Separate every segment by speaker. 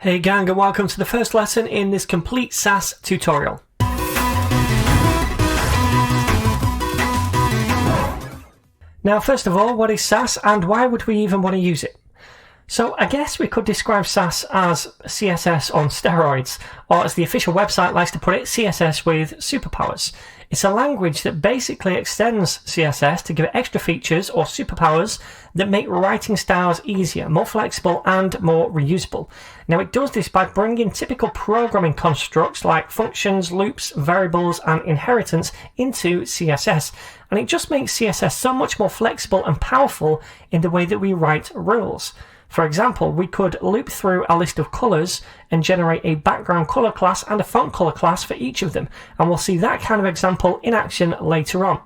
Speaker 1: Hey gang, and welcome to the first lesson in this complete Sass tutorial. Now first of all, what is Sass and why would we even want to use it? So I guess we could describe Sass as CSS on steroids, or as the official website likes to put it, CSS with superpowers. It's a language that basically extends CSS to give it extra features or superpowers that make writing styles easier, more flexible and more reusable. Now it does this by bringing typical programming constructs like functions, loops, variables and inheritance into CSS, and it just makes CSS so much more flexible and powerful in the way that we write rules. For example, we could loop through a list of colours and generate a background colour class and a font colour class for each of them, and we'll see that kind of example in action later on.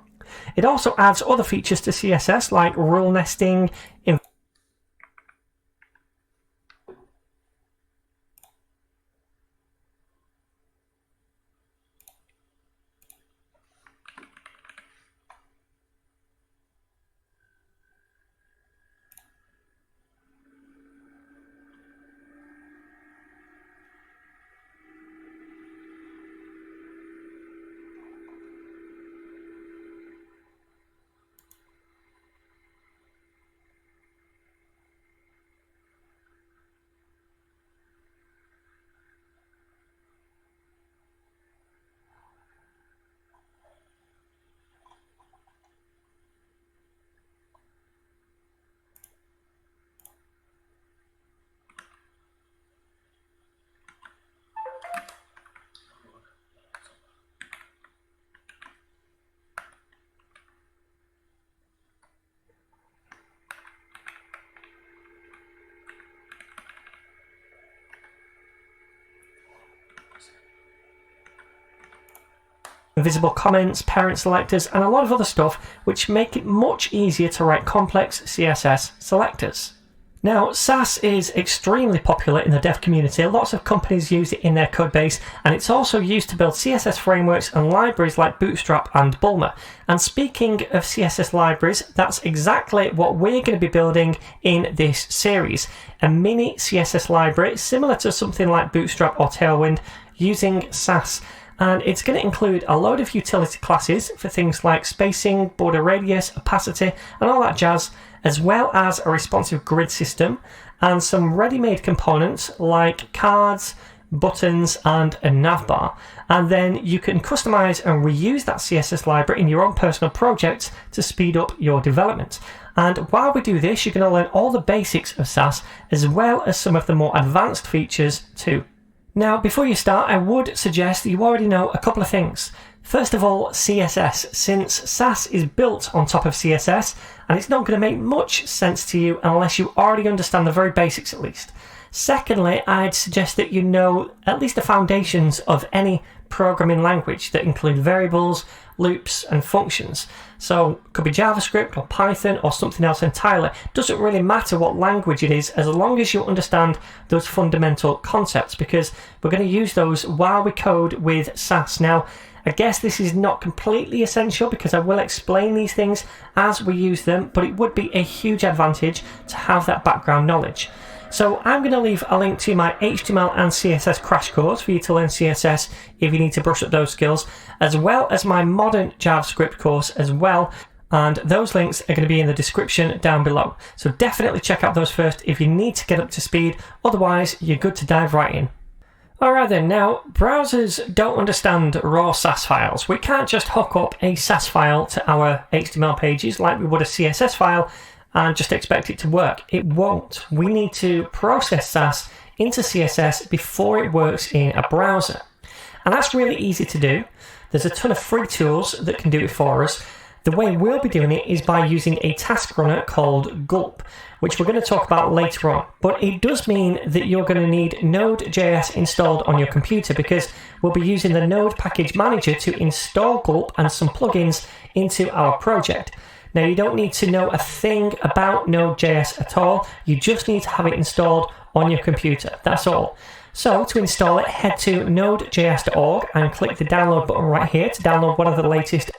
Speaker 1: It also adds other features to CSS like rule nesting, invisible comments, parent selectors and a lot of other stuff which make it much easier to write complex CSS selectors. Now, Sass is extremely popular in the dev community. Lots of companies use it in their codebase, and it's also used to build CSS frameworks and libraries like Bootstrap and Bulma. And speaking of CSS libraries, that's exactly what we're going to be building in this series. A mini CSS library similar to something like Bootstrap or Tailwind using Sass. And it's going to include a load of utility classes for things like spacing, border radius, opacity, and all that jazz, as well as a responsive grid system and some ready-made components like cards, buttons, and a navbar. And then you can customize and reuse that CSS library in your own personal projects to speed up your development. And while we do this, you're going to learn all the basics of Sass, as well as some of the more advanced features too. Now, before you start, I would suggest that you already know a couple of things. First of all, CSS, since Sass is built on top of CSS, and it's not going to make much sense to you unless you already understand the very basics at least. Secondly, I'd suggest that you know at least the foundations of any programming language that include variables, loops, and functions. So it could be JavaScript or Python or something else entirely. Doesn't really matter what language it is as long as you understand those fundamental concepts, because we're going to use those while we code with Sass. Now, I guess this is not completely essential because I will explain these things as we use them, but it would be a huge advantage to have that background knowledge. So I'm going to leave a link to my HTML and CSS crash course for you to learn CSS if you need to brush up those skills, as well as my modern JavaScript course as well. And those links are going to be in the description down below. So definitely check out those first if you need to get up to speed. Otherwise, you're good to dive right in. Alright then, now browsers don't understand raw Sass files. We can't just hook up a Sass file to our HTML pages like we would a CSS file and just expect it to work. It won't. We need to process Sass into CSS before it works in a browser. And that's really easy to do. There's a ton of free tools that can do it for us. The way we'll be doing it is by using a task runner called Gulp, which we're going to talk about later on. But it does mean that you're going to need Node.js installed on your computer, because we'll be using the Node package manager to install Gulp and some plugins into our project. Now, you don't need to know a thing about Node.js at all. You just need to have it installed on your computer. That's all. So to install it, head to nodejs.org and click the download button right here to download one of the latest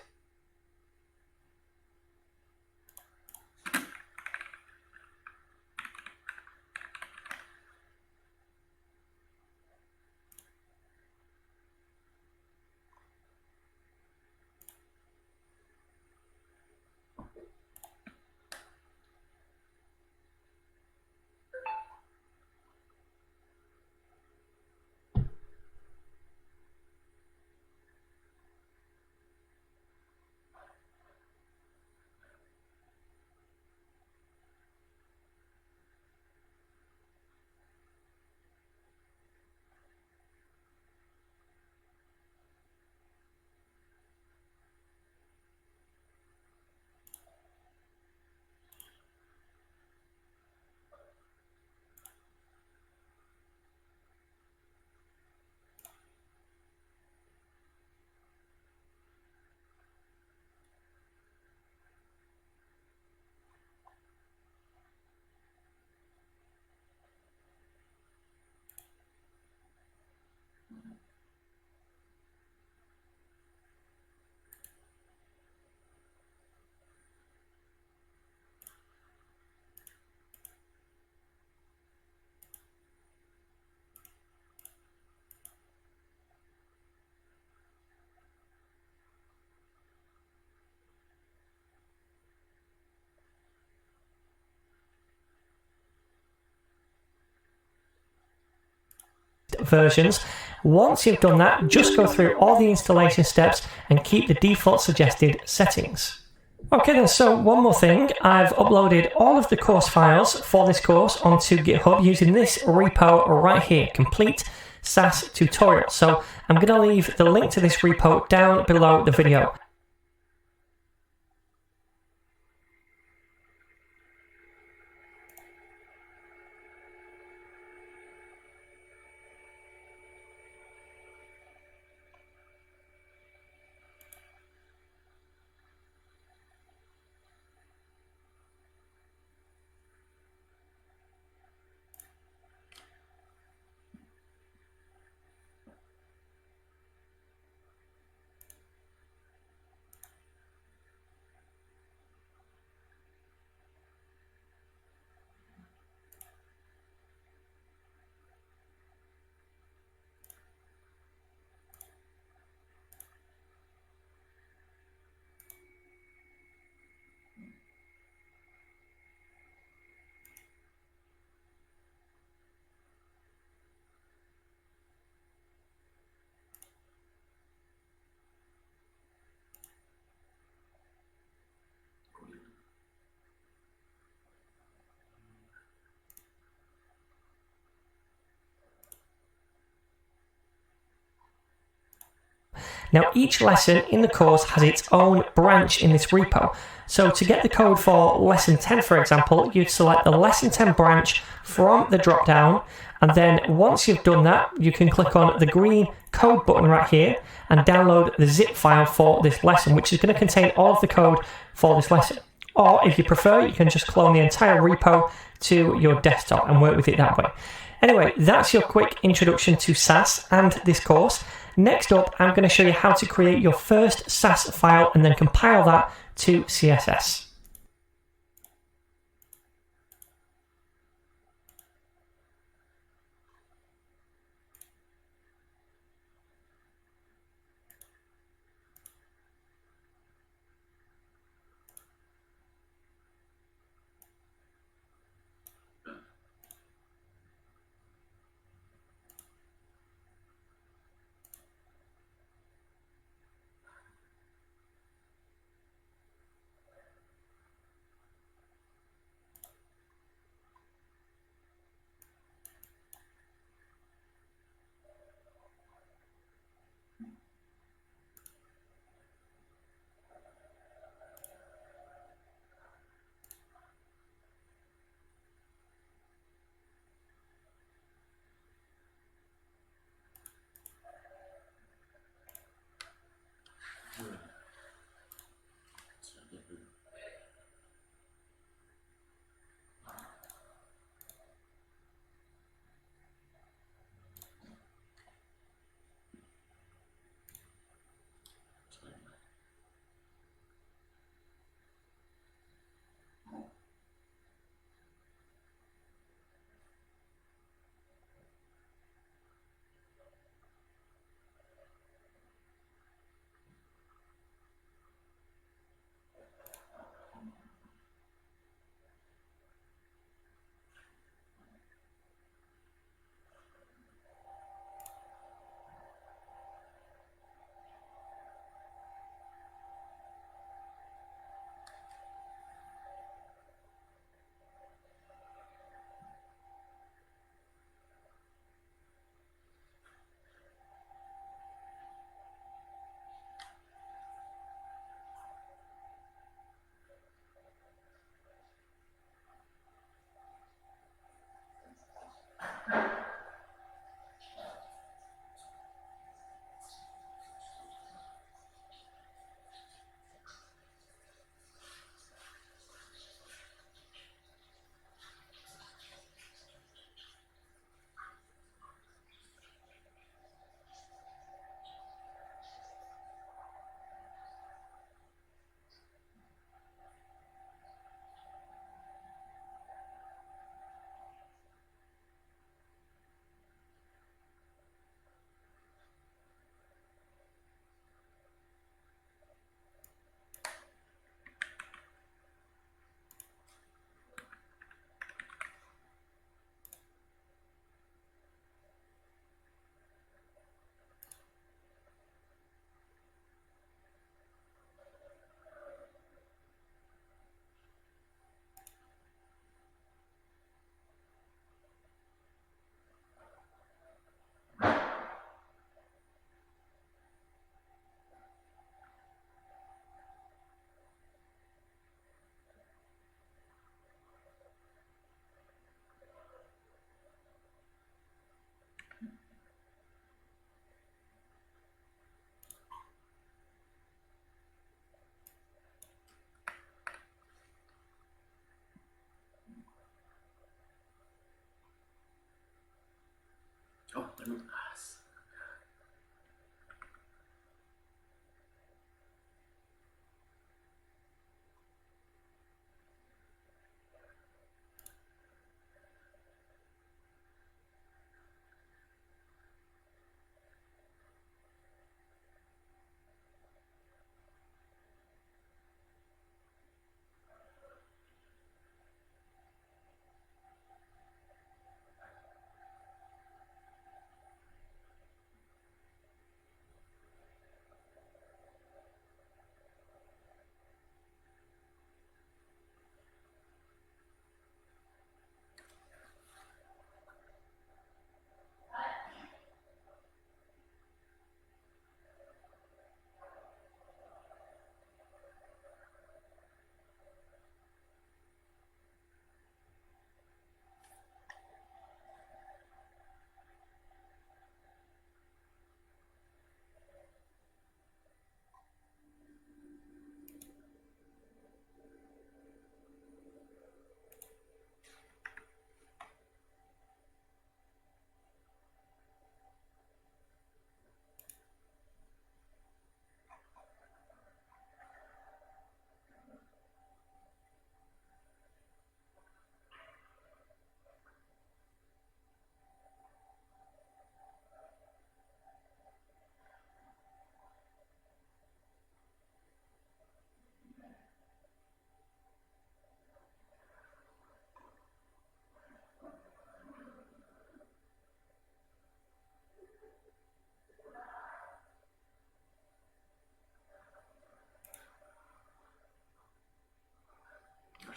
Speaker 1: versions. Once you've done that, just go through all the installation steps and keep the default suggested settings. Okay then, so one more thing, I've uploaded all of the course files for this course onto GitHub using this repo right here, complete Sass tutorial. So I'm going to leave the link to this repo down below the video. Now each lesson in the course has its own branch in this repo. So to get the code for lesson 10, for example, you'd select the lesson 10 branch from the drop down, and then once you've done that, you can click on the green code button right here and download the zip file for this lesson, which is going to contain all of the code for this lesson. Or if you prefer, you can just clone the entire repo to your desktop and work with it that way. Anyway, that's your quick introduction to Sass and this course. Next up, I'm going to show you how to create your first Sass file and then compile that to CSS.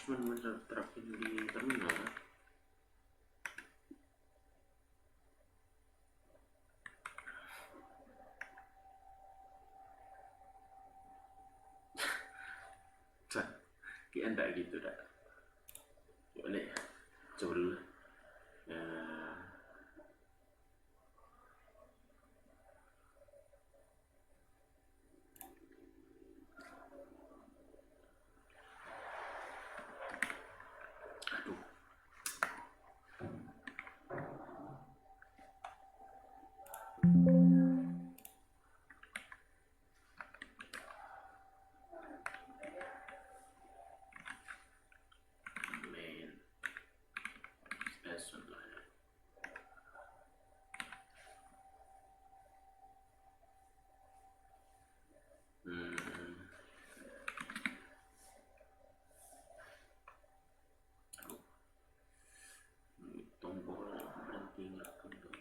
Speaker 2: Harus terapin di terminal. Kayak enggak gitu dah. Boleh ya, coba dulu. Aduh. Tombol berhenti nggak kendor.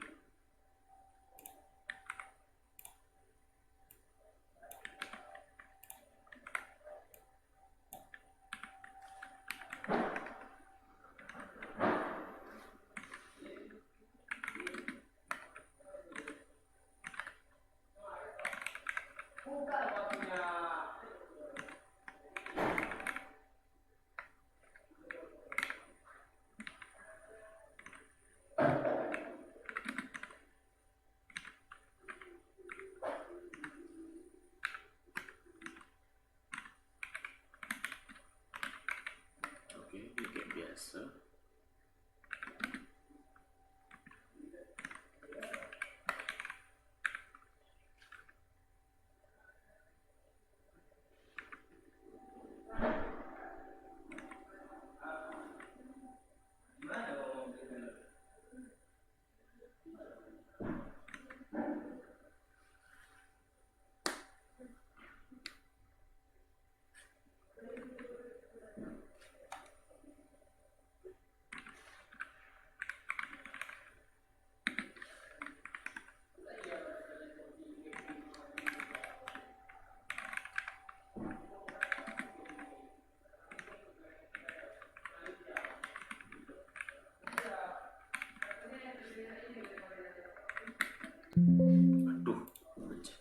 Speaker 2: Oke, ini kayak biasa. Aduh, pecah.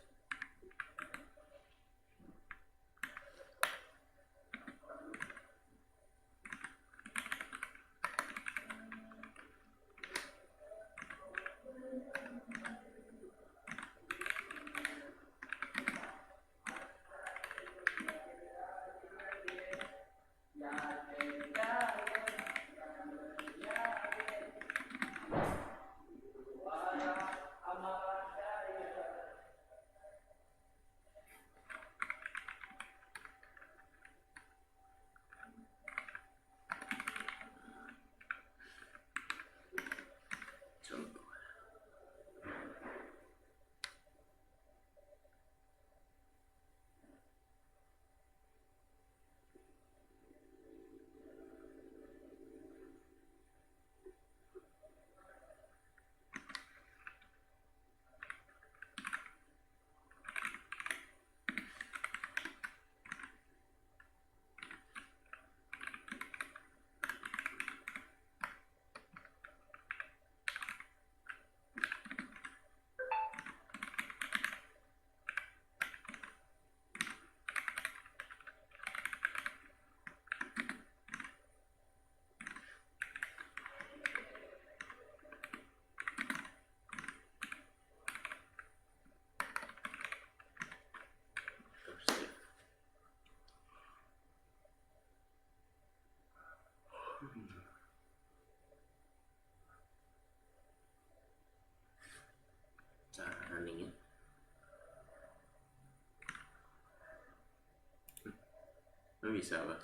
Speaker 2: Nggak bisa apa?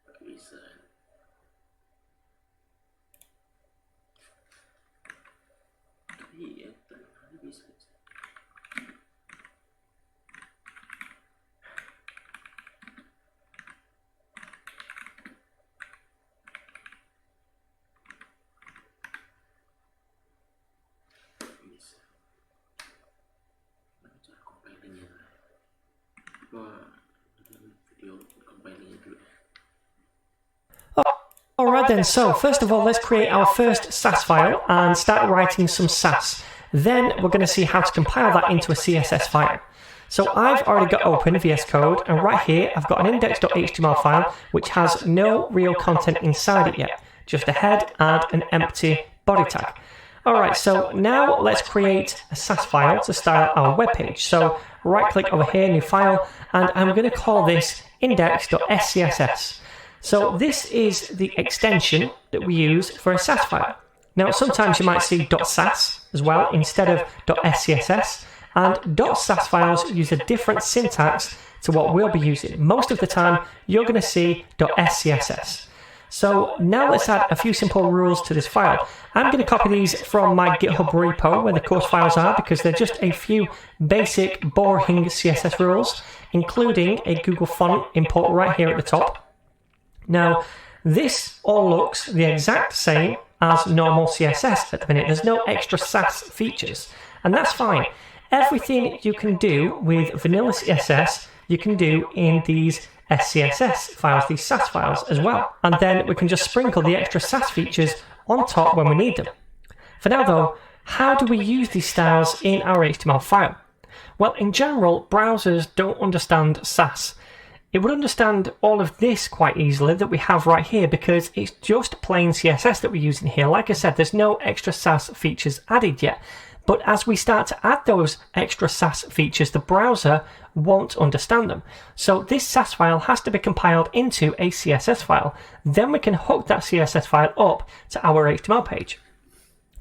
Speaker 2: Nggak bisa. Iya, ternyata bisa. Bisa. Nah, cara compilingnya. Gua video compilingnya dulu.
Speaker 1: Alright then, so first of all, let's create our first Sass file and start writing some Sass. Then we're going to see how to compile that into a CSS file. So I've already got open VS Code, and right here I've got an index.html file which has no real content inside it yet, just a head and an empty body tag. Alright, so now let's create a Sass file to style our web page. So right click over here, new file, and I'm going to call this index.scss. So this is the extension that we use for a Sass file. Now sometimes you might see .sass as well instead of .scss, and .sass files use a different syntax to what we'll be using. Most of the time you're going to see .scss. So now let's add a few simple rules to this file. I'm going to copy these from my GitHub repo where the course files are, because they're just a few basic boring CSS rules, including a Google font import right here at the top. Now, this all looks the exact same as normal CSS at the minute. There's no extra Sass features, and that's fine. Everything you can do with vanilla CSS, you can do in these SCSS files, these Sass files as well. And then we can just sprinkle the extra Sass features on top when we need them. For now though, how do we use these styles in our HTML file? Well, in general, browsers don't understand Sass. It would understand all of this quite easily that we have right here, because it's just plain CSS that we're using here. Like I said, there's no extra Sass features added yet. But as we start to add those extra Sass features, the browser won't understand them. So this Sass file has to be compiled into a CSS file. Then we can hook that CSS file up to our HTML page.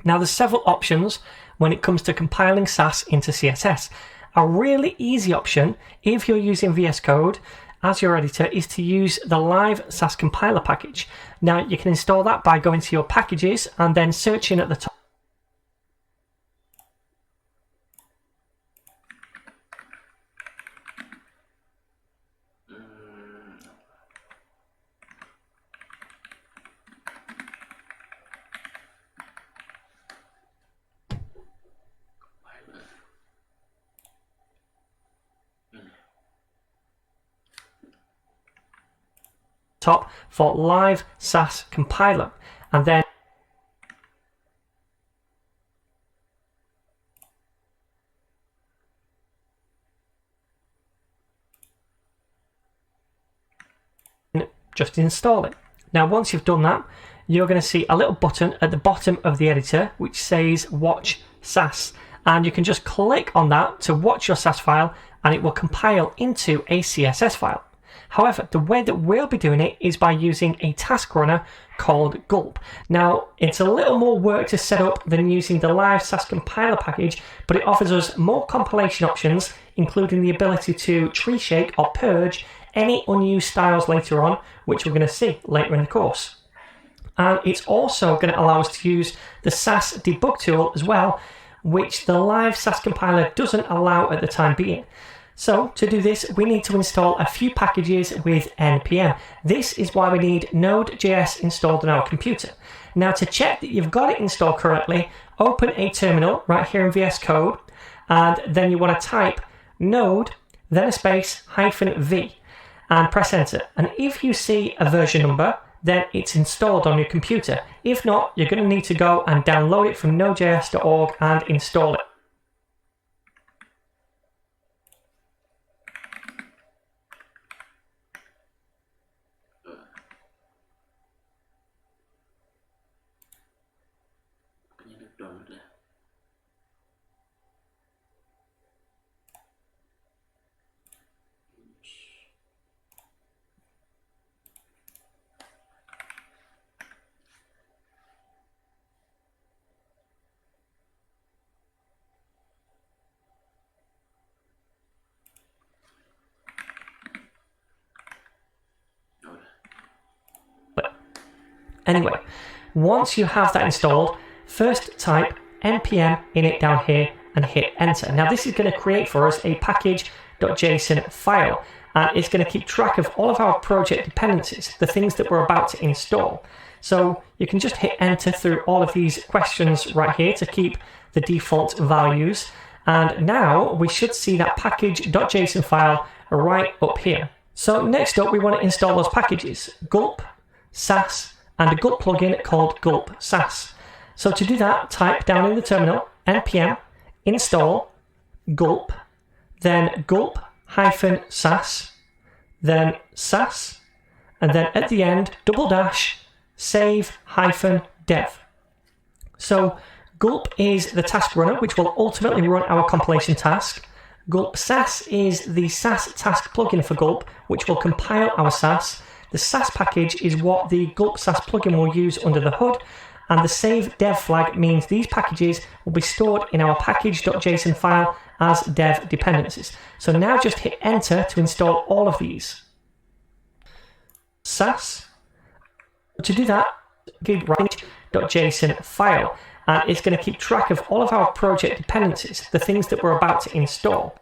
Speaker 1: Now there's several options when it comes to compiling Sass into CSS. A really easy option, if you're using VS Code as your editor, is to use the live Sass compiler package. Now you can install that by going to your packages and then searching at the top. Top for live Sass compiler, and then just install it. Now once you've done that, you're going to see a little button at the bottom of the editor which says watch Sass, and you can just click on that to watch your Sass file and it will compile into a CSS file. However, the way that we'll be doing it is by using a task runner called Gulp. Now, it's a little more work to set up than using the live Sass compiler package, but it offers us more compilation options, including the ability to tree shake or purge any unused styles later on, which we're going to see later in the course. And it's also going to allow us to use the Sass debug tool as well, which the live Sass compiler doesn't allow at the time being. So to do this, we need to install a few packages with npm. This is why we need Node.js installed on our computer. Now to check that you've got it installed correctly, open a terminal right here in VS Code, and then you want to type node, then a space, -v, and press enter. And if you see a version number, then it's installed on your computer. If not, you're going to need to go and download it from nodejs.org and install it. Anyway, once you have that installed, first type npm init down here and hit enter. Now this is going to create for us a package.json file, and it's going to keep track of all of our project dependencies, the things that we're about to install. So you can just hit enter through all of these questions right here to keep the default values. And now we should see that package.json file right up here. So next up, we want to install those packages, gulp, sass, and a gulp plugin called gulp sass. So to do that, type down in the terminal, npm install gulp, then gulp-sass, then sass, and then at the end, --save-dev. So gulp is the task runner, which will ultimately run our compilation task. Gulp Sass is the Sass task plugin for gulp, which will compile our Sass. The Sass package is what the gulp Sass plugin will use under the hood, and the save dev flag means these packages will be stored in our package.json file as dev dependencies. So now just hit enter to install all of these. Sass. To do that, package.json file, and it's going to keep track of all of our project dependencies, the things that we're about to install.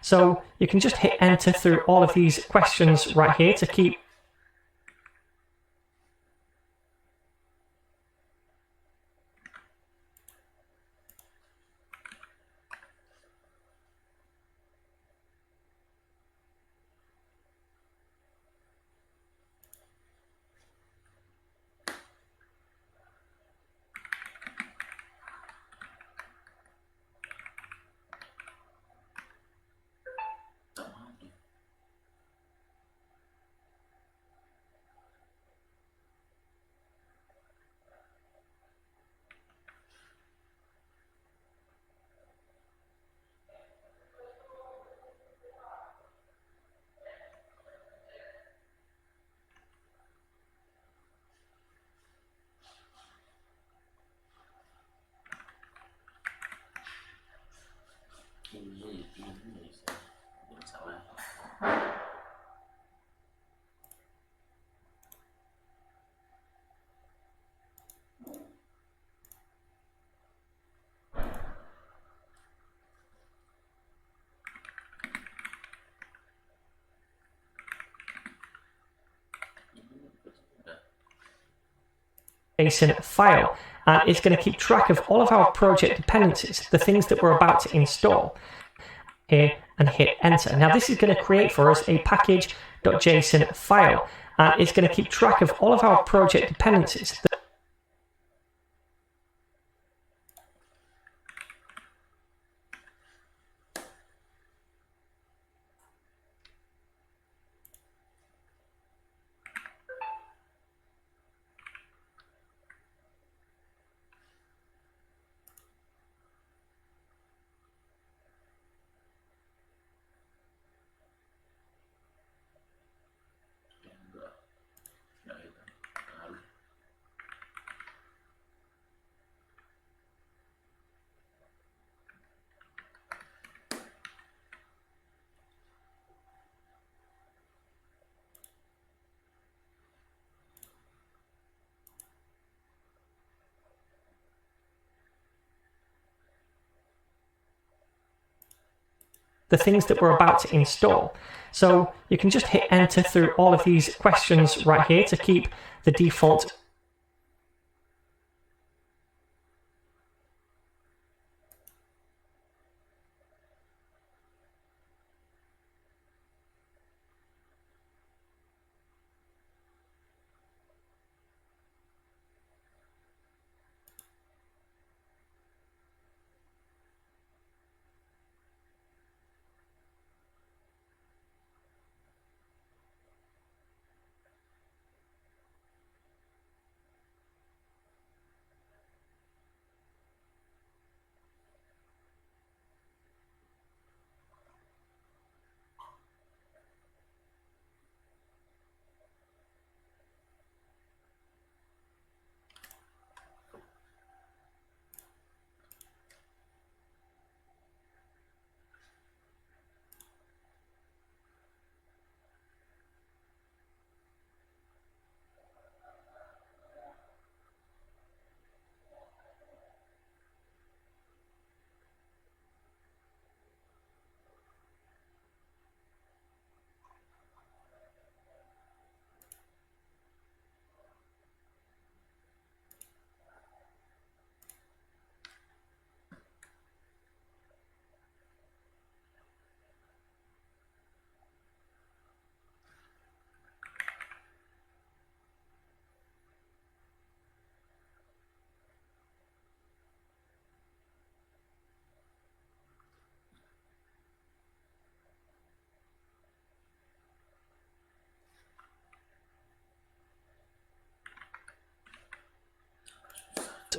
Speaker 1: So you can just hit enter through all of these questions right here to keep JSON file, and it's going to keep track of all of our project dependencies, the things that we're about to install. Here and hit enter. Now this is going to create for us a package.json file, and it's going to keep track of all of our project dependencies. The things that we're about to install. So you can just hit enter through all of these questions right here to keep the default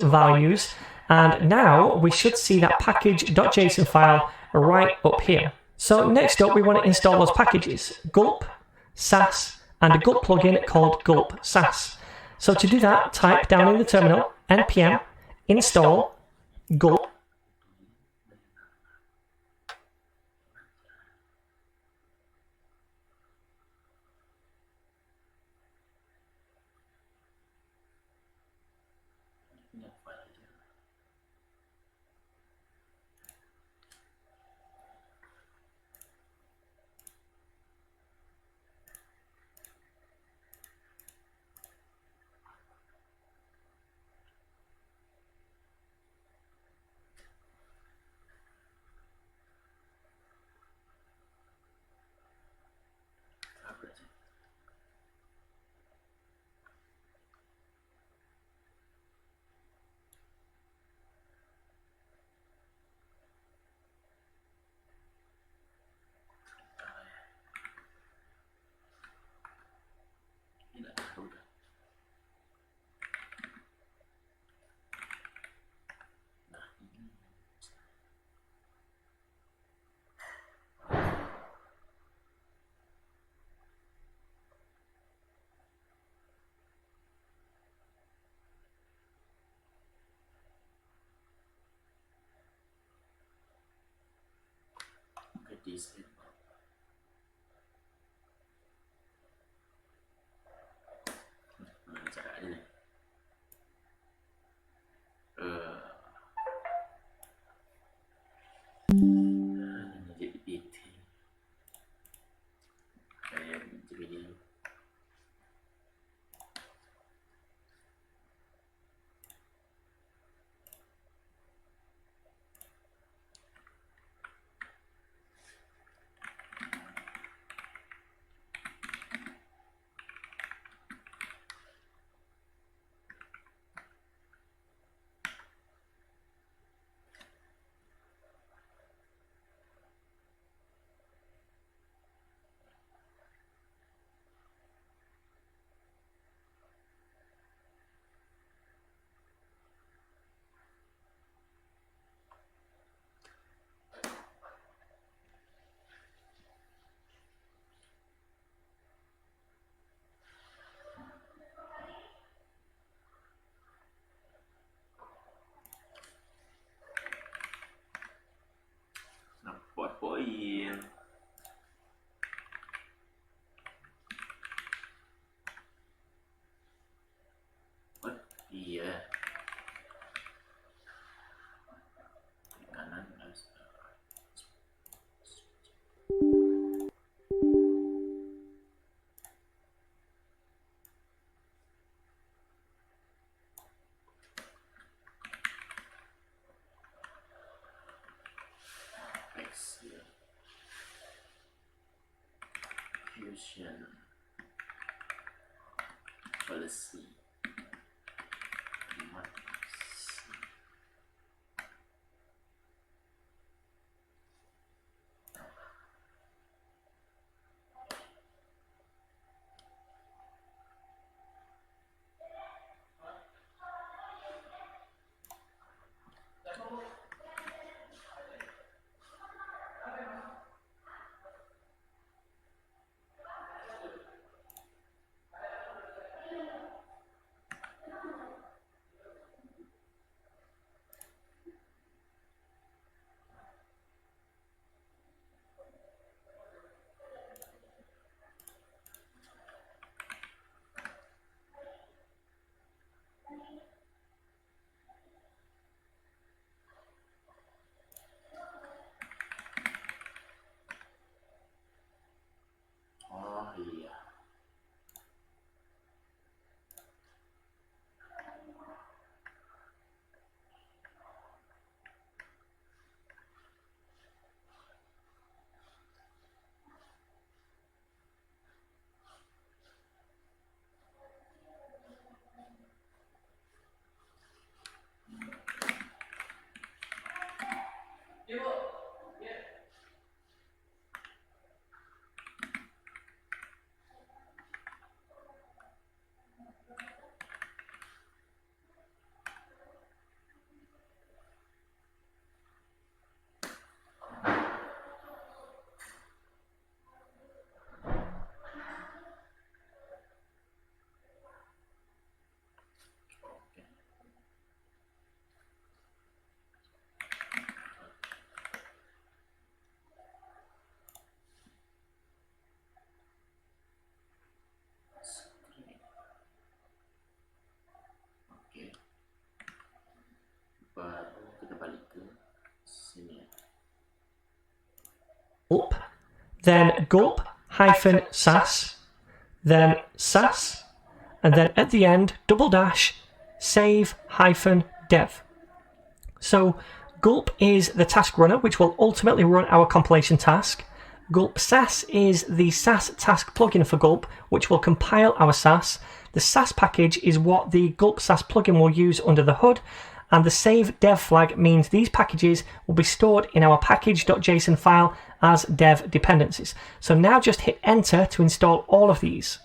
Speaker 1: values, and now we should see that package.json file right up here. So next up we want to install those packages, gulp, sass, and a gulp plugin called gulp sass. So to do that, type down in the terminal npm install gulp.
Speaker 2: Desain. Gimana caranya nih? Jadi PT kayak begini. Poin. Oh iya, kanan fusion policy.
Speaker 1: gulp, then gulp hyphen sass, then sass, and then at the end, double dash, save hyphen dev. So gulp is the task runner, which will ultimately run our compilation task. Gulp Sass is the Sass task plugin for gulp, which will compile our Sass. The Sass package is what the gulp Sass plugin will use under the hood, and the save dev flag means these packages will be stored in our package.json file as dev dependencies. So now just hit enter to install all of these.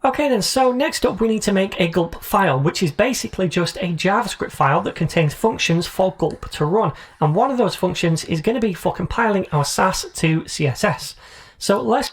Speaker 1: Okay then, so next up we need to make a gulp file, which is basically just a JavaScript file that contains functions for gulp to run. And one of those functions is going to be for compiling our Sass to CSS. So let's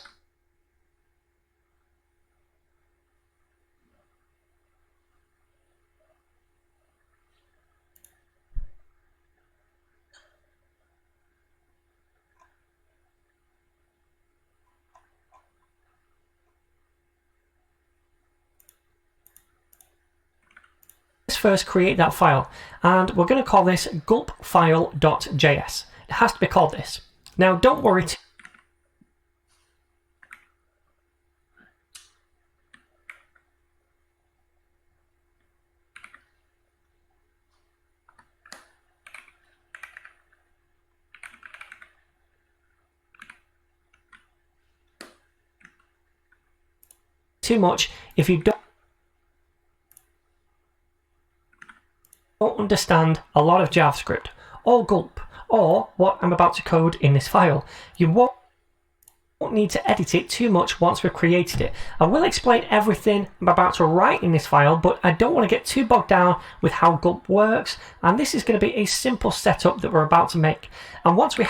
Speaker 1: first create that file, and we're going to call this gulpfile.js. It has to be called this. Now don't worry too much if you don't understand a lot of JavaScript or gulp or what I'm about to code in this file. You won't need to edit it too much once we've created it. I will explain everything I'm about to write in this file, but I don't want to get too bogged down with how gulp works, and this is going to be a simple setup that we're about to make. And once we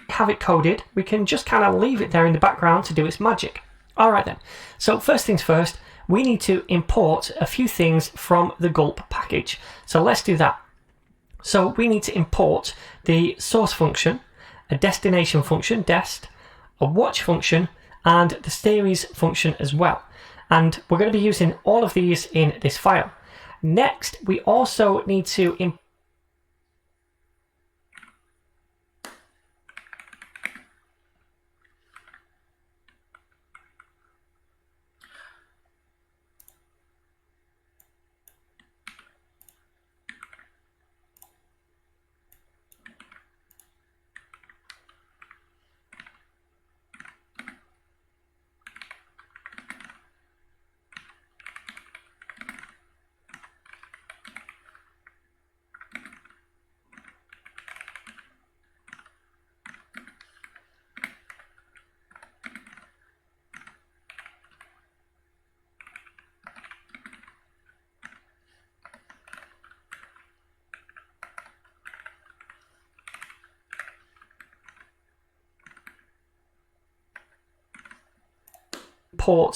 Speaker 1: have it coded, we can just kind of leave it there in the background to do its magic. Alright then, so first things first, we need to import a few things from the gulp package. So let's do that. So we need to import the source function, a destination function, dest, a watch function, and the series function as well. And we're going to be using all of these in this file. Next, we also need to import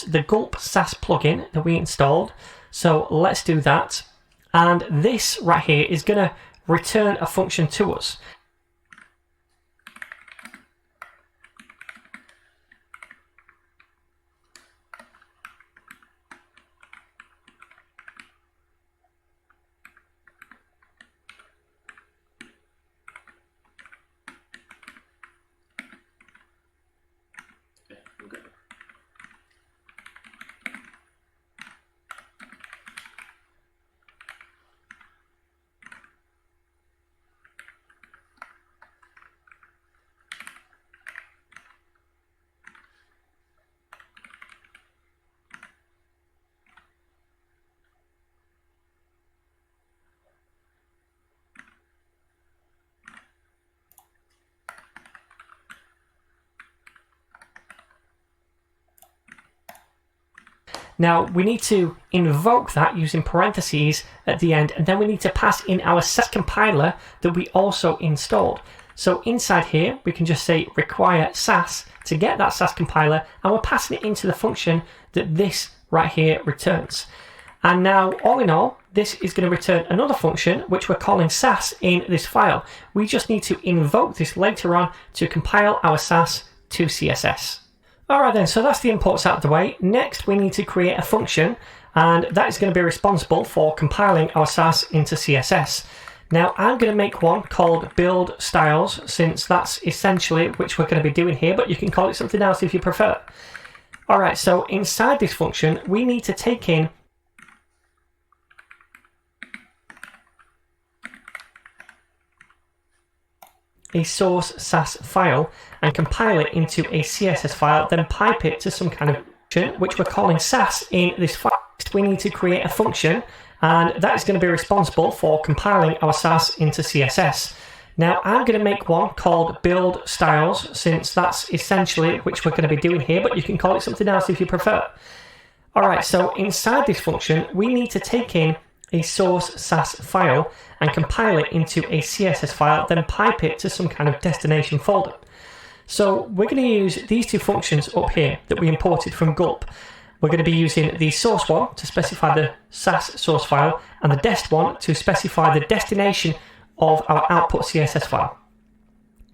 Speaker 1: the gulp Sass plugin that we installed. So let's do that. And this right here is going to return a function to us. Now we need to invoke that using parentheses at the end, and then we need to pass in our Sass compiler that we also installed. So inside here, we can just say require Sass to get that Sass compiler, and we're passing it into the function that this right here returns. And now, all in all, this is going to return another function which we're calling Sass in this file. We just need to invoke this later on to compile our Sass to CSS. Alright then, so that's the imports out of the way. Next, we need to create a function, and that is going to be responsible for compiling our Sass into CSS. Now, I'm going to make one called build styles, since that's essentially which we're going to be doing here, but you can call it something else if you prefer. Alright, so inside this function, we need to take in a source Sass file and compile it into a CSS file, then pipe it to some kind of function which we're calling Sass in this file. Next, we need to create a function, and that is going to be responsible for compiling our Sass into CSS. Now, I'm going to make one called build styles, since that's essentially which we're going to be doing here, but you can call it something else if you prefer. Alright, so inside this function, we need to take in a source Sass file and compile it into a CSS file, then pipe it to some kind of destination folder. So we're going to use these two functions up here that we imported from gulp. We're going to be using the source one to specify the Sass source file, and the dest one to specify the destination of our output CSS file.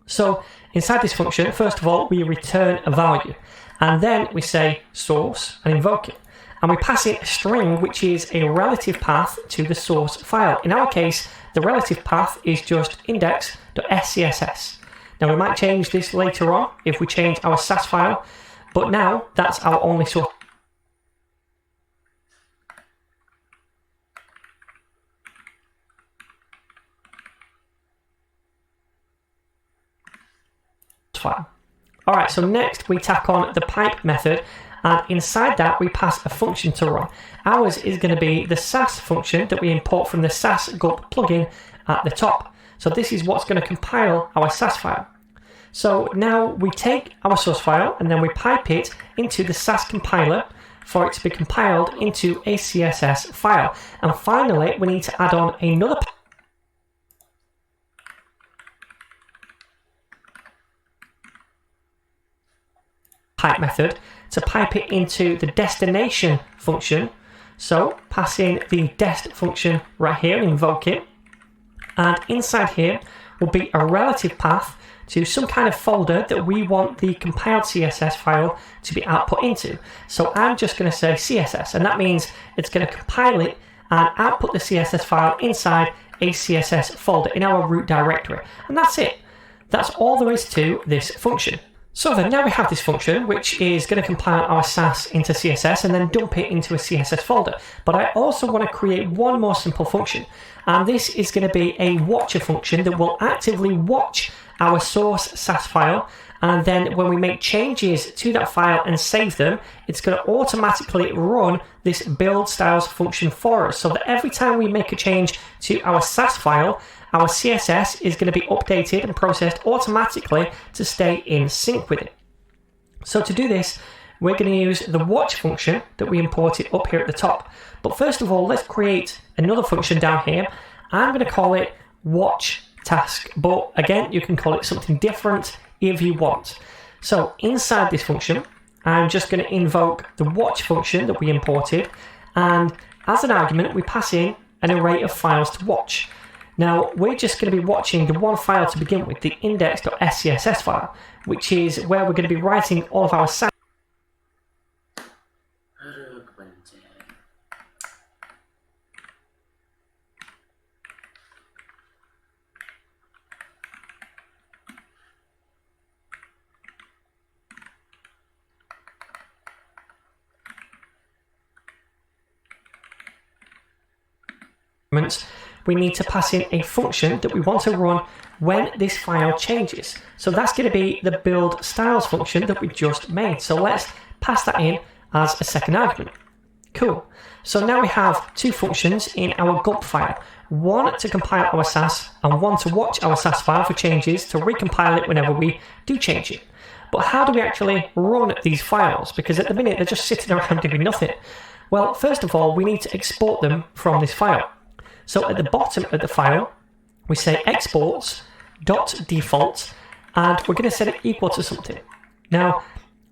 Speaker 1: So inside this function, first of all, we return a value, and then we say source and invoke it. And we pass it a string which is a relative path to the source file. In our case, the relative path is just index.scss. Now we might change this later on if we change our Sass file, but now that's our only source file. Alright, so next we tack on the pipe method, and inside that we pass a function to run. Ours is going to be the Sass function that we import from the Sass gulp plugin at the top. So this is what's going to compile our Sass file. So now we take our source file and then we pipe it into the Sass compiler for it to be compiled into a CSS file. And finally, we need to add on another pipe method to pipe it into the destination function. So pass in the dest function right here and invoke it. And inside here will be a relative path to some kind of folder that we want the compiled CSS file to be output into. So I'm just going to say CSS, and that means it's going to compile it and output the CSS file inside a CSS folder in our root directory. And that's it. That's all there is to this function. So then now we have this function which is going to compile our Sass into CSS and then dump it into a CSS folder. But I also want to create one more simple function, and this is going to be a watcher function that will actively watch our source Sass file, and then when we make changes to that file and save them, it's going to automatically run this build styles function for us, so that every time we make a change to our Sass file, our CSS is going to be updated and processed automatically to stay in sync with it. So to do this, we're going to use the watch function that we imported up here at the top. But first of all, let's create another function down here. I'm going to call it watch task, but again, you can call it something different if you want. So inside this function, I'm just going to invoke the watch function that we imported, and as an argument, we pass in an array of files to watch. Now, we're just going to be watching the one file to begin with, the index.scss file, which is where we're going to be writing all of our Sass. We need to pass in a function that we want to run when this file changes. So that's going to be the build styles function that we just made. So let's pass that in as a second argument. Cool. So now we have two functions in our gulp file. One to compile our Sass and one to watch our Sass file for changes to recompile it whenever we do change it. But how do we actually run these files? Because at the minute they're just sitting around doing nothing. Well, first of all, we need to export them from this file. So at the bottom of the file, we say exports.default, and we're going to set it equal to something. Now,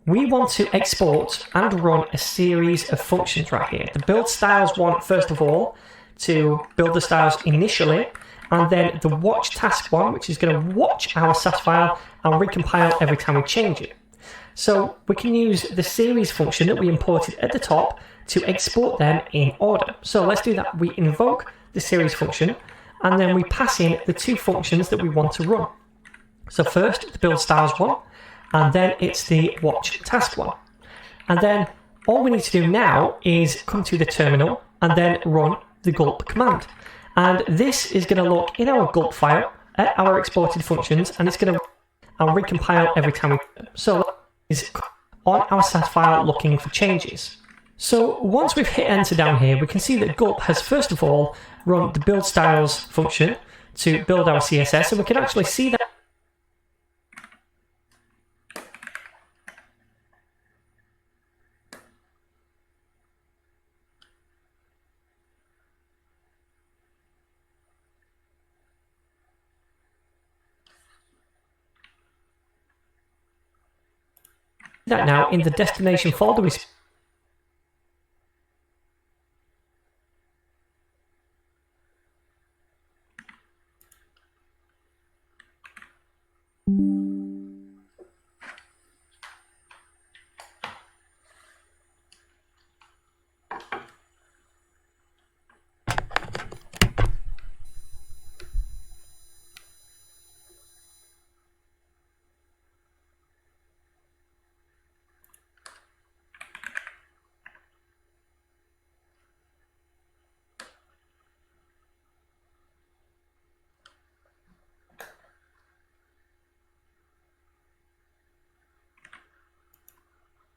Speaker 1: we want to export and run a series of functions right here. The build styles one, first of all, to build the styles initially, and then the watch task one, which is going to watch our Sass file and recompile every time we change it. So we can use the series function that we imported at the top to export them in order. So let's do that. We invoke the series function, and then we pass in the two functions that we want to run. So first, the build styles one, and then it's the watch task one. And then all we need to do now is come to the terminal and then run the gulp command. And this is going to look in our gulp file at our exported functions, and it's going to recompile every time we. So is on our Sass file looking for changes. So once we've hit enter down here, we can see that gulp has first of all run the build styles function to build our CSS, and we can actually see that. That now in the destination folder we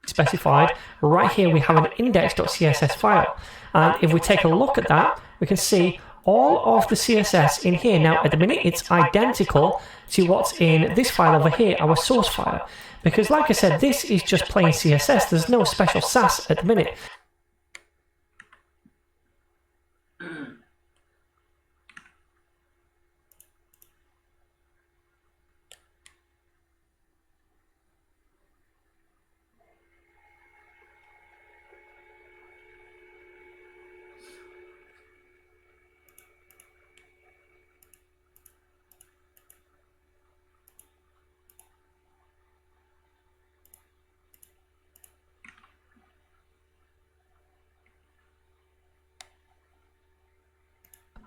Speaker 1: specified, right here we have an index.css file, and if we take a look at that, we can see all of the CSS in here. Now at the minute it's identical to what's in this file over here, our source file, because like I said, this is just plain CSS. There's no special Sass at the minute.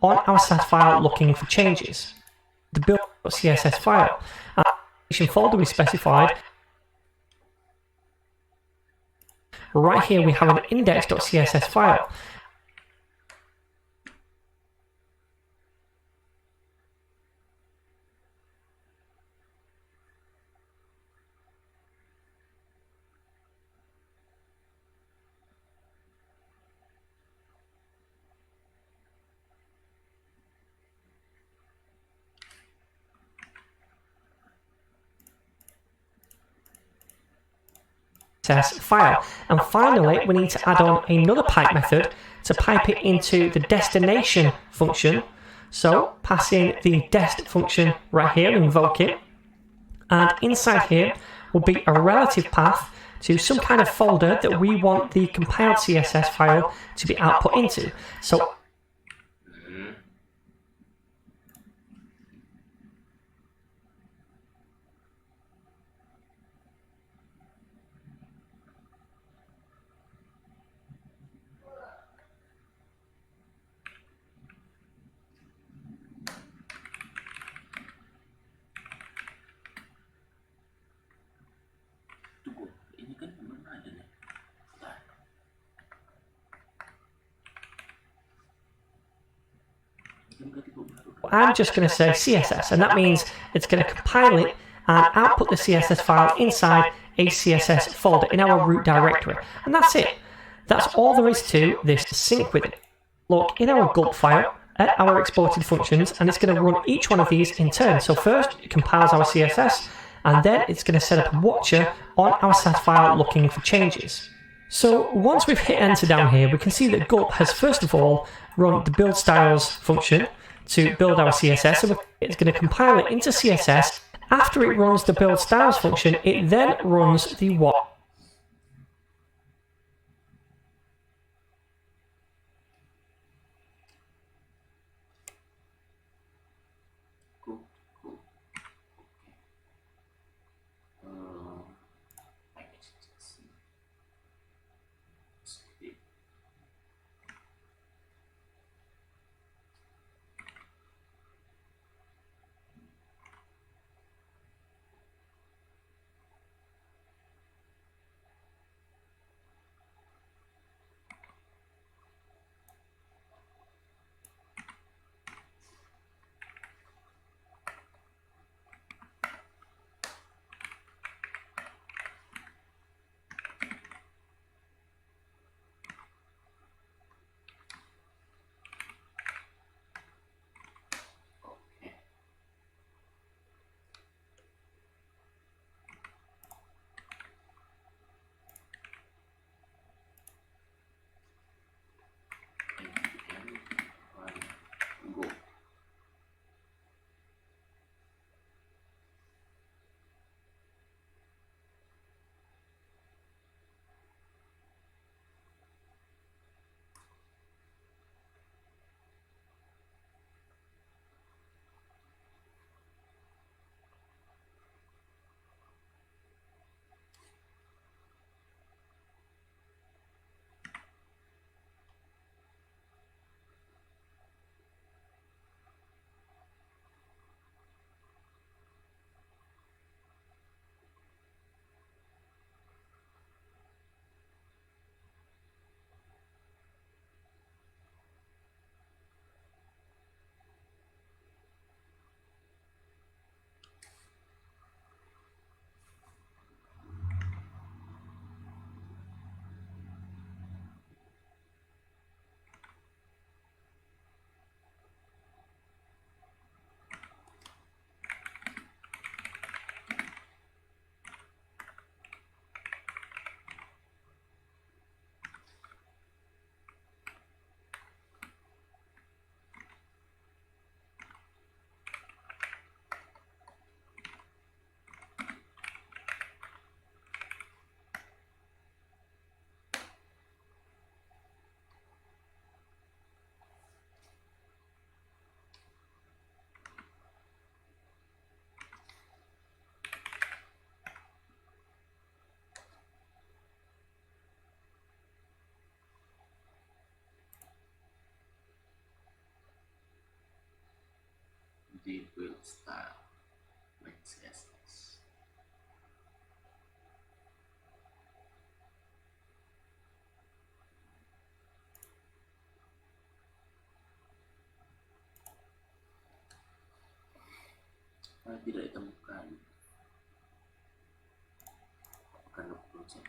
Speaker 1: On our Sass file looking for changes. The build.css file. And folder we specified. Right here we have an index.css file. File. And finally, we need to add on another pipe method to pipe it into the destination function. So pass in the dest function right here, invoke it, and inside here will be a relative path to some kind of folder that we want the compiled CSS file to be output into. So I'm just going to say CSS, and that means it's going to compile it and output the CSS file inside a CSS folder in our root directory. And that's it. That's all there is to this sync with it. Look in our gulp file at our exported functions, and it's going to run each one of these in turn. So first it compiles our CSS, and then it's going to set up a watcher on our Sass file looking for changes. So once we've hit enter down here, we can see that Gulp has first of all run the build styles function to build our CSS. So it's going to compile it into CSS. After it runs the build styles function, it then runs the what.
Speaker 2: Cool. Packages. Okay. Go. The build style like CSS. Tidak ditemukan karena project.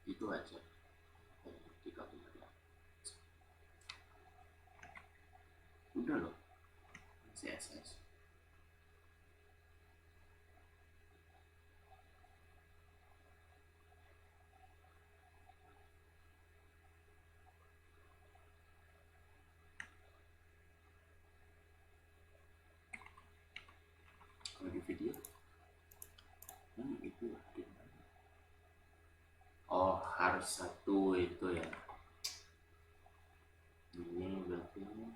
Speaker 2: Itu aja. Ketika udah loh CSS. video. Itu oh harus satu itu ya. Ini berarti ini kan.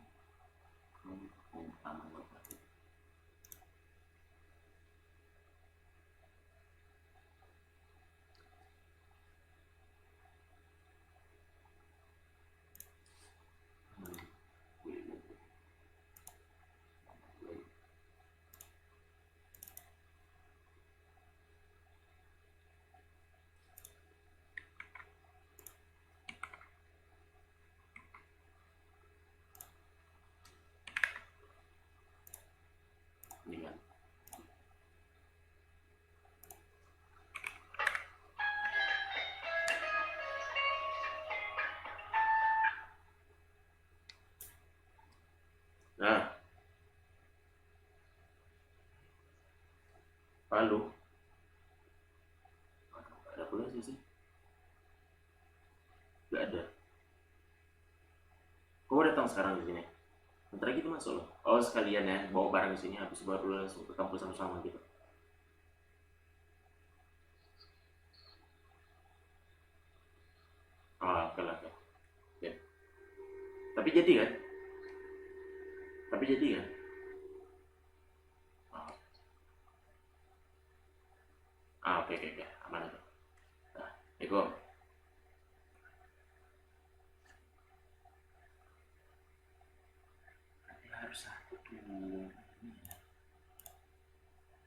Speaker 2: Nah, lalu ada pula sih, nggak ada. Kau datang sekarang di sini. Bentar lagi tuh masuk loh. Oh sekalian ya, bawa barang di sini habis baru langsung ke kampus sama-sama gitu. Ah, oke lah. Ya. Tapi jadi kan? Tapi jadi kan? Oke, aman itu. Nah, Eko. Harus satu tuh.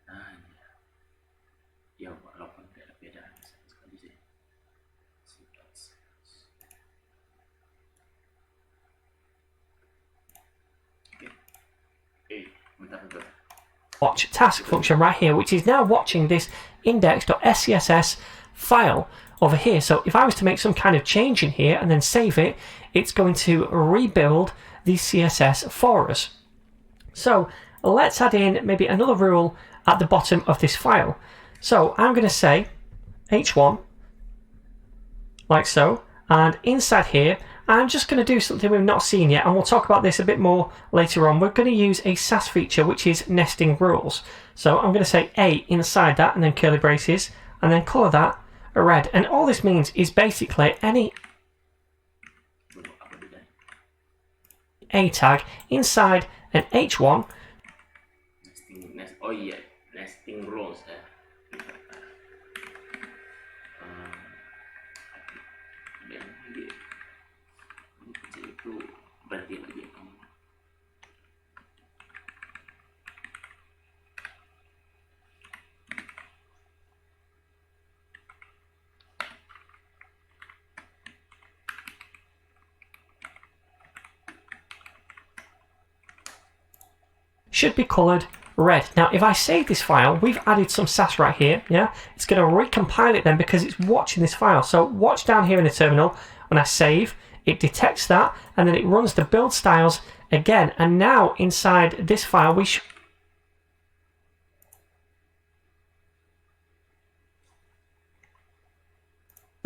Speaker 2: Nah, ya walaupun tidak ada bedaan sama sekali sih. Bentar.
Speaker 1: Watch task function right here, which is now watching this index.scss file over here. So if I was to make some kind of change in here and then save it, it's going to rebuild the CSS for us. So let's add in maybe another rule at the bottom of this file. So I'm going to say h1 like so, and inside here I'm just going to do something we've not seen yet, and we'll talk about this a bit more later on. We're going to use a Sass feature, which is nesting rules. So I'm going to say A inside that, and then curly braces, and then colour that red. And all this means is basically any A tag inside an H1.
Speaker 2: Oh yeah, nesting rules.
Speaker 1: Should be coloured red. Now if I save this file, we've added some Sass right here, yeah? It's going to recompile it then because it's watching this file. So watch down here in the terminal, when I save, it detects that, and then it runs the build styles again. And now inside this file we should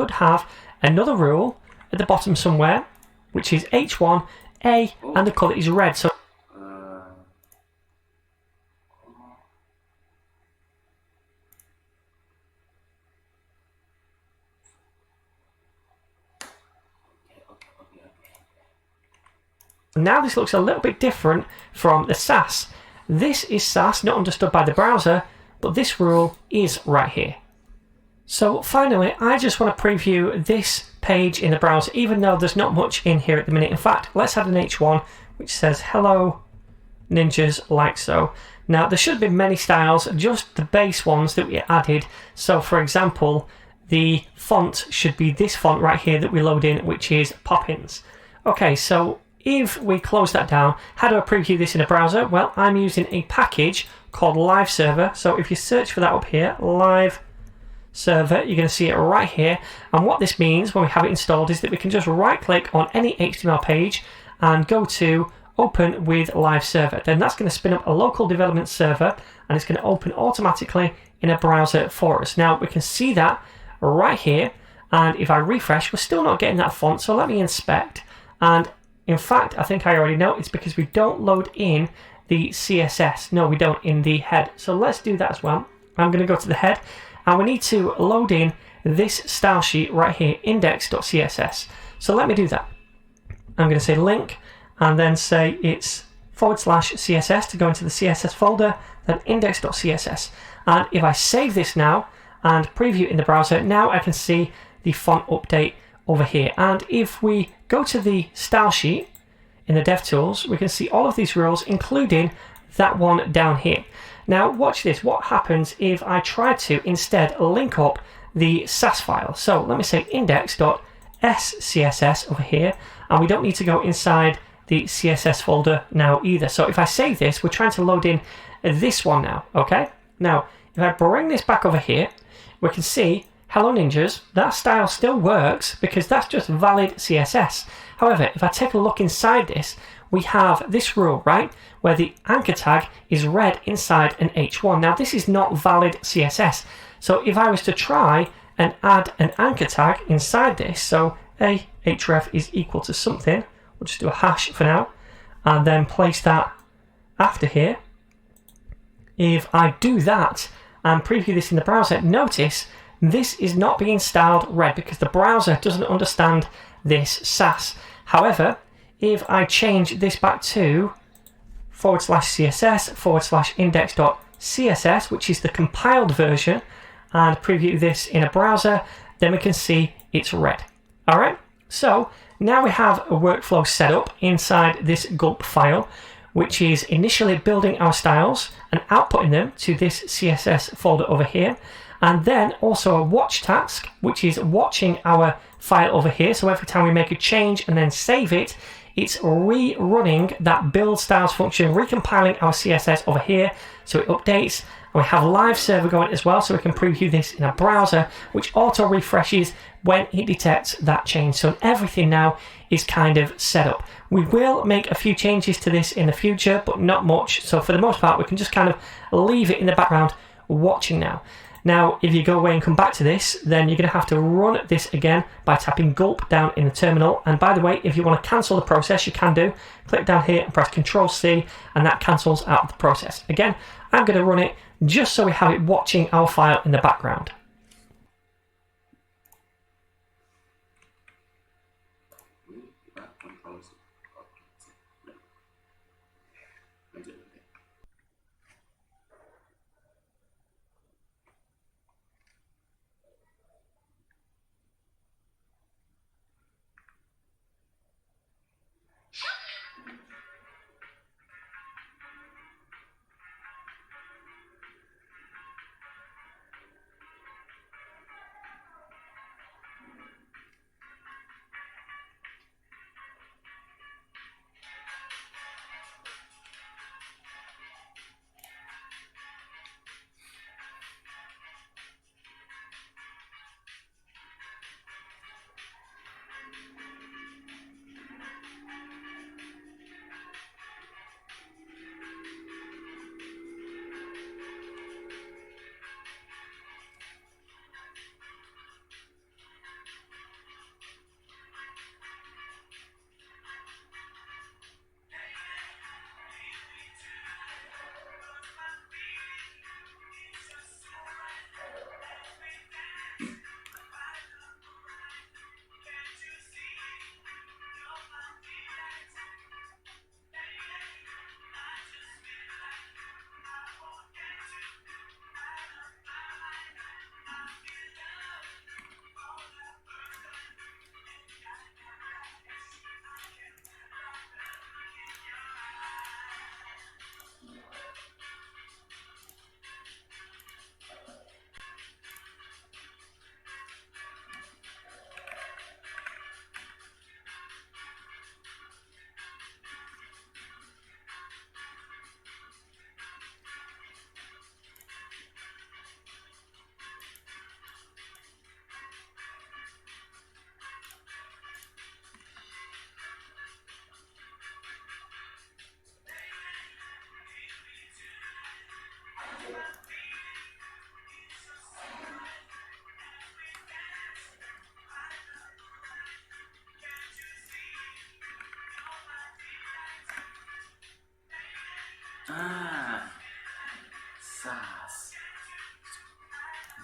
Speaker 1: have another rule at the bottom somewhere, which is H1, A, and the colour is red. So now this looks a little bit different from the Sass. This is Sass, not understood by the browser, but this rule is right here. So finally, I just want to preview this page in the browser, even though there's not much in here at the minute. In fact, let's add an H1, which says hello ninjas, like so. Now there should have been many styles, just the base ones that we added. So for example, the font should be this font right here that we load in, which is Poppins. Okay, so if we close that down, how do I preview this in a browser? Well, I'm using a package called Live Server. So if you search for that up here, Live Server, you're going to see it right here. And what this means when we have it installed is that we can just right click on any HTML page and go to Open with Live Server. Then that's going to spin up a local development server, and it's going to open automatically in a browser for us. Now we can see that right here, and if I refresh, we're still not getting that font. So let me inspect, and in fact, I think I already know it's because we don't load in the CSS. No, we don't in the head. So let's do that as well. I'm going to go to the head, and we need to load in this style sheet right here, index.css. So let me do that. I'm going to say link, and then say it's /CSS to go into the CSS folder, then index.css. And if I save this now and preview it in the browser, now I can see the font update over here. And if we go to the style sheet in the DevTools, we can see all of these rules, including that one down here. Now watch this. What happens if I try to instead link up the Sass file? So let me say index.scss over here, and we don't need to go inside the CSS folder now either. So if I save this, we're trying to load in this one now, okay? Now, if I bring this back over here, we can see, hello ninjas, that style still works because that's just valid CSS. However, if I take a look inside this, we have this rule, right, where the anchor tag is red inside an H1. Now, this is not valid CSS. So if I was to try and add an anchor tag inside this, so a href is equal to something, we'll just do a hash for now, and then place that after here. If I do that and preview this in the browser, notice this is not being styled red because the browser doesn't understand this Sass. However, if I change this back to /CSS /index.css, which is the compiled version, and preview this in a browser, then we can see it's red. All right, so now we have a workflow set up inside this gulp file, which is initially building our styles and outputting them to this CSS folder over here, and then also a watch task, which is watching our file over here. So every time we make a change and then save it, it's rerunning that build styles function, recompiling our CSS over here so it updates. And we have a live server going as well, so we can preview this in a browser, which auto refreshes when it detects that change. So everything now is kind of set up. We will make a few changes to this in the future, but not much. So for the most part, we can just kind of leave it in the background watching now. Now, if you go away and come back to this, then you're going to have to run this again by tapping gulp down in the terminal. And by the way, if you want to cancel the process, you can do. Click down here and press Control-C, and that cancels out the process. Again, I'm going to run it just so we have it watching our file in the background.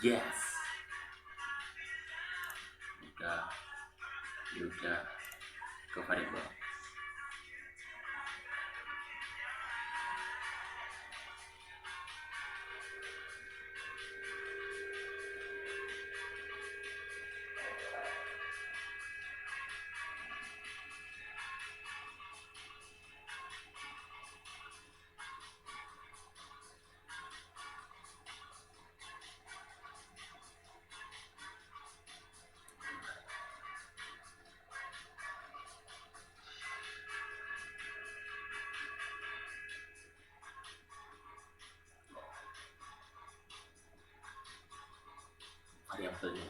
Speaker 2: Yes. Udah. Udah. Go for it, bro. Variabelnya.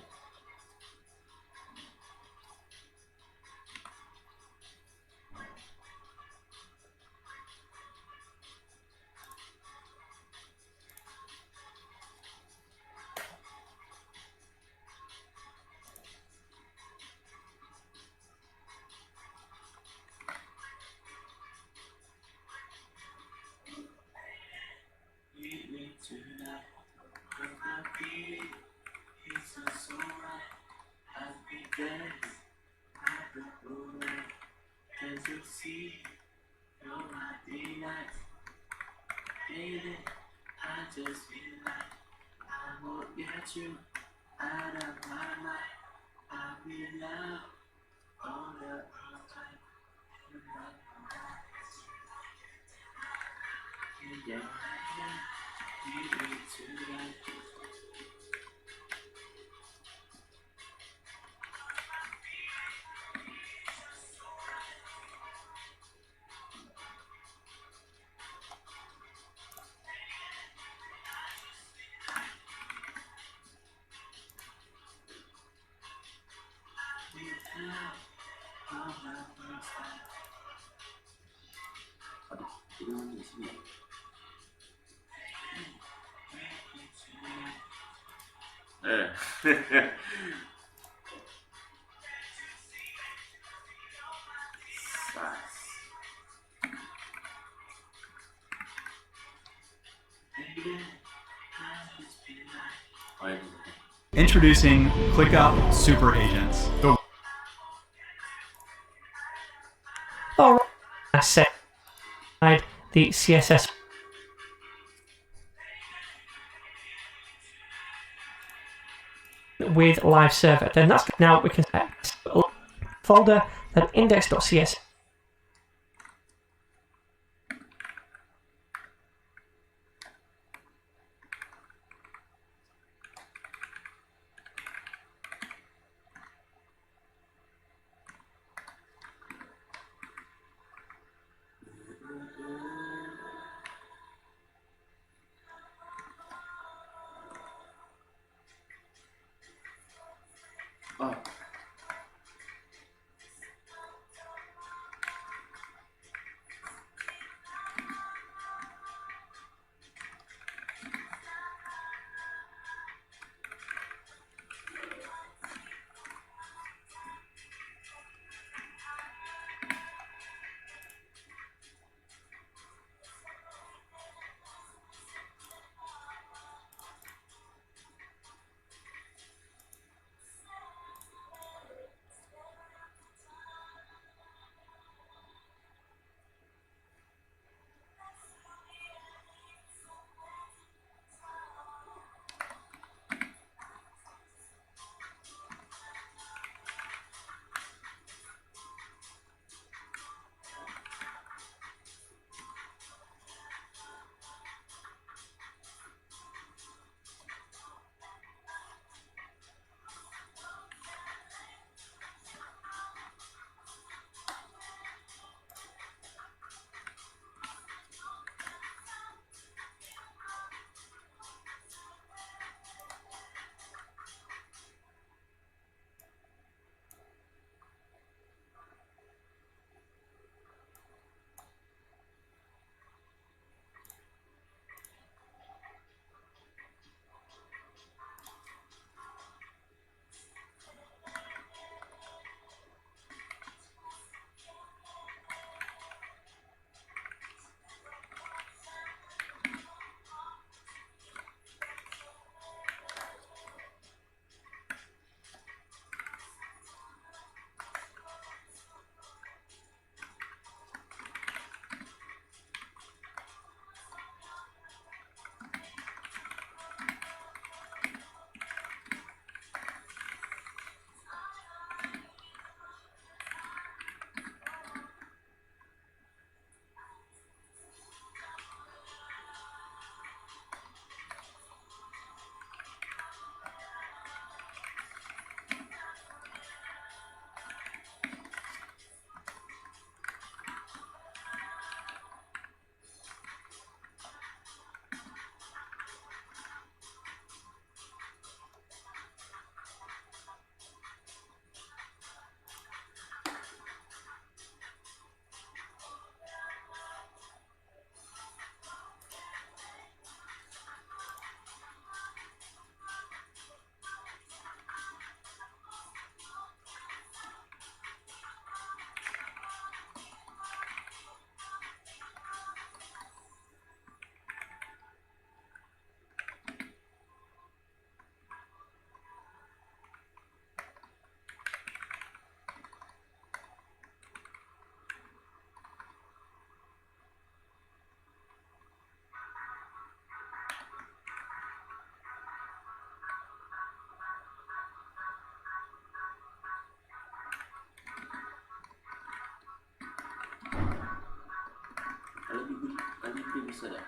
Speaker 2: Aduh, jadi mana di sini? Sass. Oh, ini.
Speaker 3: Introducing ClickUp Super Agents.
Speaker 1: Alright, I said the CSS with live server. Then that's now we can set a folder then index.cs.
Speaker 2: Oh. Bisa dah.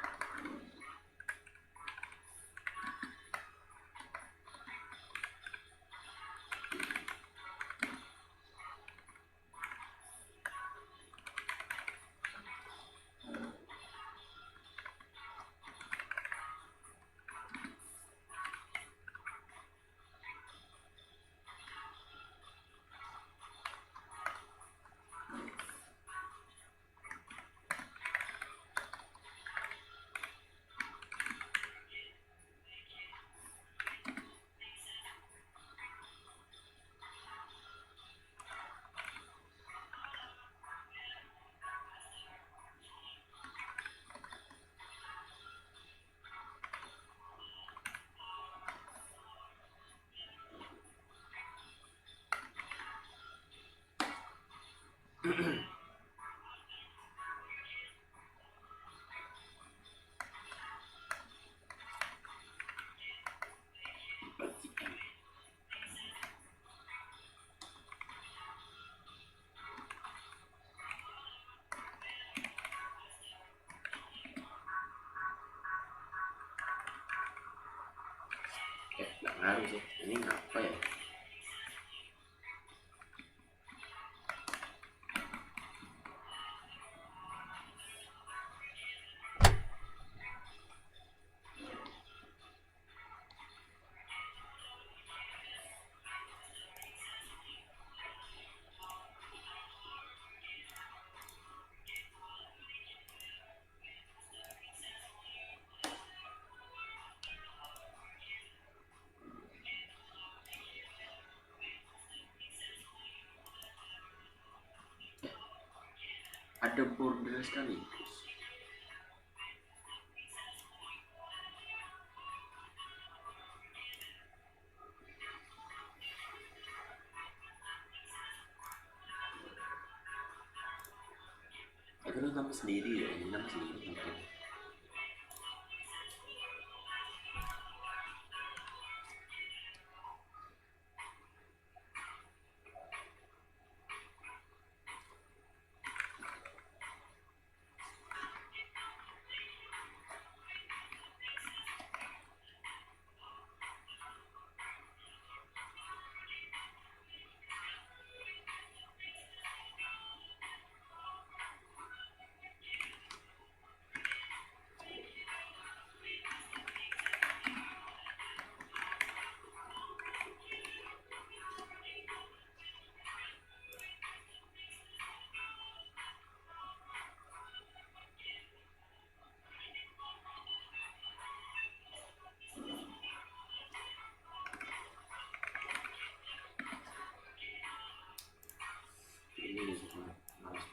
Speaker 2: Nggak ngaruh sih. Ini apa ya? Ada border sekaligus. Itu nama sendiri ya, ini nama sendiri. Ini semua malas.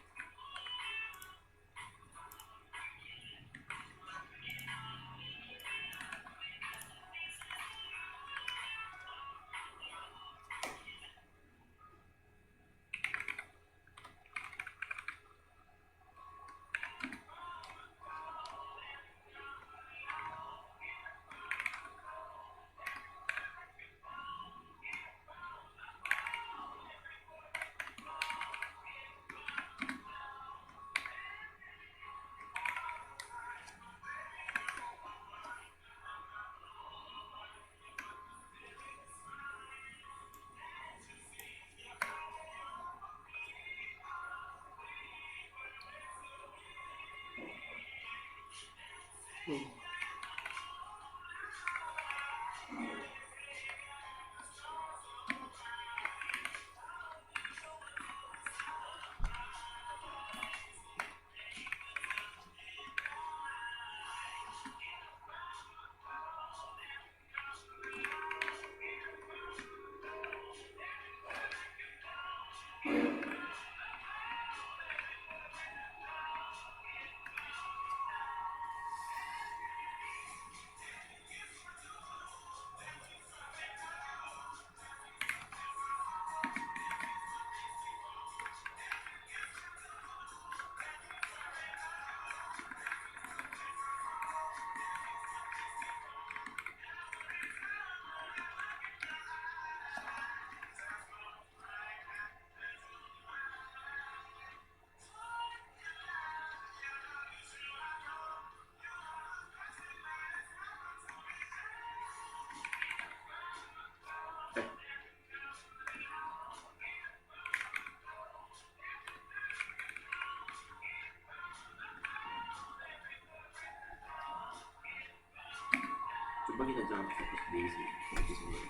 Speaker 2: Coba kita jangan fokus di sini, itu sendiri.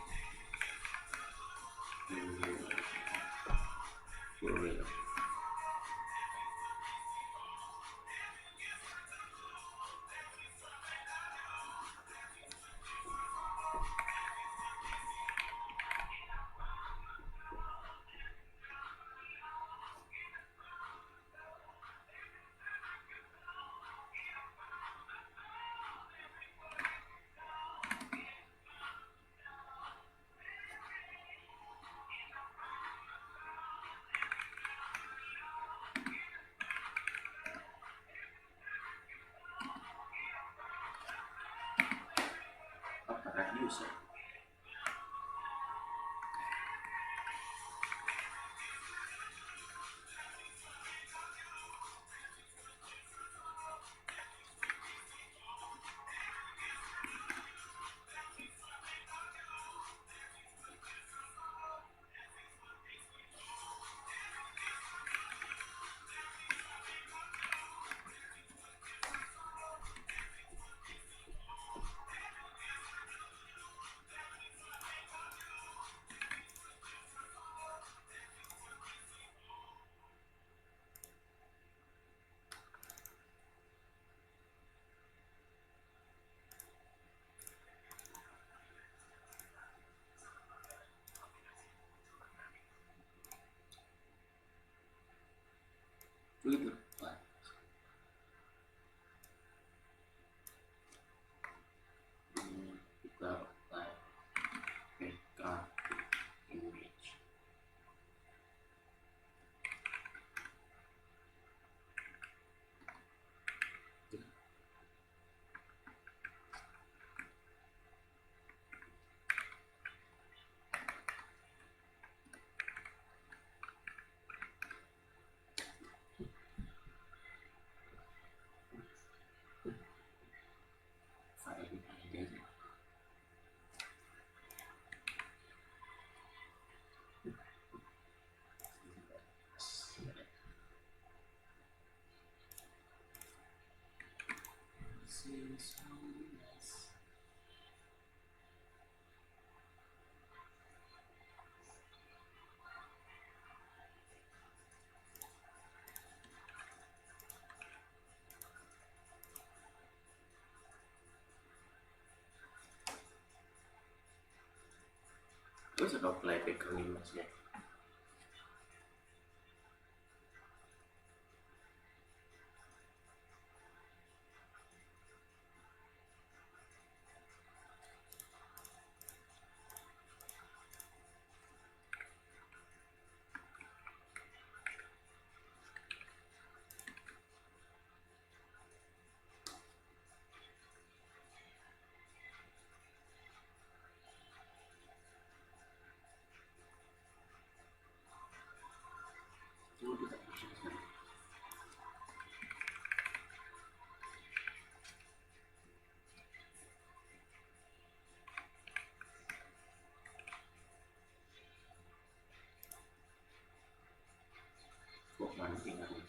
Speaker 2: Boleh. User. Twitter. Kita PK image. Terus ada playback animasinya. Kok mancing aku?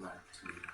Speaker 2: macam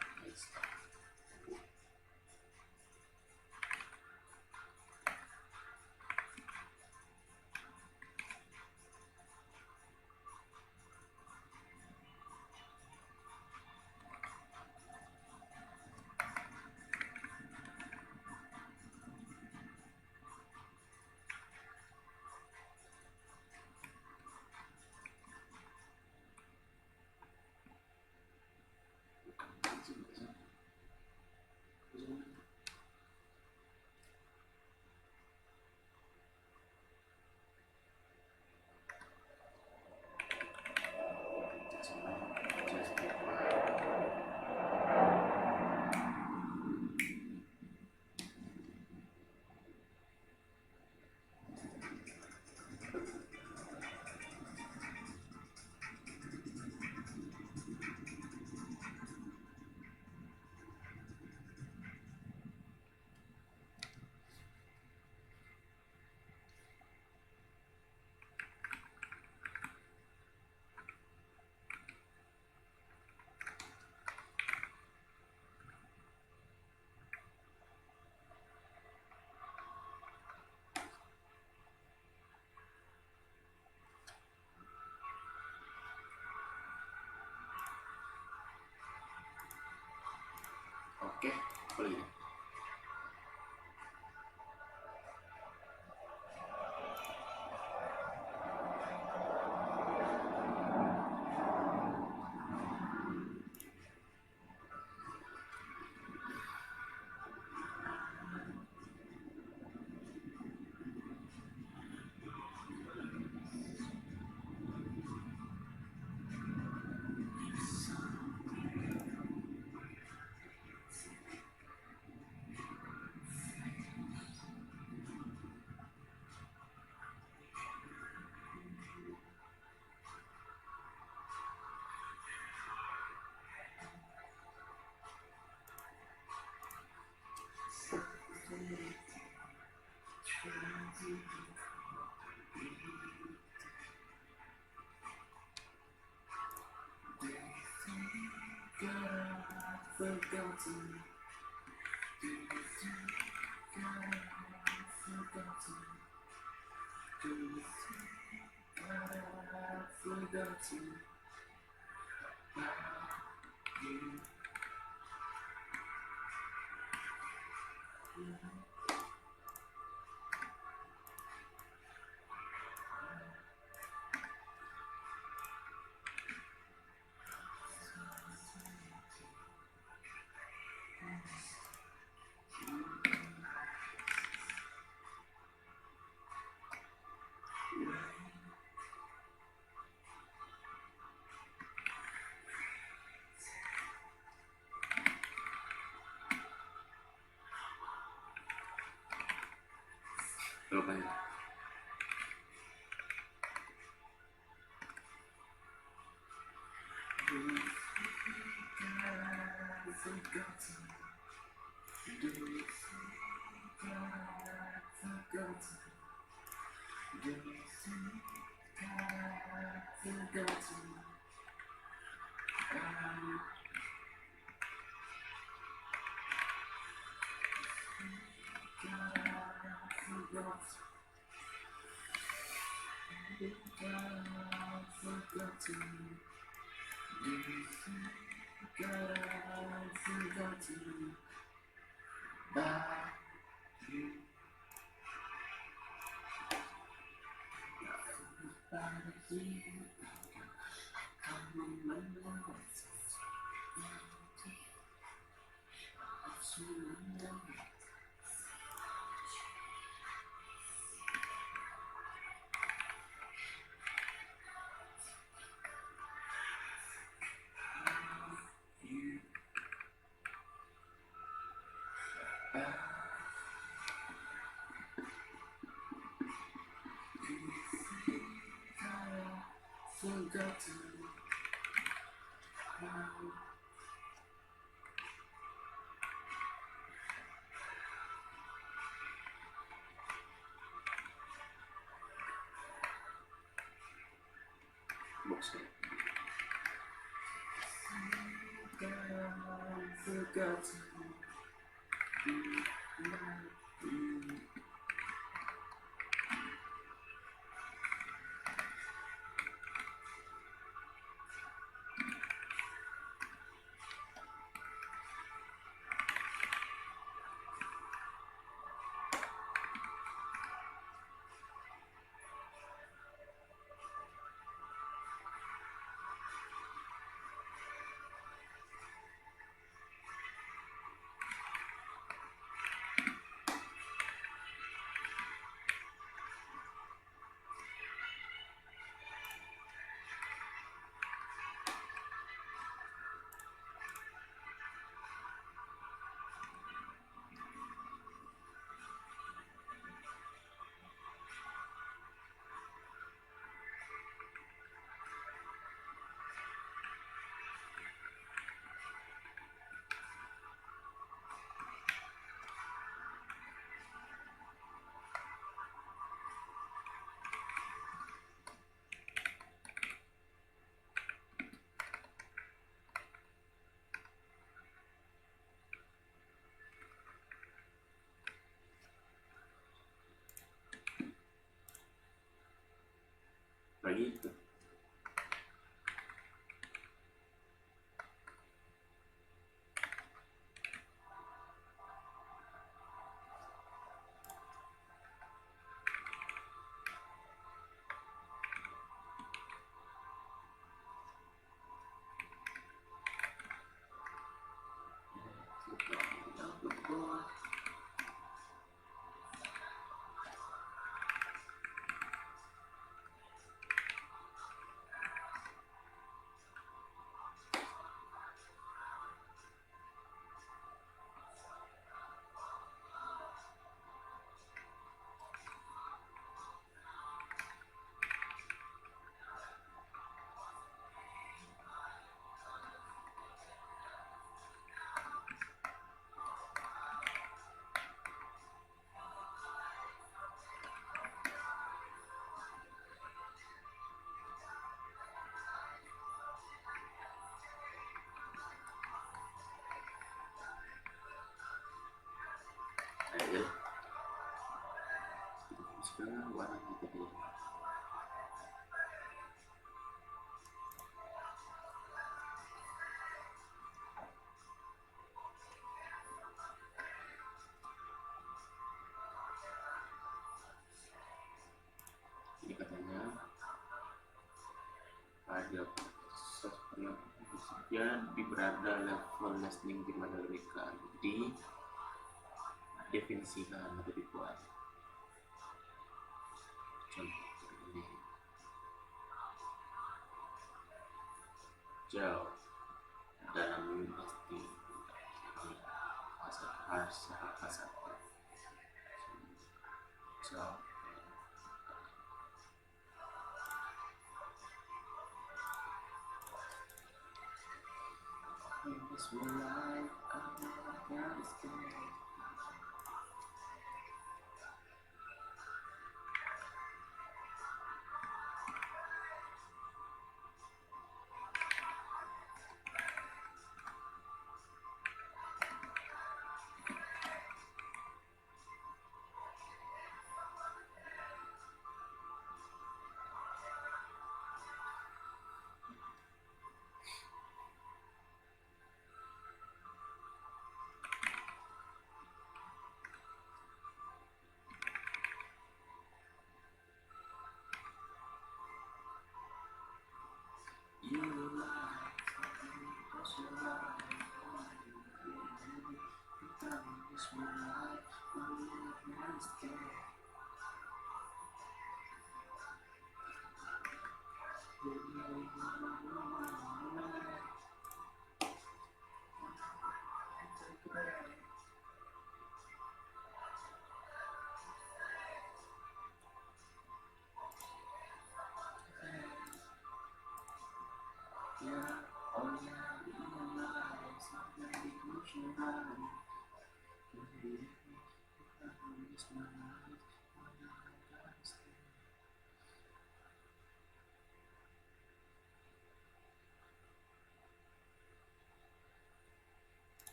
Speaker 2: oke, boleh ya. Lupa ya. Box. Lagi itu. Ayo. Sekarang warna kita dulu. Ini katanya ada proses penelitian di berada level listening di mana mereka didefinisikan atau dibuat. Contoh ini jauh dalam universiti bahasa jauh.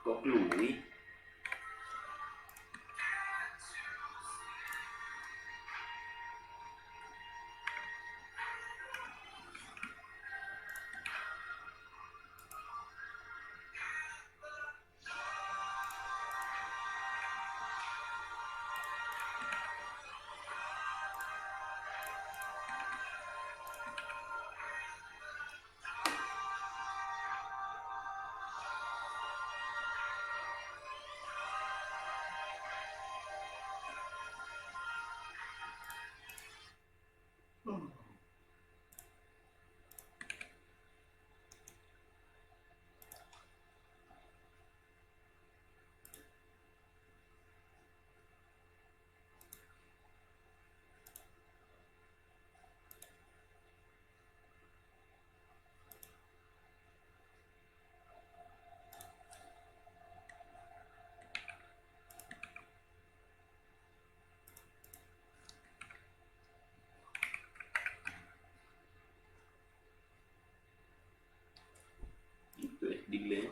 Speaker 2: Kok fluid? Gitu ya, delay.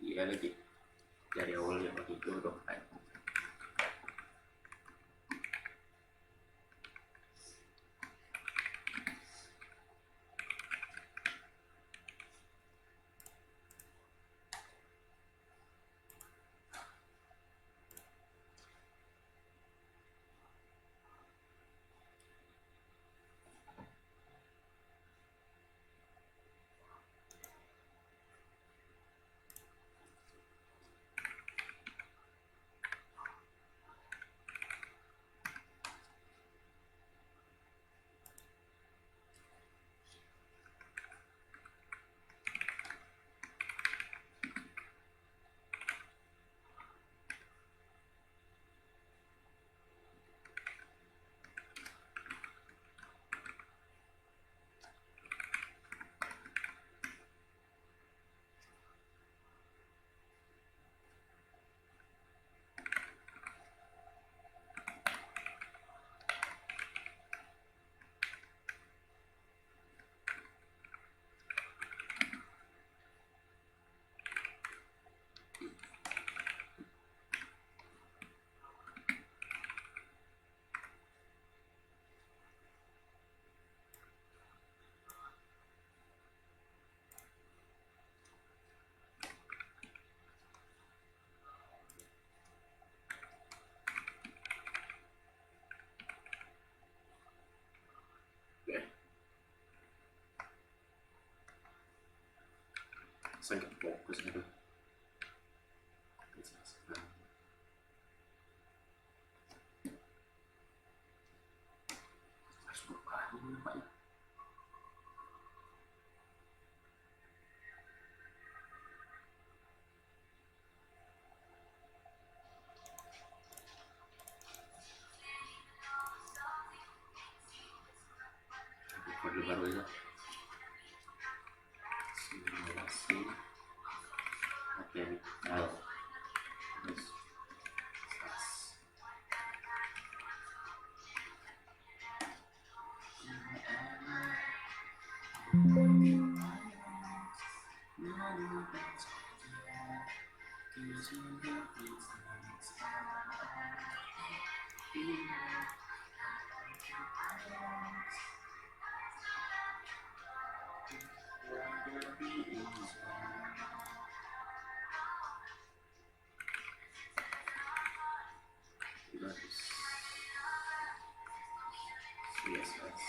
Speaker 2: Iya lagi dari awal ya begitu dong. sakit fokus gitu. Harus buka ini nampaknya. Kode baru itu simulasi matematikal terus Sass. CSS.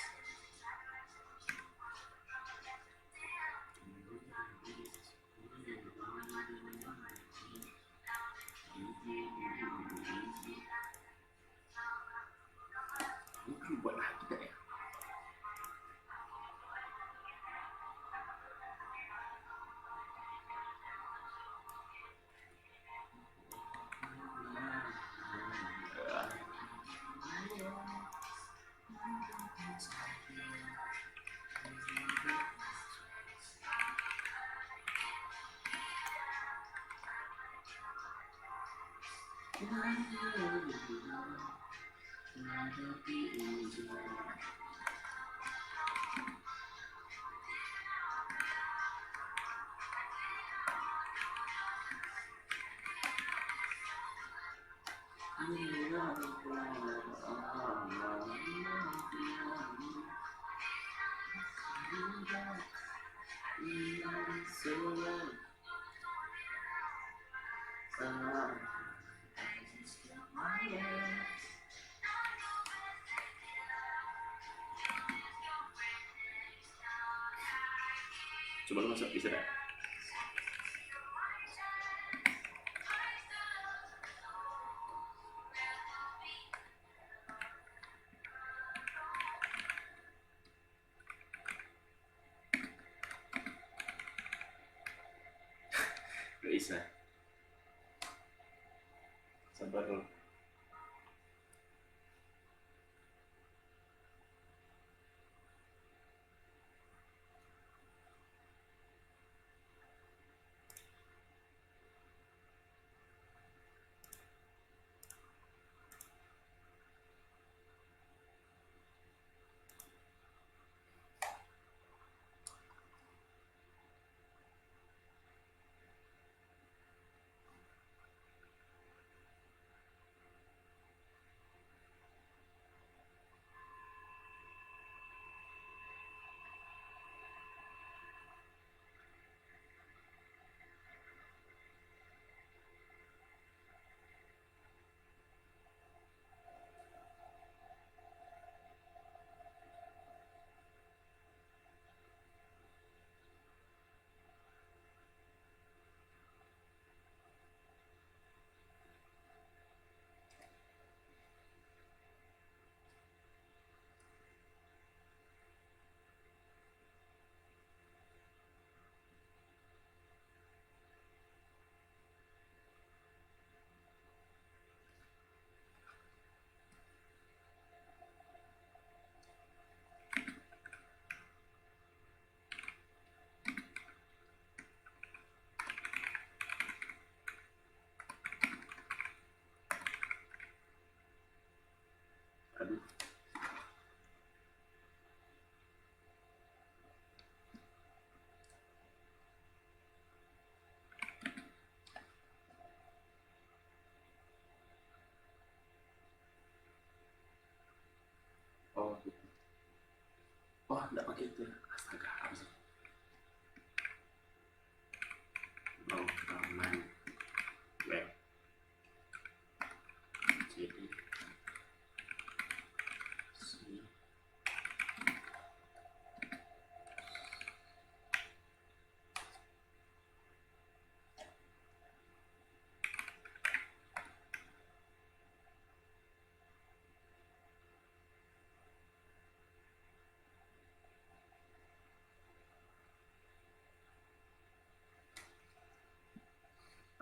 Speaker 2: Ini buat lagi tak ya? Coba lu masuk bisa tak? Gak bisa. Sabar dulu.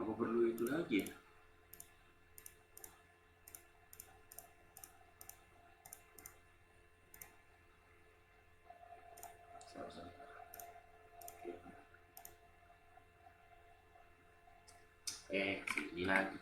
Speaker 2: Apa perlu itu lagi ya? Sini lagi.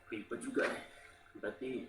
Speaker 2: Ribet juga nih. Berarti ya.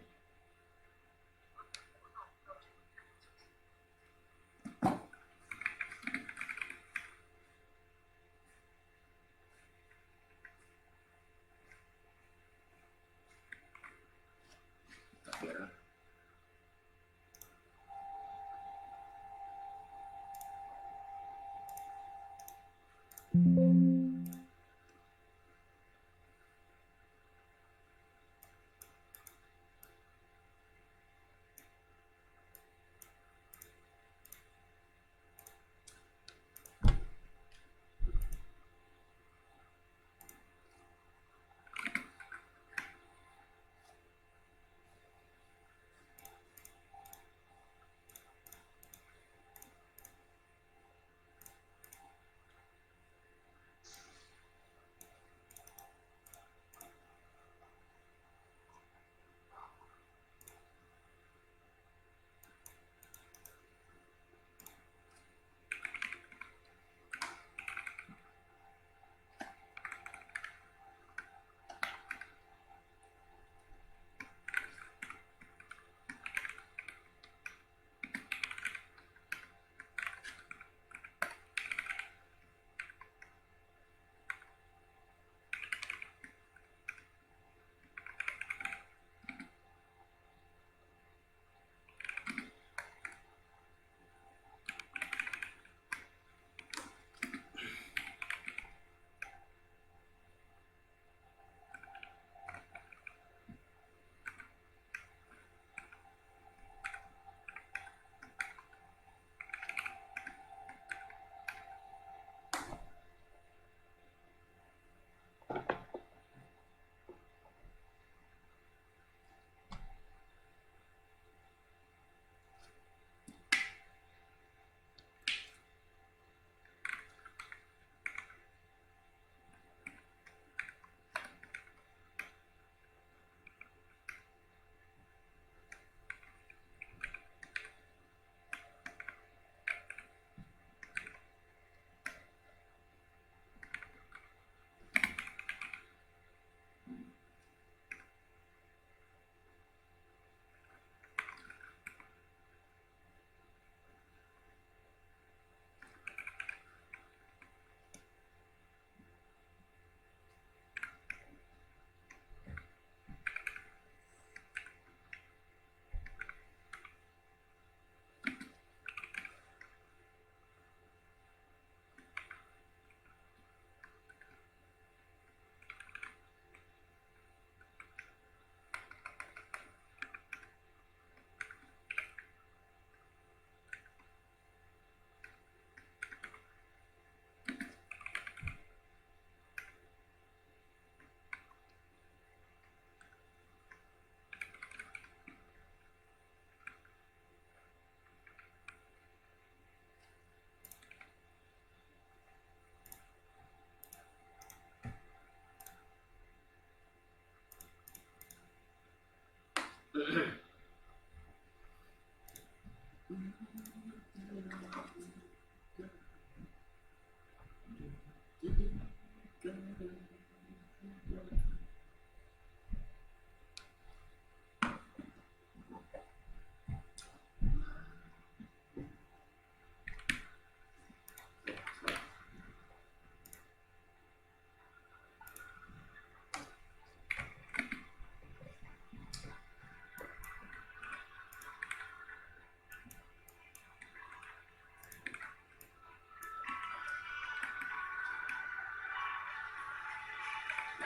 Speaker 2: Nah,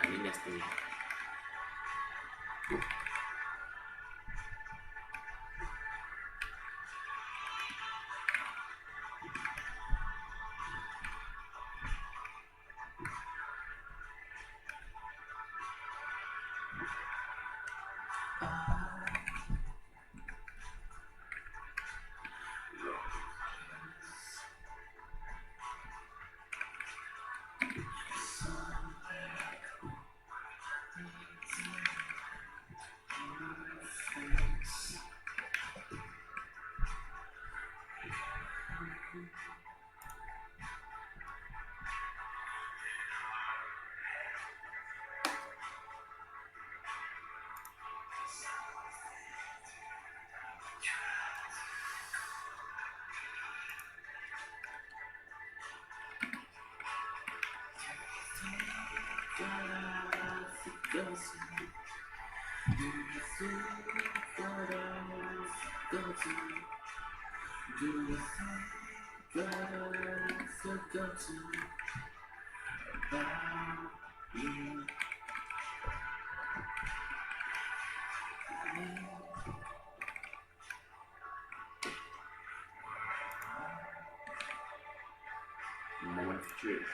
Speaker 2: ini nestingnya. Moment of truth.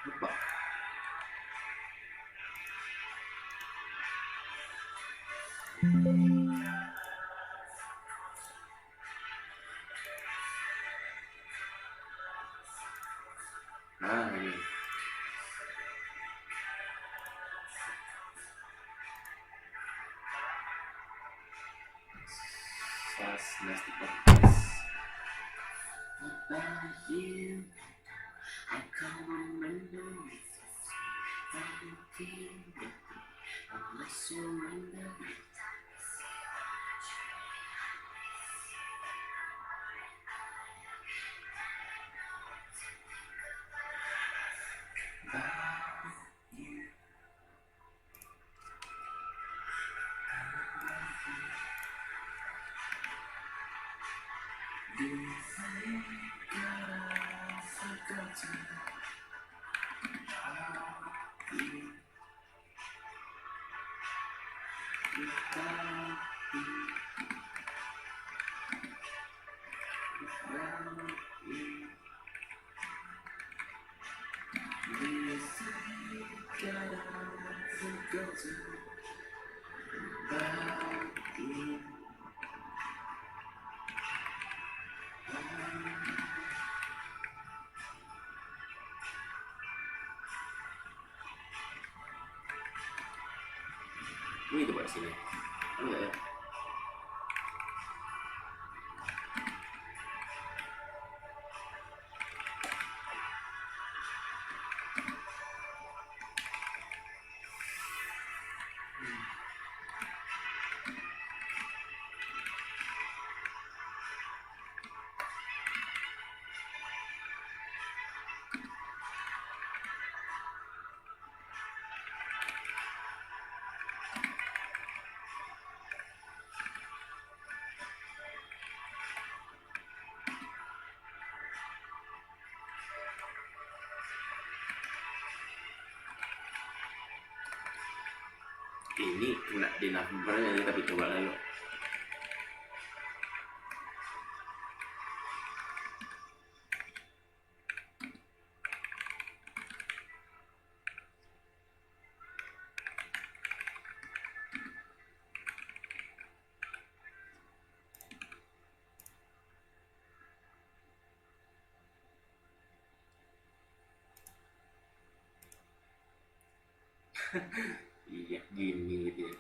Speaker 2: Lupa. Nah, ini. Sass Tailwind. About you, I can't remember anything unless you remember. Do you think that I've forgotten how you without you, without you? Do you think that I've forgotten about you? Ini coba sini. Enggak ya? Ini kena di narasumbernya nih, tapi coba lalu. Iya, gini gitu ya.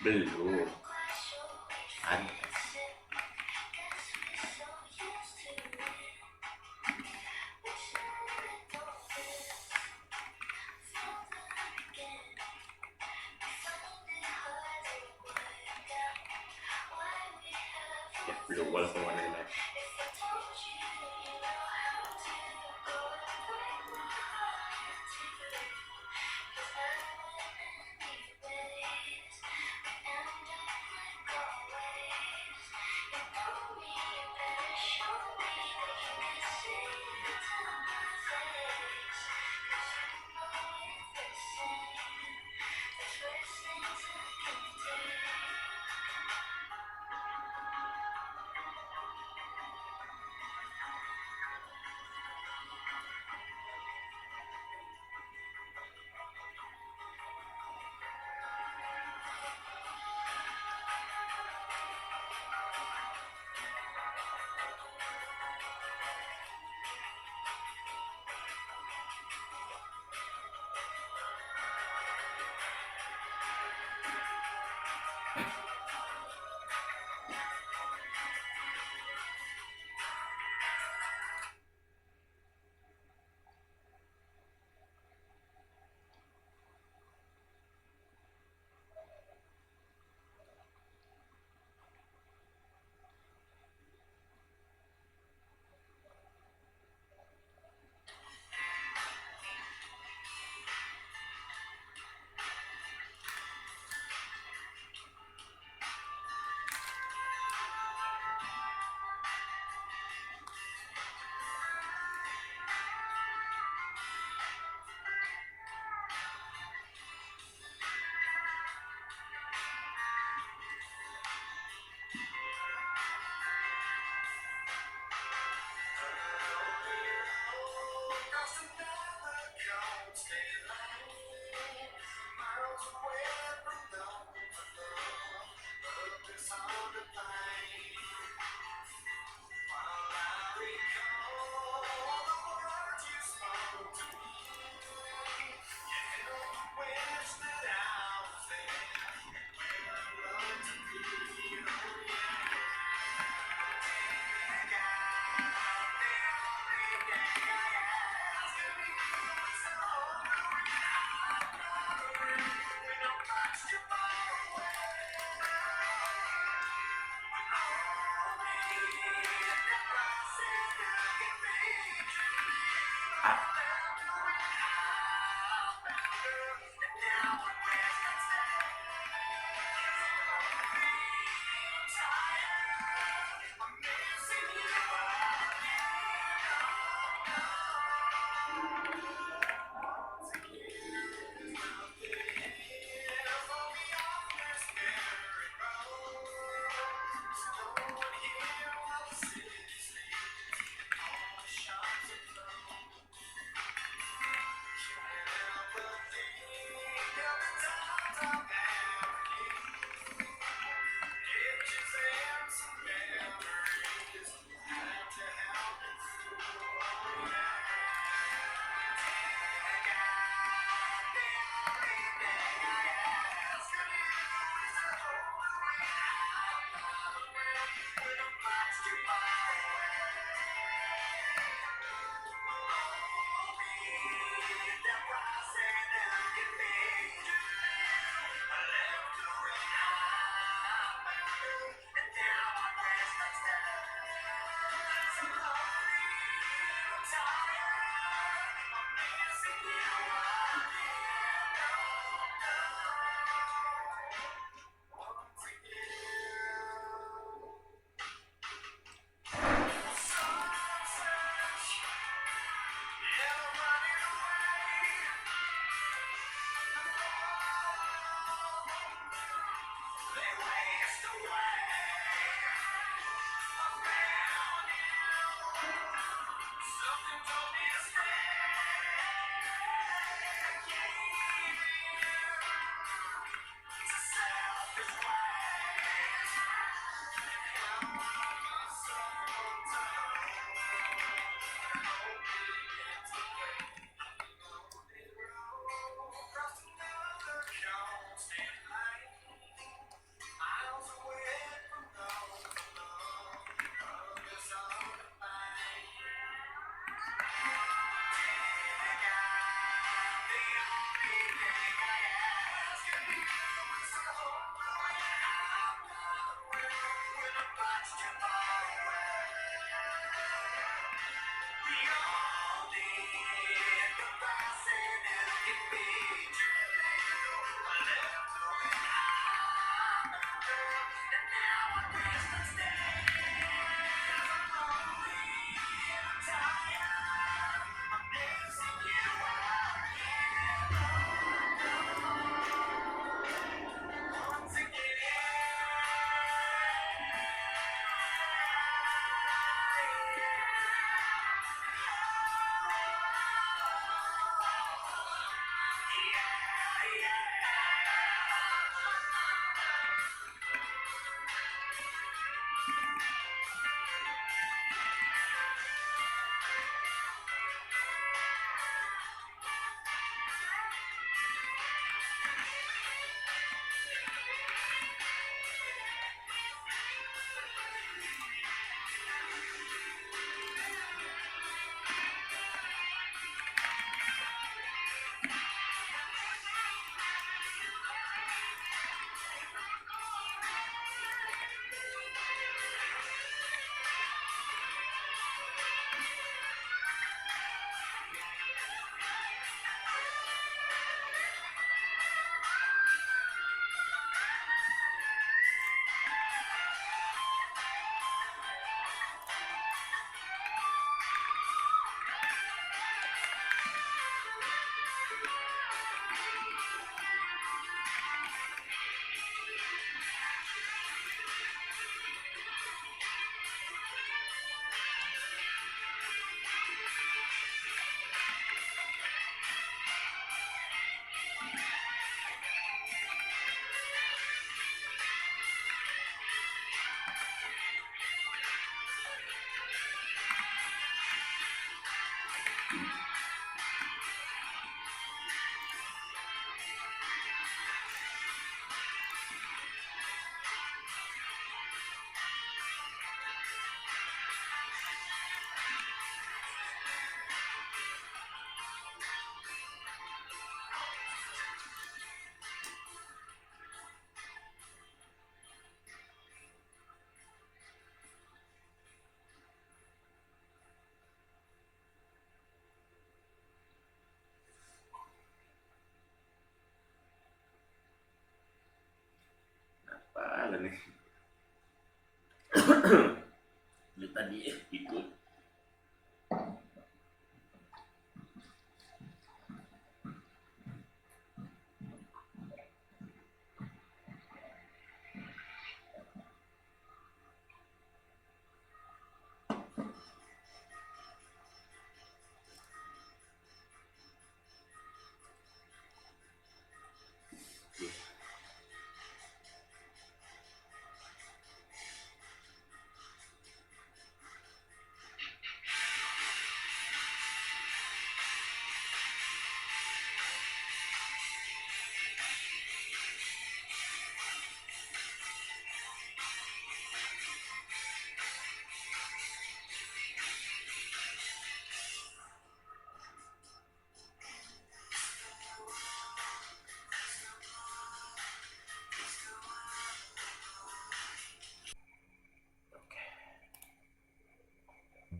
Speaker 2: Belum. Ada. Ya, belum walaupun warna gelap. Apa nih? Lu tadi ikut.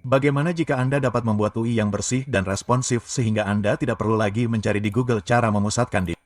Speaker 4: Bagaimana jika Anda dapat membuat UI yang bersih dan responsif sehingga Anda tidak perlu lagi mencari di Google cara memusatkan di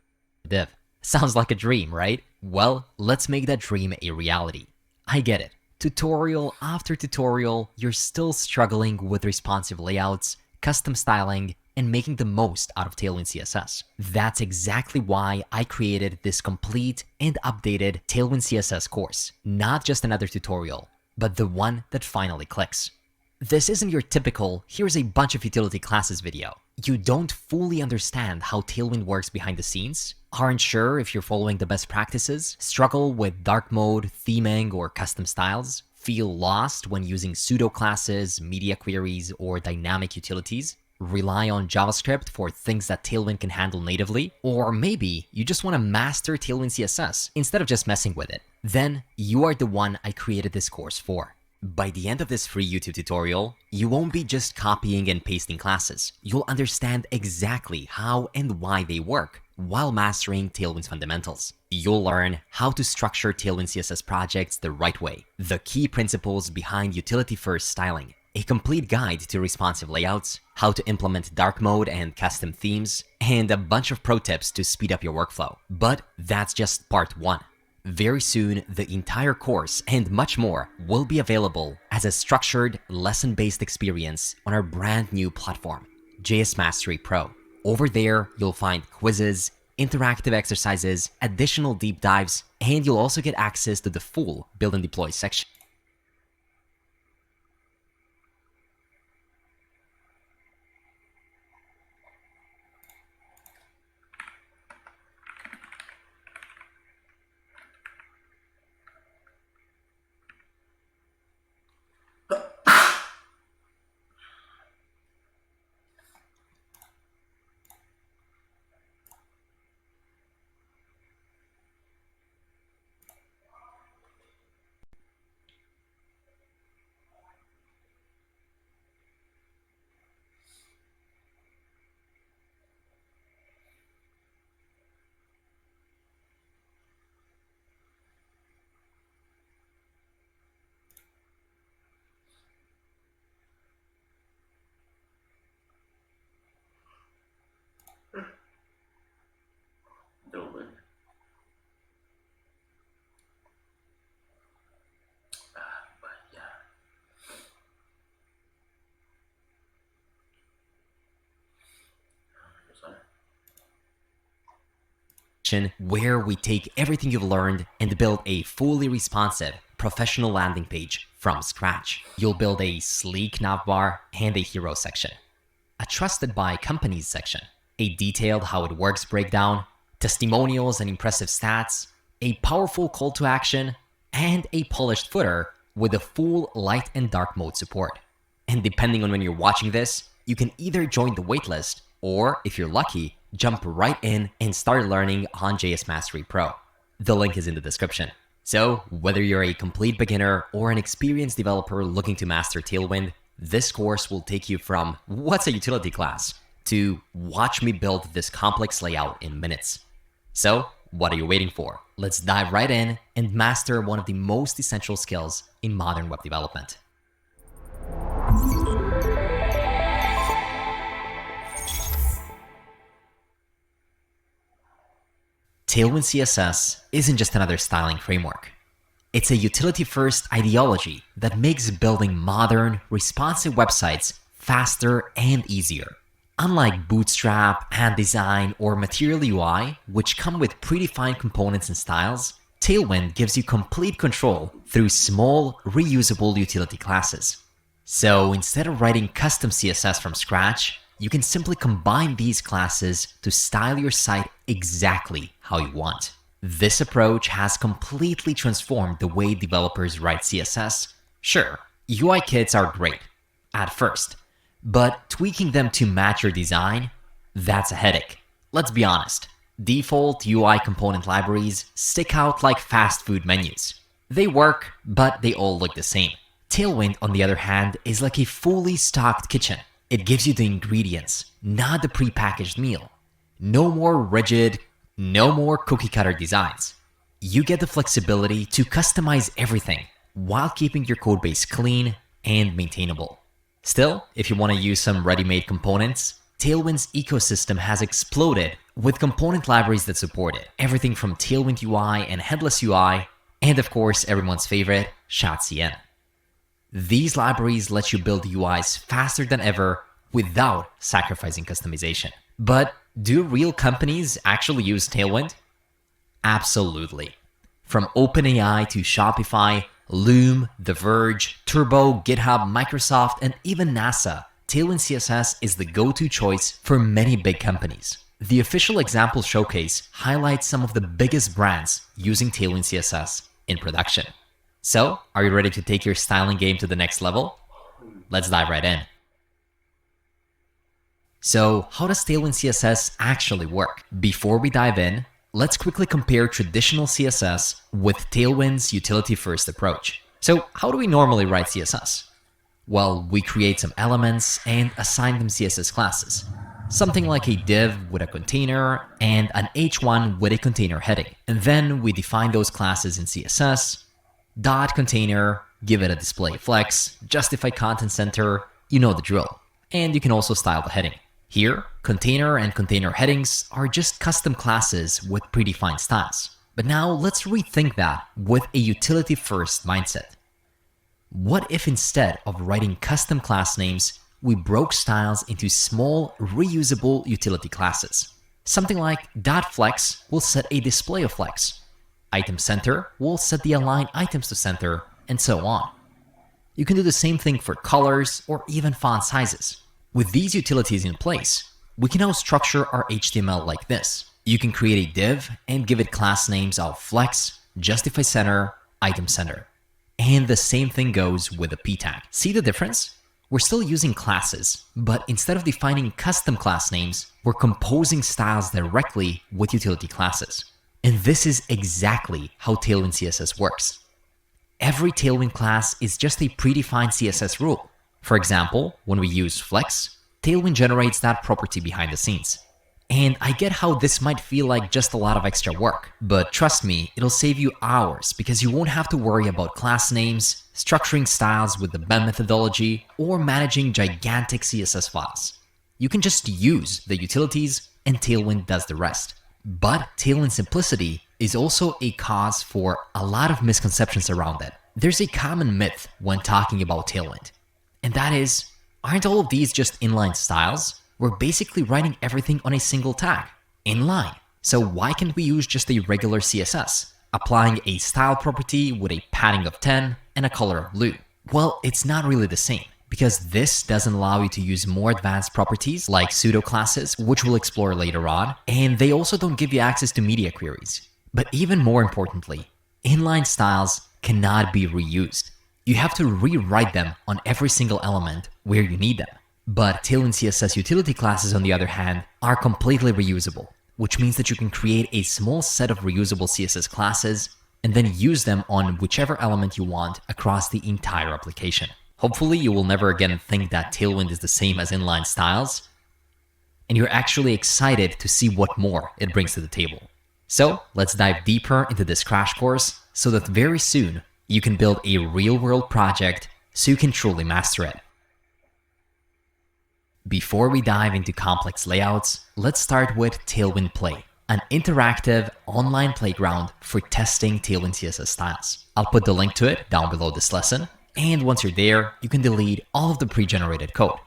Speaker 5: Div. Sounds like a dream, right? Well, let's make that dream a reality. I get it. Tutorial after tutorial, you're still struggling with responsive layouts, custom styling, and making the most out of Tailwind CSS. That's exactly why I created this complete and updated Tailwind CSS course. Not just another tutorial, but the one that finally clicks. This isn't your typical, here's a bunch of utility classes video. You don't fully understand how Tailwind works behind the scenes, aren't sure if you're following the best practices, struggle with dark mode, theming, or custom styles, feel lost when using pseudo classes, media queries, or dynamic utilities, rely on JavaScript for things that Tailwind can handle natively, or maybe you just want to master Tailwind CSS instead of just messing with it. Then you are the one I created this course for. By the end of this free YouTube tutorial, you won't be just copying and pasting classes. You'll understand exactly how and why they work while mastering Tailwind's fundamentals. You'll learn how to structure Tailwind CSS projects the right way, the key principles behind utility-first styling, a complete guide to responsive layouts, how to implement dark mode and custom themes, and a bunch of pro tips to speed up your workflow. But that's just part 1. Very soon, the entire course and much more will be available as a structured, lesson-based experience on our brand new platform, JS Mastery Pro. Over there, you'll find quizzes, interactive exercises, additional deep dives, and you'll also get access to the full build and deploy section.
Speaker 2: Coba. Apa ya?
Speaker 5: Where we take everything you've learned and build a fully responsive, professional landing page from scratch. You'll build a sleek navbar and a hero section, a trusted by companies section, a detailed how it works breakdown, testimonials and impressive stats, a powerful call to action, and a polished footer with a full light and dark mode support. And depending on when you're watching this, you can either join the waitlist or, if you're lucky, jump right in and start learning on JS Mastery Pro. The link is in the description. So, whether you're a complete beginner or an experienced developer looking to master Tailwind, this course will take you from what's a utility class to watch me build this complex layout in minutes. So, what are you waiting for? Let's dive right in and master one of the most essential skills in modern web development. Tailwind CSS isn't just another styling framework. It's a utility-first ideology that makes building modern, responsive websites faster and easier. Unlike Bootstrap, Ant Design, or Material UI, which come with predefined components and styles, Tailwind gives you complete control through small, reusable utility classes. So instead of writing custom CSS from scratch, you can simply combine these classes to style your site exactly how you want. This approach has completely transformed the way developers write CSS. Sure, UI kits are great at first, but tweaking them to match your design, that's a headache. Let's be honest, default UI component libraries stick out like fast food menus. They work, but they all look the same. Tailwind, on the other hand, is like a fully stocked kitchen. It gives you the ingredients, not the prepackaged meal. No more rigid, no more cookie-cutter designs. You get the flexibility to customize everything while keeping your codebase clean and maintainable. Still, if you want to use some ready-made components, Tailwind's ecosystem has exploded with component libraries that support it. Everything from Tailwind UI and Headless UI, and of course everyone's favorite, ShotCN. These libraries let you build UIs faster than ever without sacrificing customization. But do real companies actually use Tailwind? Absolutely. From OpenAI to Shopify, Loom, The Verge, Turbo, GitHub, Microsoft, and even NASA, Tailwind CSS is the go-to choice for many big companies. The official example showcase highlights some of the biggest brands using Tailwind CSS in production. So, are you ready to take your styling game to the next level? Let's dive right in. So, how does Tailwind CSS actually work? Before we dive in, let's quickly compare traditional CSS with Tailwind's utility-first approach. So, how do we normally write CSS? Well, we create some elements and assign them CSS classes. Something like a div with a container and an h1 with a container heading. And then we define those classes in CSS, dot container, give it a display flex, justify content center, you know the drill. And you can also style the heading. Here, container and container headings are just custom classes with predefined styles. But now let's rethink that with a utility-first mindset. What if instead of writing custom class names, we broke styles into small, reusable utility classes? Something like .flex will set a display of flex. Item center will set the align items to center, and so on. You can do the same thing for colors or even font sizes. With these utilities in place, we can now structure our HTML like this. You can create a div and give it class names of flex, justify center, item center. And the same thing goes with the p tag. See the difference? We're still using classes, but instead of defining custom class names, we're composing styles directly with utility classes. And this is exactly how Tailwind CSS works. Every Tailwind class is just a predefined CSS rule. For example, when we use flex, Tailwind generates that property behind the scenes. And I get how this might feel like just a lot of extra work, but trust me, it'll save you hours because you won't have to worry about class names, structuring styles with the BEM methodology, or managing gigantic CSS files. You can just use the utilities and Tailwind does the rest. But Tailwind's simplicity is also a cause for a lot of misconceptions around it. There's a common myth when talking about Tailwind, and that is, aren't all of these just inline styles? We're basically writing everything on a single tag, inline. So why can't we use just a regular CSS, applying a style property with a padding of 10 and a color of blue? Well, it's not really the same, because this doesn't allow you to use more advanced properties like pseudo classes, which we'll explore later on, and they also don't give you access to media queries. But even more importantly, inline styles cannot be reused. You have to rewrite them on every single element where you need them. But Tailwind CSS utility classes, on the other hand, are completely reusable, which means that you can create a small set of reusable CSS classes and then use them on whichever element you want across the entire application. Hopefully, you will never again think that Tailwind is the same as inline styles, and you're actually excited to see what more it brings to the table. So let's dive deeper into this crash course so that very soon you can build a real-world project so you can truly master it. Before we dive into complex layouts, let's start with Tailwind Play, an interactive online playground for testing Tailwind CSS styles. I'll put the link to it down below this lesson, and once you're there, you can delete all of the pre-generated code.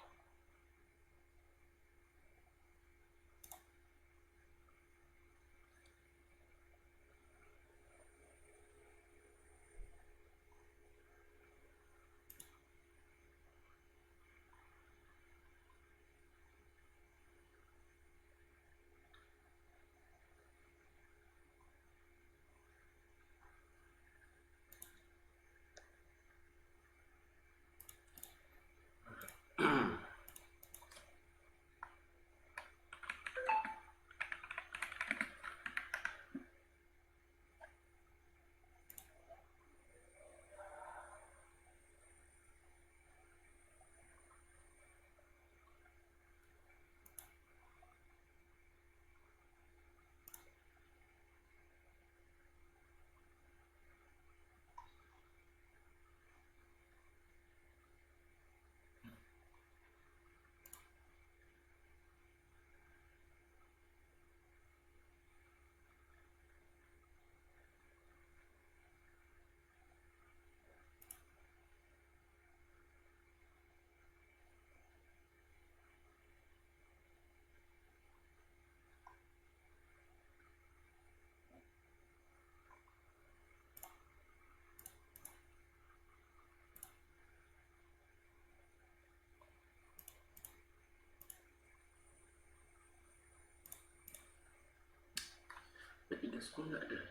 Speaker 2: Ketiga school nggak ada.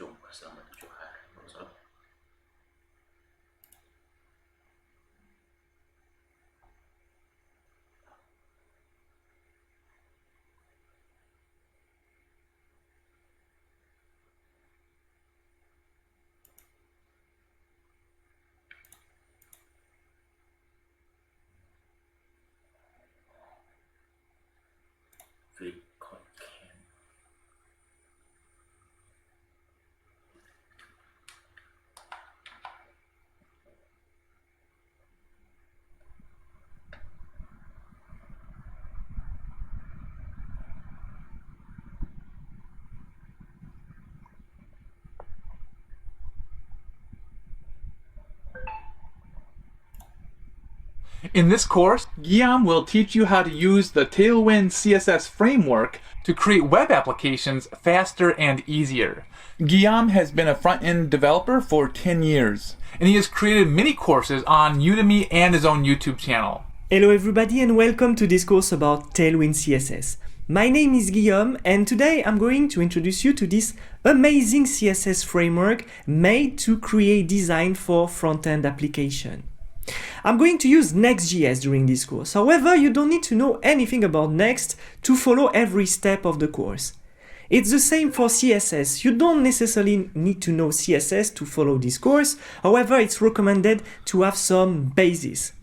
Speaker 2: Coba selama 7 hari. Maksud very content.
Speaker 3: In this course, Guillaume will teach you how to use the Tailwind CSS framework to create web applications faster and easier. Guillaume has been a front-end developer for 10 years, and he has created many courses on Udemy and his own YouTube channel.
Speaker 6: Hello everybody and welcome to this course about Tailwind CSS. My name is Guillaume and today I'm going to introduce you to this amazing CSS framework made to create design for front-end application. I'm going to use Next.js during this course. However, you don't need to know anything about Next to follow every step of the course. It's the same for CSS. You don't necessarily need to know CSS to follow this course. However, it's recommended to have some basis.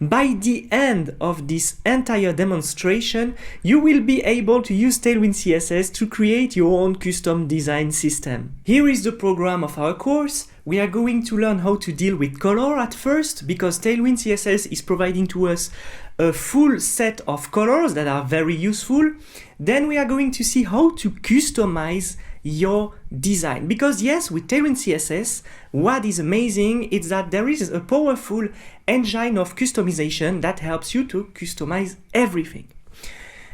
Speaker 6: By the end of this entire demonstration, you will be able to use Tailwind CSS to create your own custom design system. Here is the program of our course. We are going to learn how to deal with color at first, because Tailwind CSS is providing to us a full set of colors that are very useful. Then we are going to see how to customize your design, because yes, with Tailwind CSS, what is amazing is that there is a powerful engine of customization that helps you to customize everything.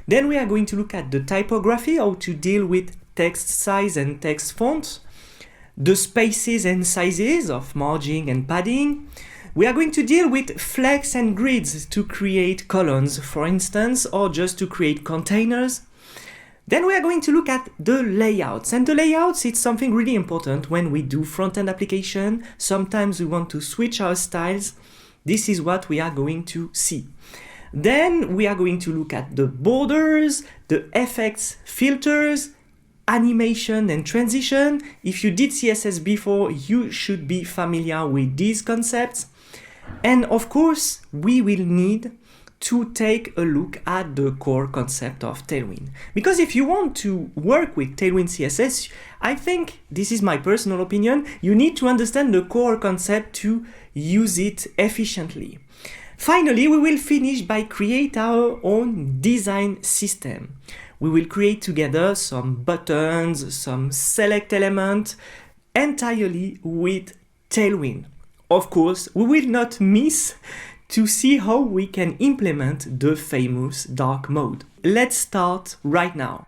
Speaker 6: Then we are going to look at the typography, how to deal with text size and text font, the spaces and sizes of margin and padding. We are going to deal with flex and grids to create columns, for instance, or just to create containers. Then we are going to look at the layouts, and the layouts, it's something really important when we do front-end application. Sometimes we want to switch our styles. This is what we are going to see. Then we are going to look at the borders, the effects, filters, animation and transition. If you did CSS before, you should be familiar with these concepts. And of course, we will need to take a look at the core concept of Tailwind. Because if you want to work with Tailwind CSS, I think, this is my personal opinion, you need to understand the core concept to use it efficiently. Finally, we will finish by create our own design system. We will create together some buttons, some select element, entirely with Tailwind. Of course, we will not miss to see how we can implement the famous dark mode. Let's start right now.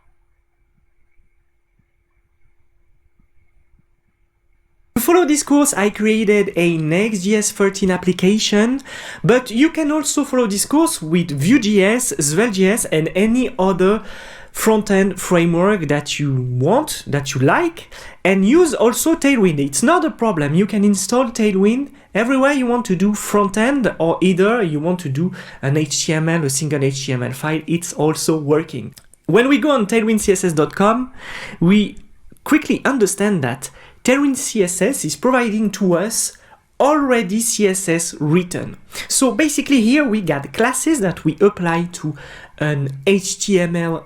Speaker 6: To follow this course, I created a Next.js 13 application, but you can also follow this course with Vue.js, Svelte.js, and any other front-end framework that you want, that you like, and use also Tailwind. It's not a problem. You can install Tailwind everywhere you want to do front-end, or either you want to do an HTML, a single HTML file, it's also working. When we go on tailwindcss.com, we quickly understand that Tailwind CSS is providing to us already CSS written. So basically here we got classes that we apply to an HTML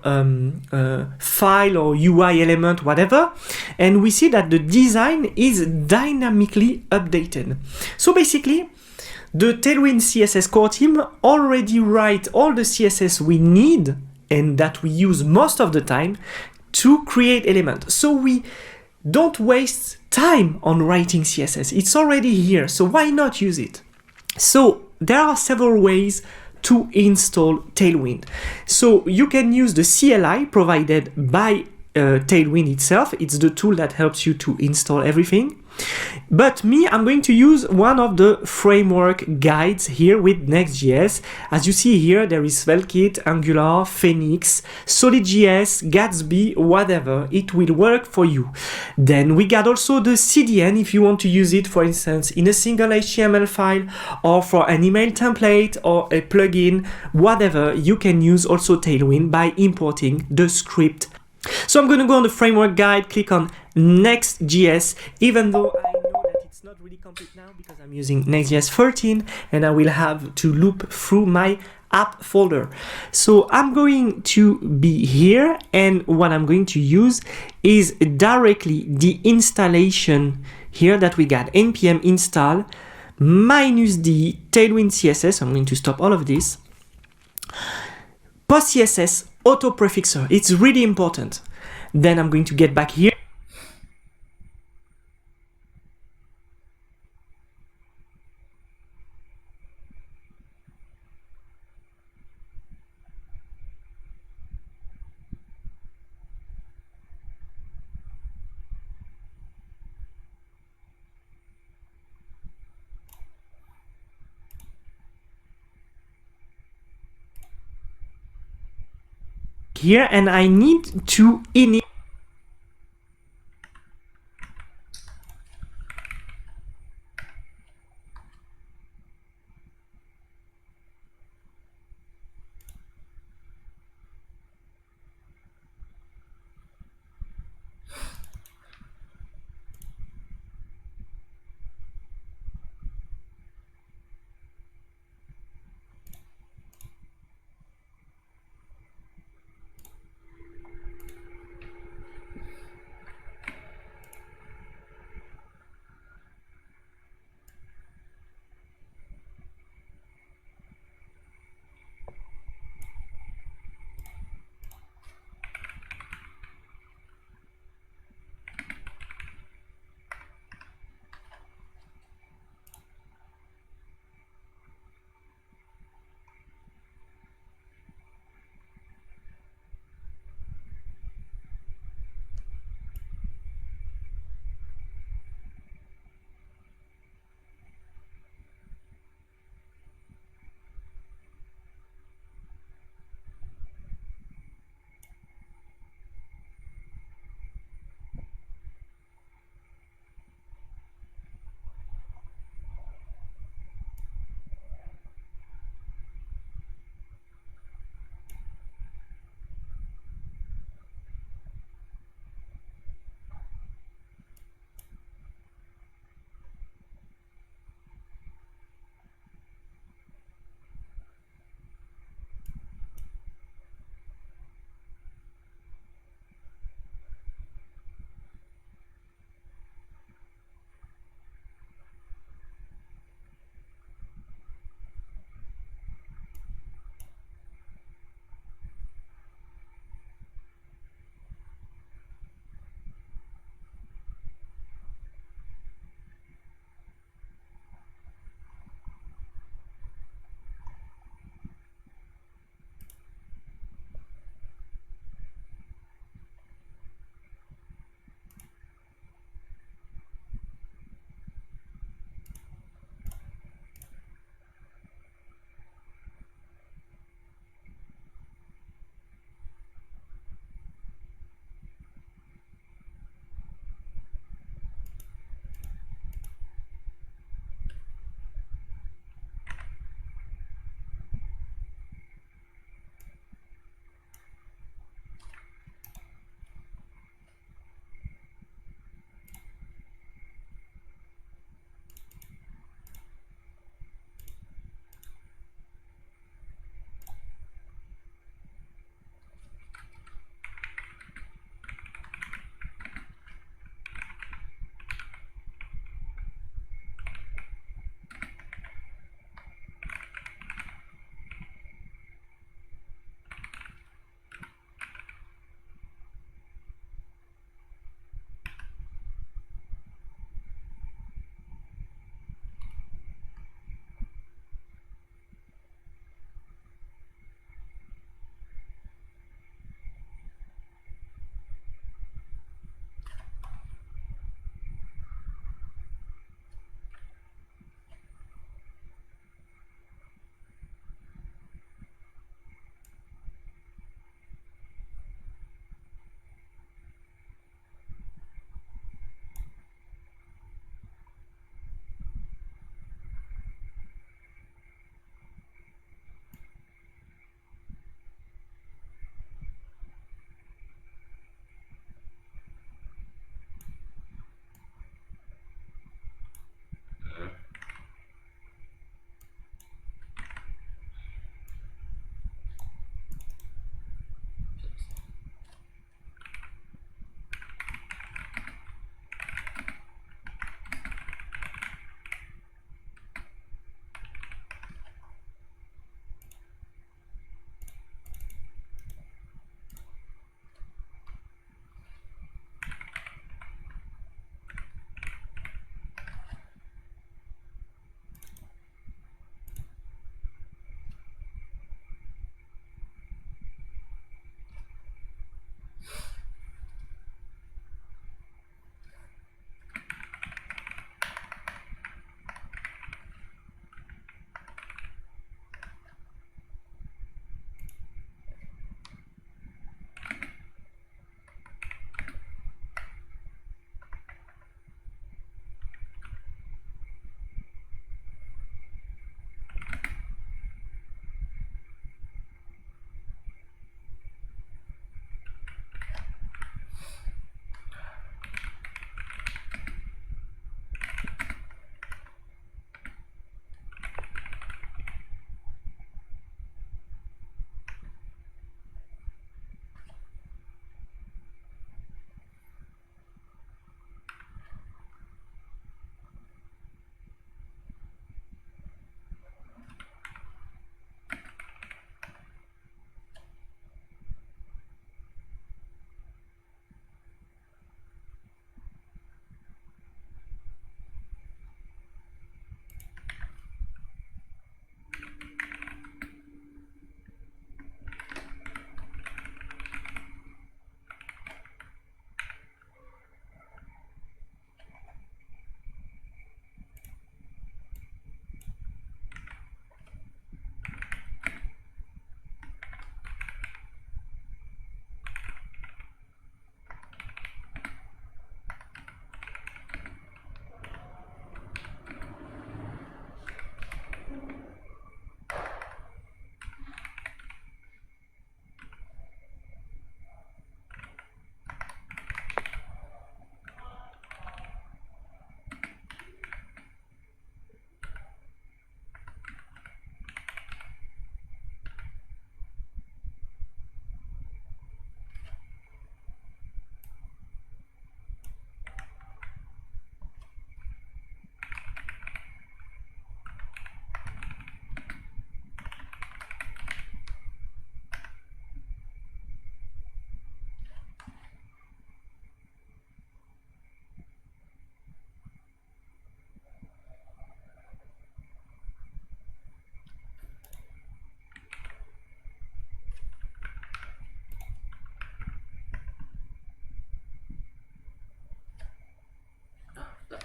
Speaker 6: file or UI element, whatever, and we see that the design is dynamically updated. So basically, the Tailwind CSS core team already write all the CSS we need and that we use most of the time to create elements. So we don't waste time on writing CSS. It's already here, so why not use it? So there are several ways to install Tailwind. So you can use the CLI provided by Tailwind itself. It's the tool that helps you to install everything. But me, I'm going to use one of the framework guides here with Next.js. As you see here, there is SvelteKit, Angular, Phoenix, Solid.js, Gatsby, whatever. It will work for you. Then we got also the CDN if you want to use it, for instance, in a single HTML file or for an email template or a plugin, whatever. You can use also Tailwind by importing the script. So I'm going to go on the framework guide, click on Next.js, even though I know that it's not really complete now because I'm using Next.js 13 and I will have to loop through my app folder. So I'm going to be here, and what I'm going to use is directly the installation here that we got, npm install -d Tailwind CSS. I'm going to stop all of this. Post CSS auto prefixer, it's really important. Then I'm going to get back here. Here, and I need to init.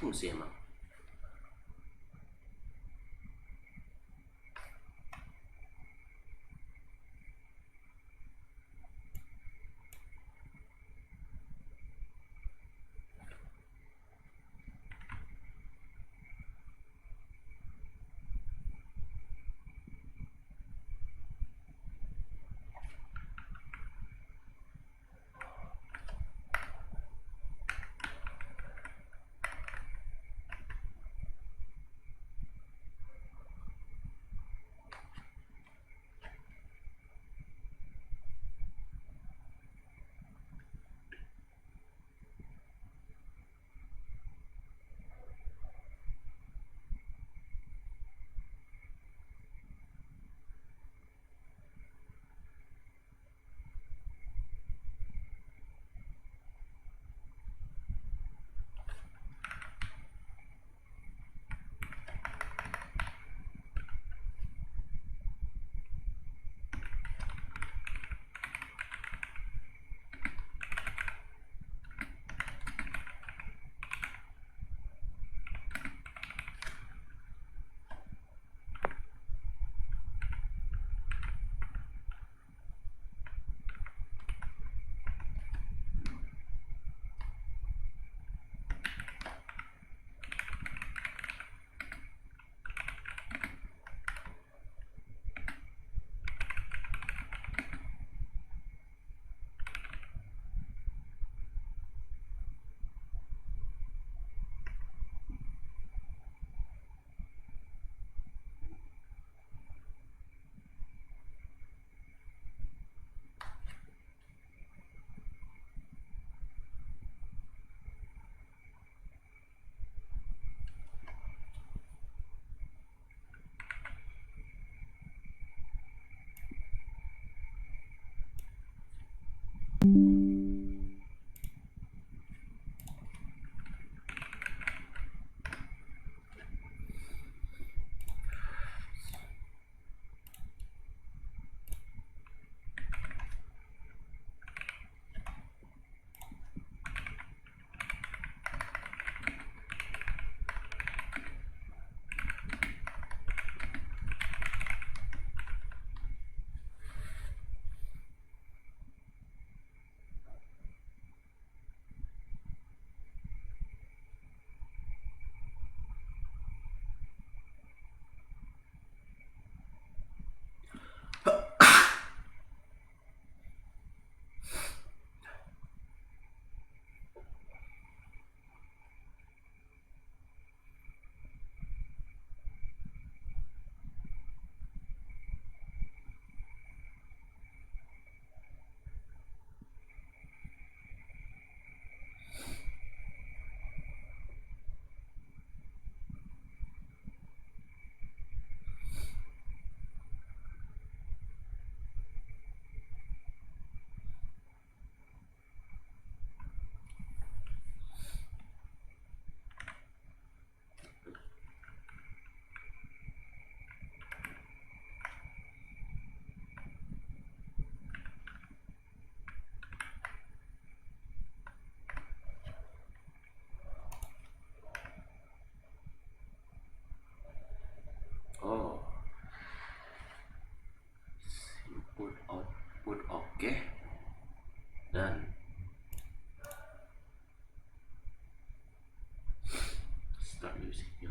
Speaker 2: serem sih emang. Oh, input output oke, dan start musicnya.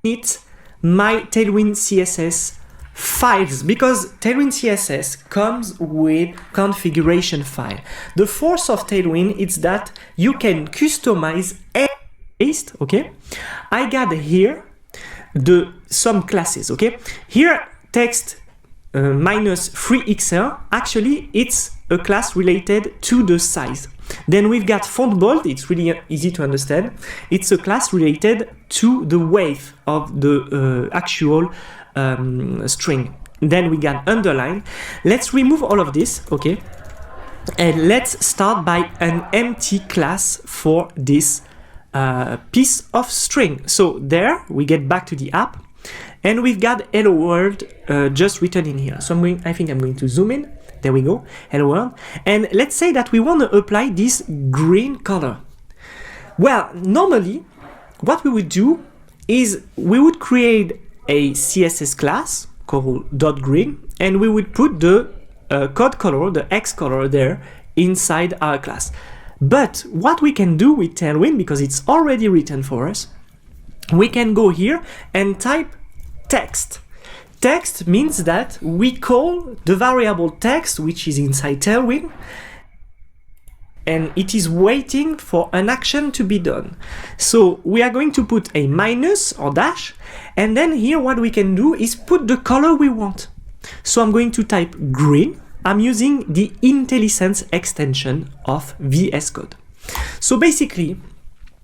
Speaker 6: need my Tailwind CSS files because Tailwind CSS comes with configuration file. The force of Tailwind is that you can customize and paste, okay? I got here some classes, okay? Here text minus 3xl, actually it's a class related to the size. Then we've got font bold, it's really easy to understand. It's a class related to the weight of the actual string. Then we got underline. Let's remove all of this, okay? And let's start by an empty class for this piece of string. So there we get back to the app and we've got hello world just written in here. So I think I'm going to zoom in. There we go, hello world. And let's say that we want to apply this green color. Well, normally what we would do is we would create a CSS class called .green and we would put the code color, the X color there inside our class. But what we can do with Tailwind, because it's already written for us, we can go here and type text. Text means that we call the variable text, which is inside Tailwind, and it is waiting for an action to be done. So we are going to put a minus or dash, and then here what we can do is put the color we want. So I'm going to type green. I'm using the IntelliSense extension of VS Code. So basically,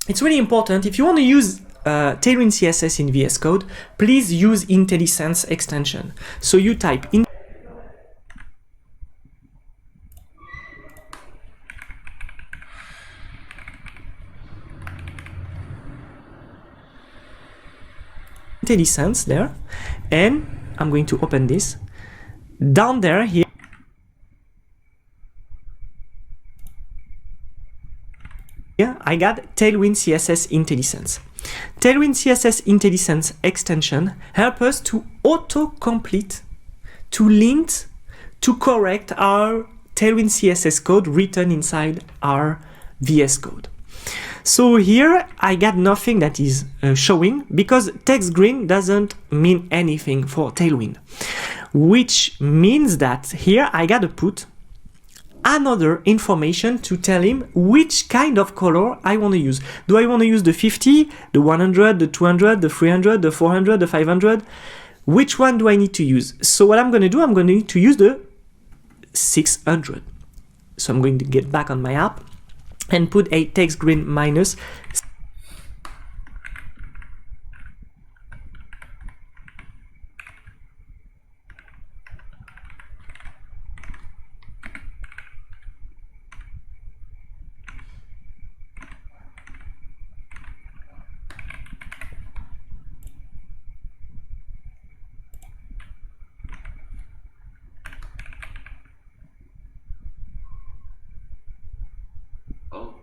Speaker 6: it's really important, if you want to use Tailwind CSS in VS Code, please use IntelliSense extension. So you type IntelliSense there, and I'm going to open this. Down there here, I got Tailwind CSS IntelliSense. Tailwind CSS IntelliSense extension help us to auto-complete, to lint, to correct our Tailwind CSS code written inside our VS Code. So here I got nothing that is showing because text green doesn't mean anything for Tailwind, which means that here I gotta put another information to tell him which kind of color I want to use. Do I want to use the 50, the 100, the 200, the 300, the 400, the 500? Which one do I need to use? So what I'm going to do, I'm going to need to use the 600. So I'm going to get back on my app and put a text green minus .
Speaker 2: Oh.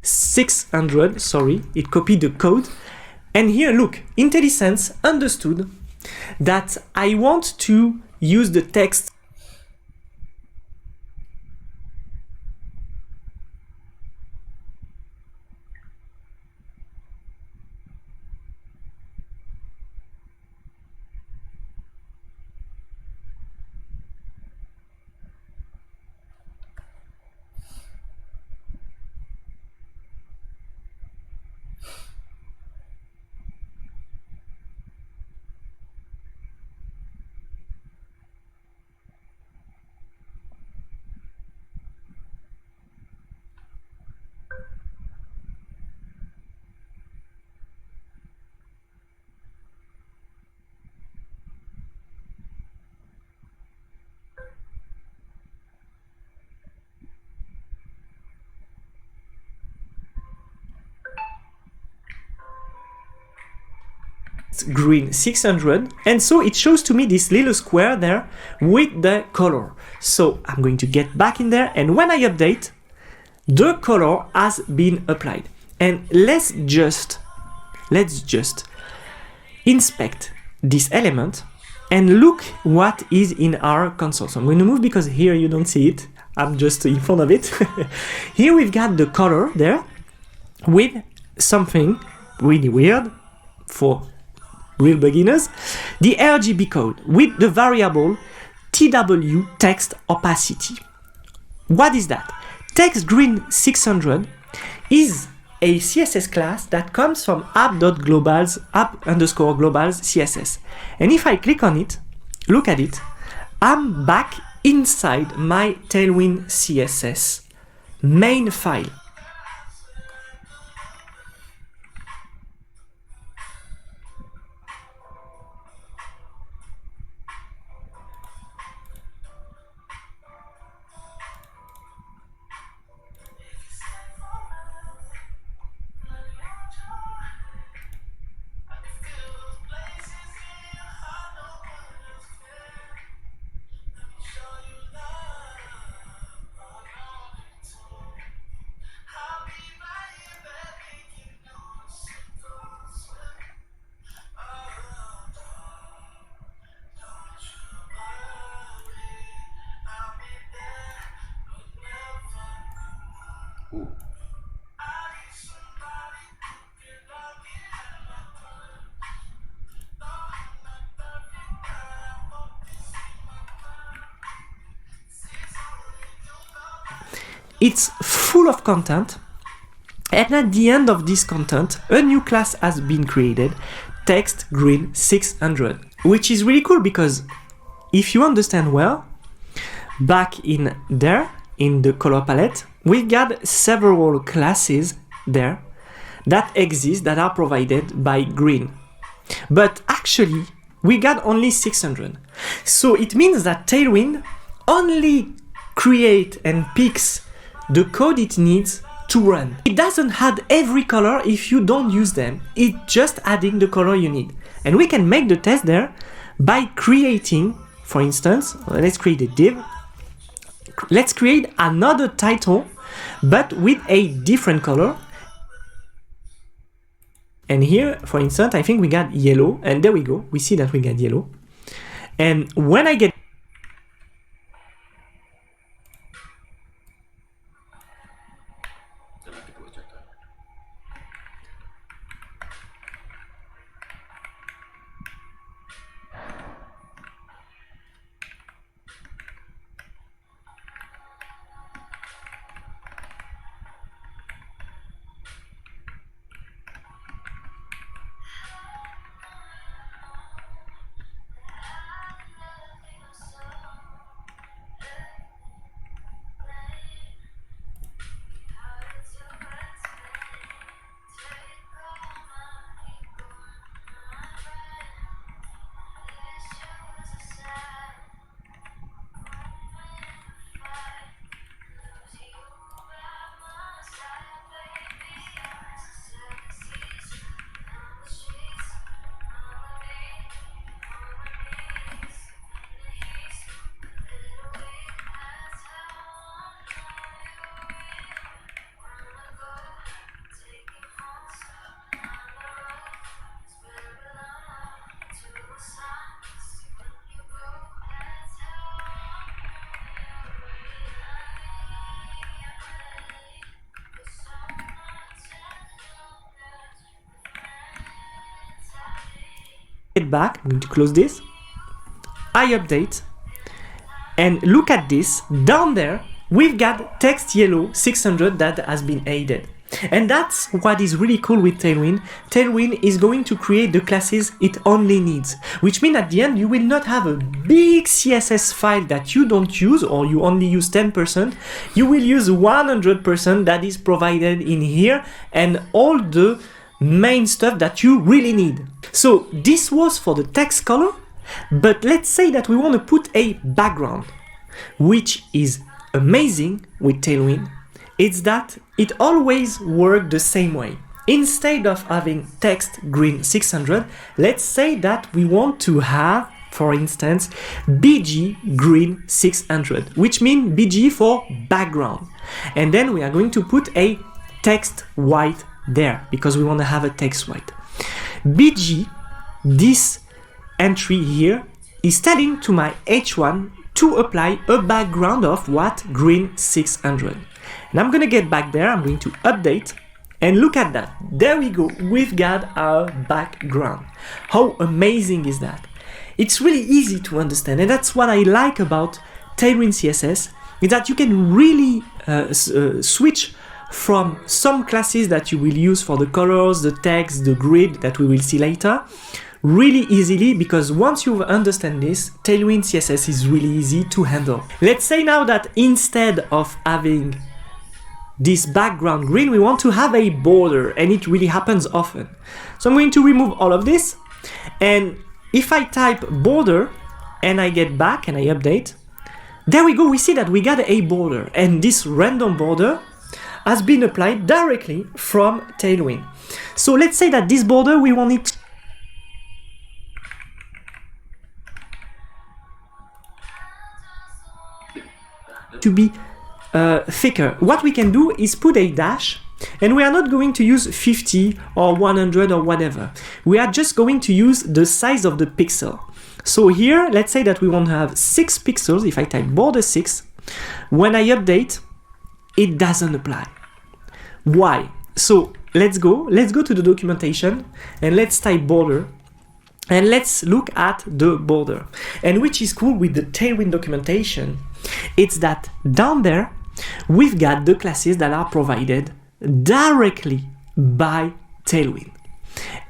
Speaker 6: .600, sorry, it copied the code. And here, look, IntelliSense understood that I want to use the text text green 600, and so it shows to me this little square there with the color. So I'm going to get back in there, and when I update, the color has been applied. And let's just inspect this element and look what is in our console. So I'm going to move because here you don't see it. I'm just in front of it. Here we've got the color there with something really weird for real beginners. The RGB code with the variable TW text opacity. What is that? Text green 600 is a CSS class that comes from app.globals, app_globals CSS. And if I click on it, look at it, I'm back inside my Tailwind CSS main file. It's full of content, and at the end of this content, a new class has been created, text green 600, which is really cool because if you understand well, back in there, in the color palette, we've got several classes there that exist, that are provided by green. But actually, we got only 600. So it means that Tailwind only creates and picks the code it needs to run. It doesn't add every color if you don't use them. It's just adding the color you need. And we can make the test there by creating, for instance, let's create a div. Let's create another title, but with a different color. And here, for instance, I think we got yellow, and there we go. We see that we got yellow. And when I get back, I'm going to close this, I update, and look at this, down there we've got text yellow 600 that has been added. And that's what is really cool with Tailwind. Tailwind is going to create the classes it only needs, which means at the end you will not have a big CSS file that you don't use or you only use 10%. You will use 100% that is provided in here and all the main stuff that you really need. So this was for the text color, but let's say that we want to put a background, which is amazing with Tailwind. It's that it always works the same way. instead of having text green 600, let's say that we want to have, for instance, BG green 600, which means BG for background. And then we are going to put a text white there because we want to have a text white. BG, this entry here, is telling to my H1 to apply a background of what? Green 600. And I'm going to get back there, I'm going to update, and look at that. There we go, we've got our background. How amazing is that? It's really easy to understand, and that's what I like about Tailwind CSS, is that you can really switch from some classes that you will use for the colors, the text, the grid that we will see later, really easily, because once you understand this, Tailwind CSS is really easy to handle. Let's say now that instead of having this background green, we want to have a border, and it really happens often. So I'm going to remove all of this, and if I type border and I get back and I update, there we go, we see that we got a border, and this random border has been applied directly from Tailwind. So let's say that this border, we want it to be thicker. What we can do is put a dash, and we are not going to use 50 or 100 or whatever. We are just going to use the size of the pixel. So here, let's say that we want to have 6 pixels. If I type border 6, when I update, it doesn't apply. Why? So let's go to the documentation and let's type border, and let's look at the border. And which is cool with the Tailwind documentation, it's that down there we've got the classes that are provided directly by Tailwind,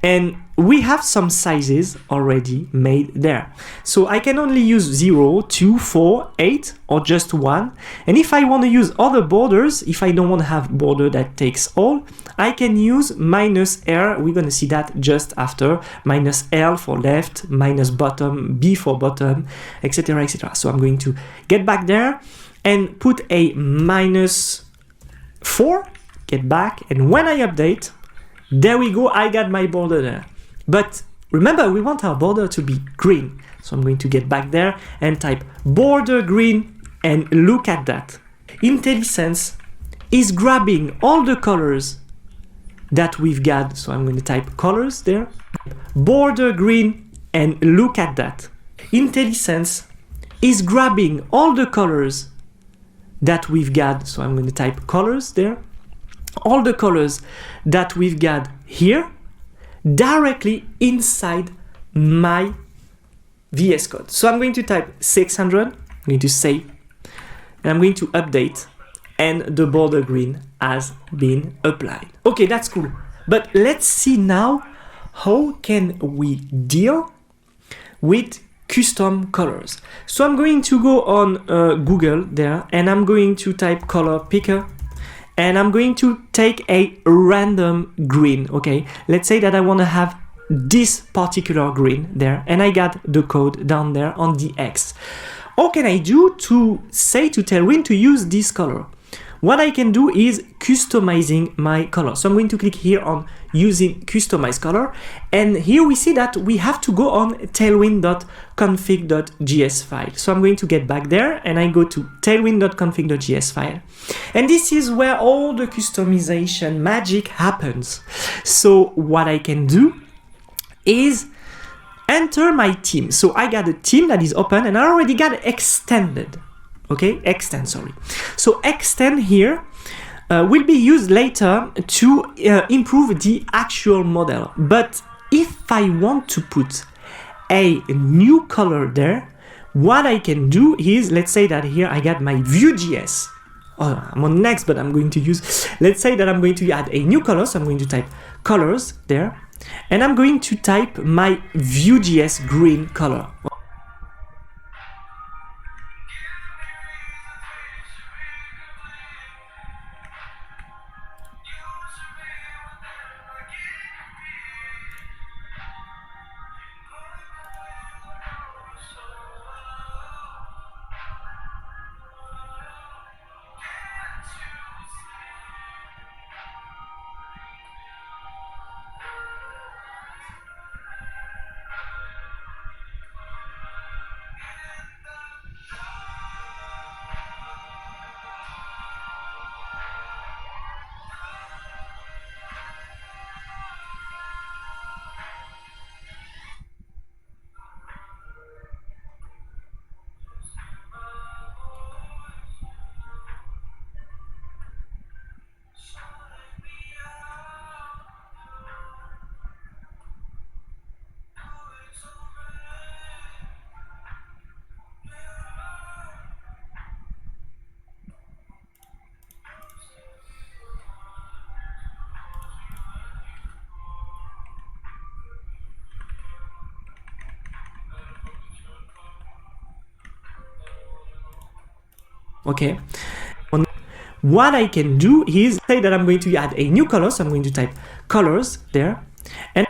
Speaker 6: and we have some sizes already made there. So I can only use 0, 2, 4, 8, or just 1. And if I want to use other borders, if I don't want to have border that takes all, I can use -R. We're going to see that just after. -L for left, minus bottom, B for bottom, etc, etc. So I'm going to get back there and put a -4, get back, and when I update, there we go, I got my border there. But remember, we want our border to be green. So I'm going to get back there and type border green, and look at that. IntelliSense is grabbing all the colors that we've got. So I'm going to type colors there, border green, and look at that. IntelliSense is grabbing all the colors that we've got. So I'm going to type colors there, all the colors that we've got here, directly inside my VS Code. So I'm going to type 600, I'm going to save, and I'm going to update, and the border green has been applied. Okay, that's cool. But let's see now, how can we deal with custom colors? So I'm going to go on Google there, and I'm going to type color picker, and I'm going to take a random green, okay? Let's say that I want to have this particular green there, and I got the code down there on the X. What can I do to say to Tailwind to use this color? What I can do is customizing my color. So I'm going to click here on using customize color, and here we see that we have to go on tailwind.config.js file. So I'm going to get back there, and I go to tailwind.config.js file, and this is where all the customization magic happens. So what I can do is enter my theme. So I got a theme that is open, and I already got extended. Okay, extend, sorry. So extend here will be used later to improve the actual model. But if I want to put a new color there, what I can do is, let's say that here I got my Vue.js. Oh, I'm on next, but I'm going to use, let's say that I'm going to add a new color. So I'm going to type colors there, and I'm going to type my Vue.js green color. okay? What I can do is say that I'm going to add a new color, so I'm going to type colors there, and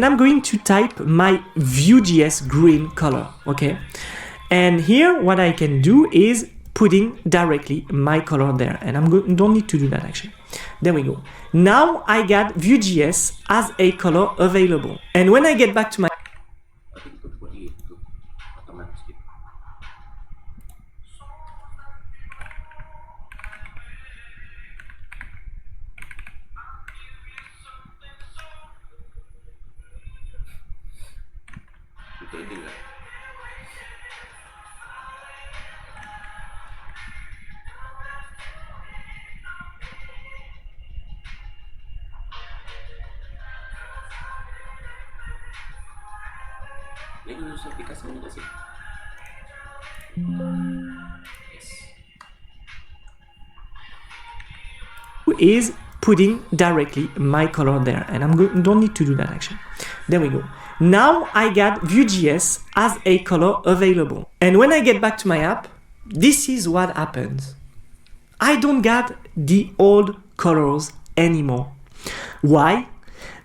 Speaker 6: I'm going to type my Vue.js green color, okay? And here what I can do is putting directly my color there, and don't need to do that actually. There we go. Now I got Vue.js as a color available. And when I get back to my
Speaker 2: Tapi itu buat itu otomatis gitu. Itu enggak. Ini bisa aplikasinya nggak sih? Yes.
Speaker 6: is putting directly my color there, and don't need to do that actually. There we go. Now I got Vue.js as a color available, and when I get back to my app, this is what happens. I don't get the old colors anymore. Why?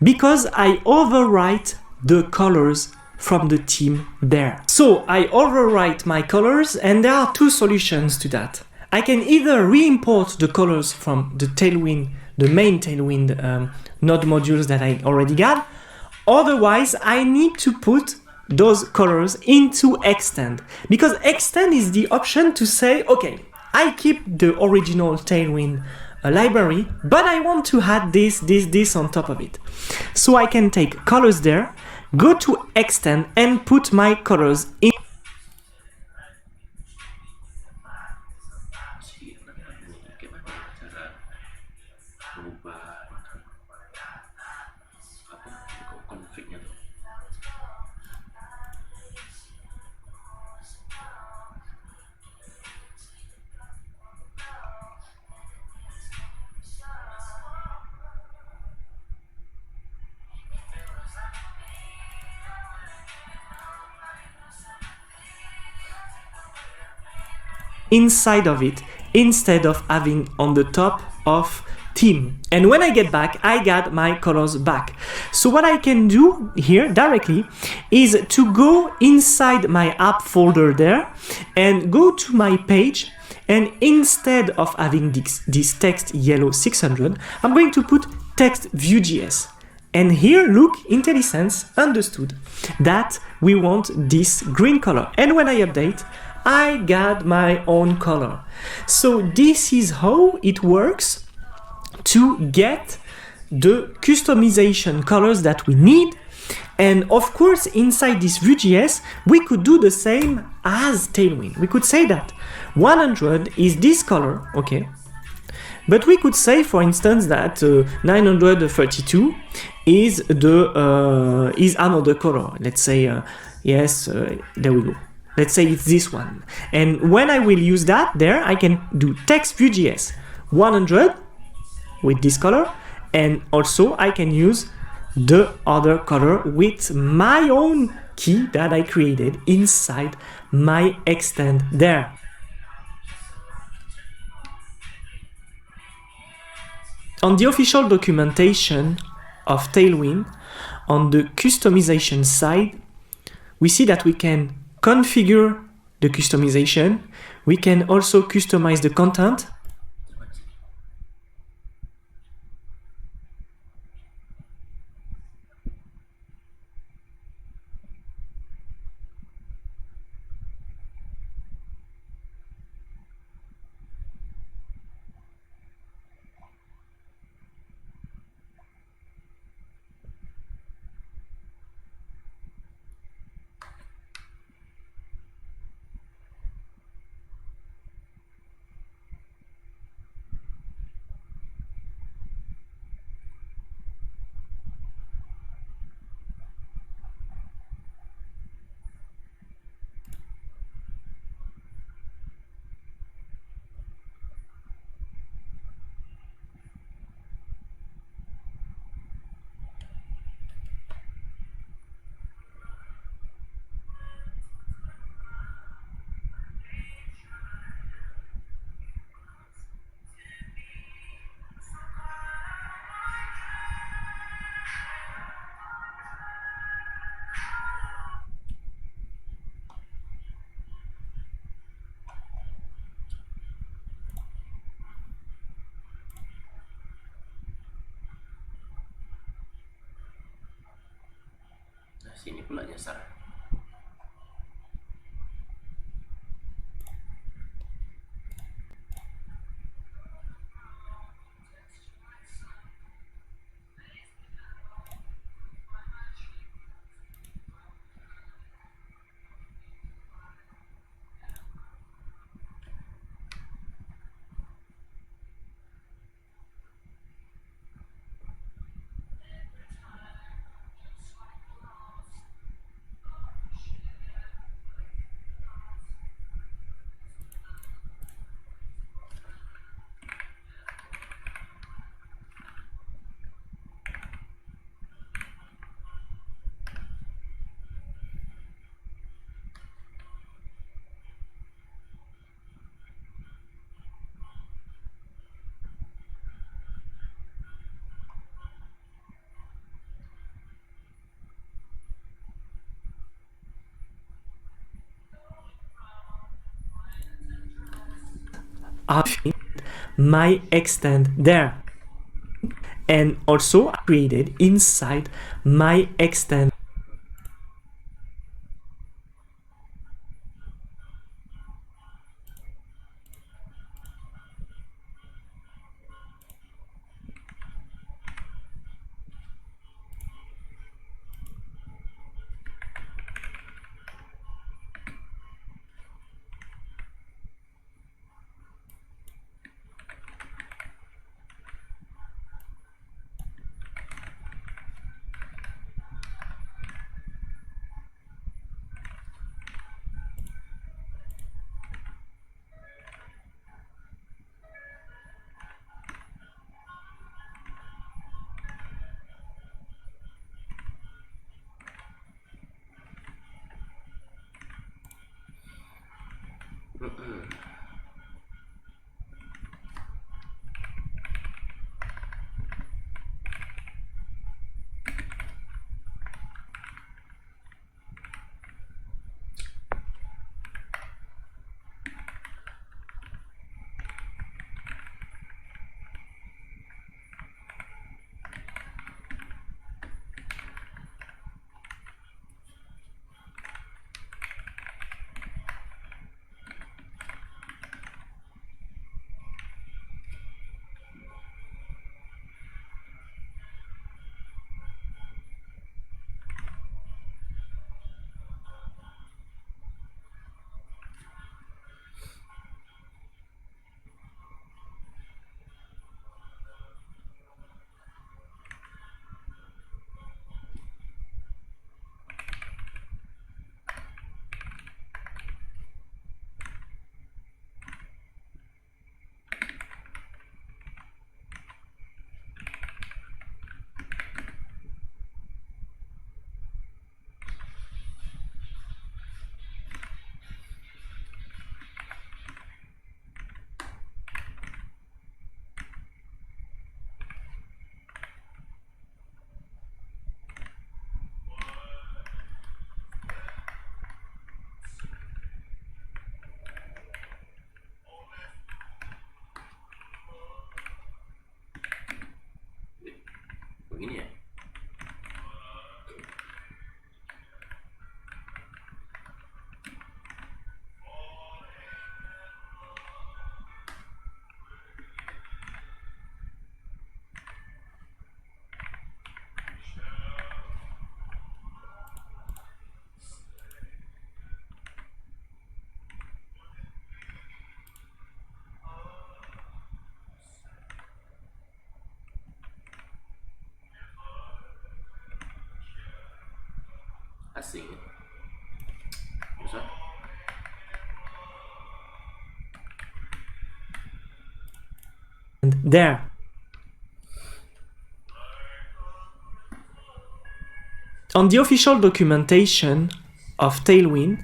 Speaker 6: Because I overwrite the colors from the theme there. So I overwrite my colors, and there are two solutions to that. I can either re-import the colors from the Tailwind, the main Tailwind node modules that I already got. Otherwise, I need to put those colors into Extend, because Extend is the option to say, okay, I keep the original Tailwind library, but I want to add this on top of it. So I can take colors there, go to Extend, and put my colors in. Inside of it, instead of having on the top of theme. And when I get back, I got my colors back. So what I can do here directly is to go inside my app folder there and go to my page, and instead of having this text yellow 600, I'm going to put text Vue.js. And here, look, IntelliSense understood that we want this green color. And when I update, I got my own color. So this is how it works to get the customization colors that we need. And of course, inside this Vue.js, we could do the same as Tailwind. We could say that 100 is this color, okay? But we could say, for instance, that 932 is another color. Let's say, there we go. Let's say it's this one. And when I will use that there, I can do text Vue.js 100 with this color, and also I can use the other color with my own key that I created inside my extend there. On the official documentation of Tailwind, on the customization side, we see that we can configure the customization. We can also customize the content.
Speaker 2: Sini pula nyasar.
Speaker 6: My extend there, and also created inside my extend.
Speaker 2: asing ya. Bisa?
Speaker 6: And there. On the official documentation of Tailwind,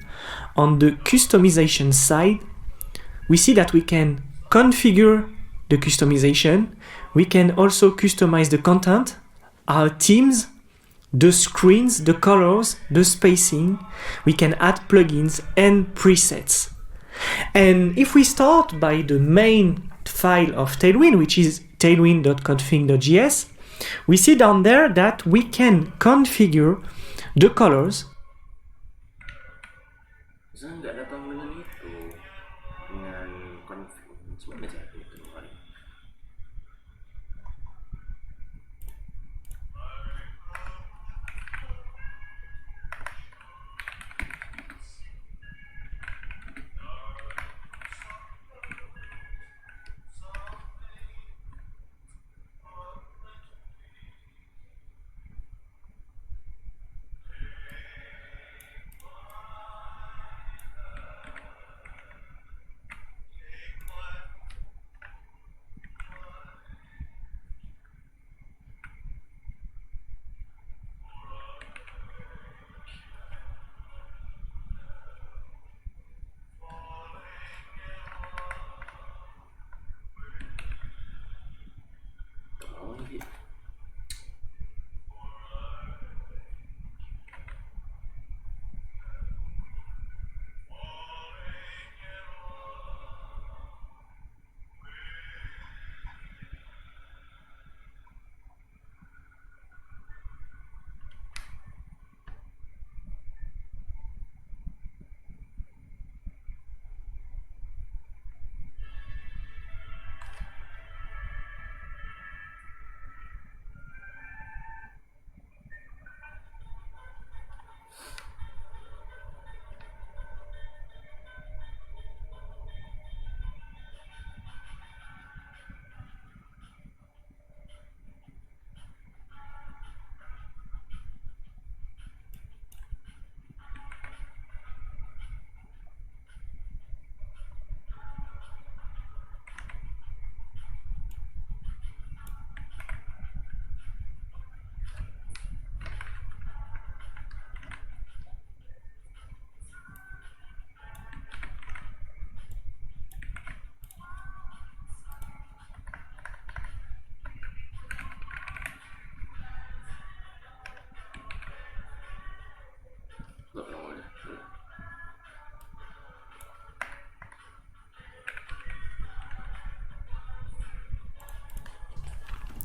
Speaker 6: on the customization side, we see that we can configure the customization. We can also customize the content, our themes, the screens, the colors, the spacing. We can add plugins and presets. And if we start by the main file of Tailwind, which is tailwind.config.js, we see down there that we can configure the colors.
Speaker 2: Saya nggak datang dengan itu, dengan config. Coba baca itu kali.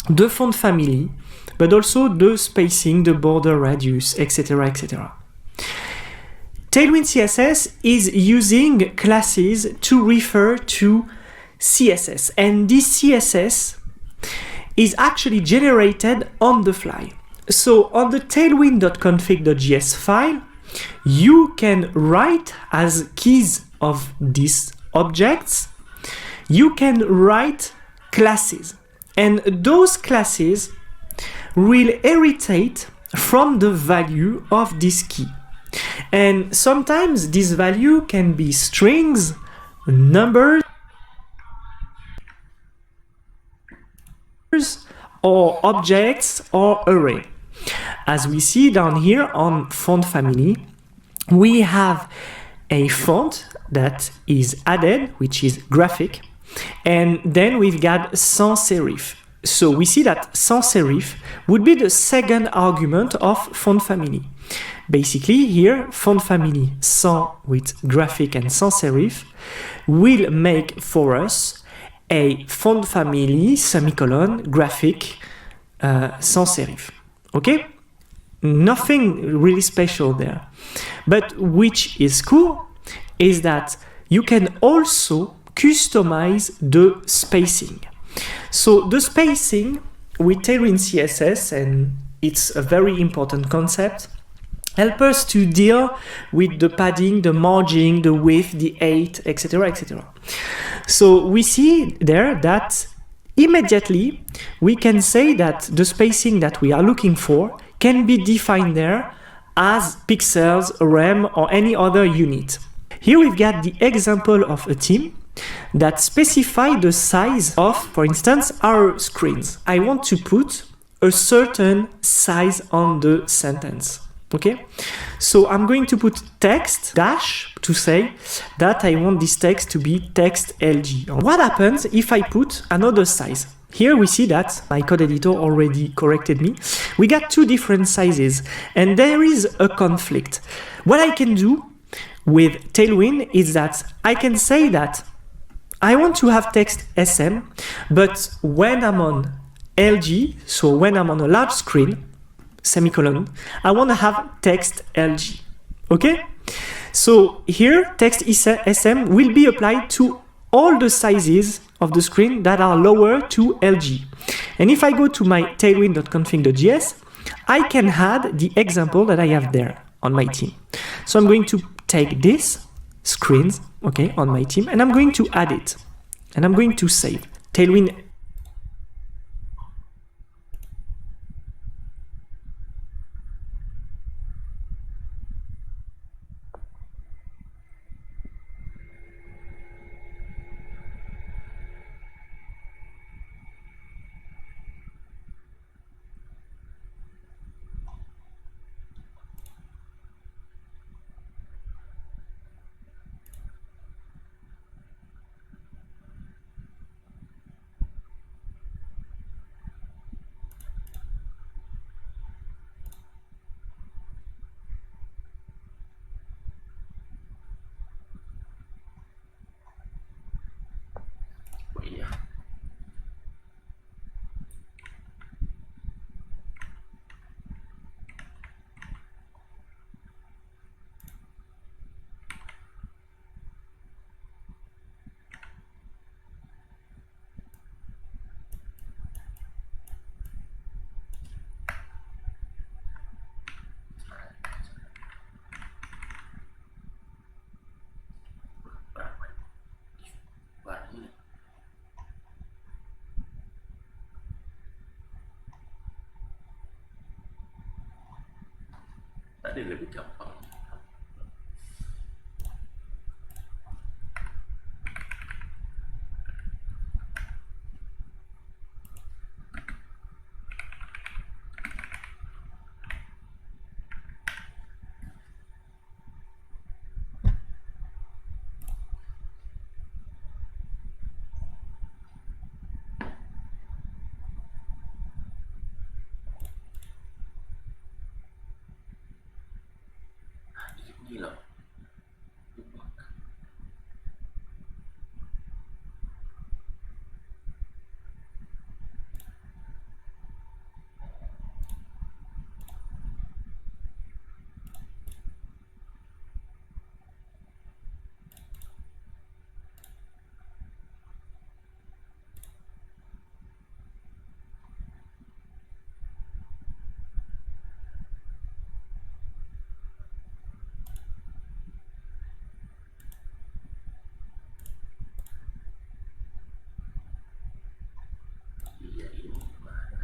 Speaker 6: The font family, but also the spacing, the border radius, etc., etc. Tailwind CSS is using classes to refer to CSS, and this CSS is actually generated on the fly. So on the tailwind.config.js file, you can write as keys of these objects, you can write classes. And those classes will inherit from the value of this key. And sometimes this value can be strings, numbers, or objects or array. As we see down here on font family, we have a font that is added, which is graphic. And then we've got sans serif. So we see that sans serif would be the second argument of font family. Basically here, font family sans with graphic and sans serif will make for us a font family semicolon graphic sans serif. Okay? Nothing really special there. But which is cool is that you can also customize the spacing. So the spacing with Tailwind CSS, and it's a very important concept, help us to deal with the padding, the margin, the width, the height, etc., etc. So we see there that immediately we can say that the spacing that we are looking for can be defined there as pixels, RAM, or any other unit. Here we've got the example of a team that specify the size of, for instance, our screens. I want to put a certain size on the sentence. Okay, so I'm going to put text dash to say that I want this text to be text LG. What happens if I put another size? Here we see that my code editor already corrected me. We got two different sizes and there is a conflict. What I can do with Tailwind is that I can say that I want to have text SM, but when I'm on LG, so when I'm on a large screen, semicolon, I want to have text LG. Okay? So here, text SM will be applied to all the sizes of the screen that are lower to LG. And if I go to my tailwind.config.js, I can add the example that I have there on my team. So I'm going to take this screens, okay, on my team, and I'm going to add it. And I'm going to save. Tailwind.
Speaker 2: Oh iya. Barang ini. Tadi lebih gampang. Gila. Iya ini gimana?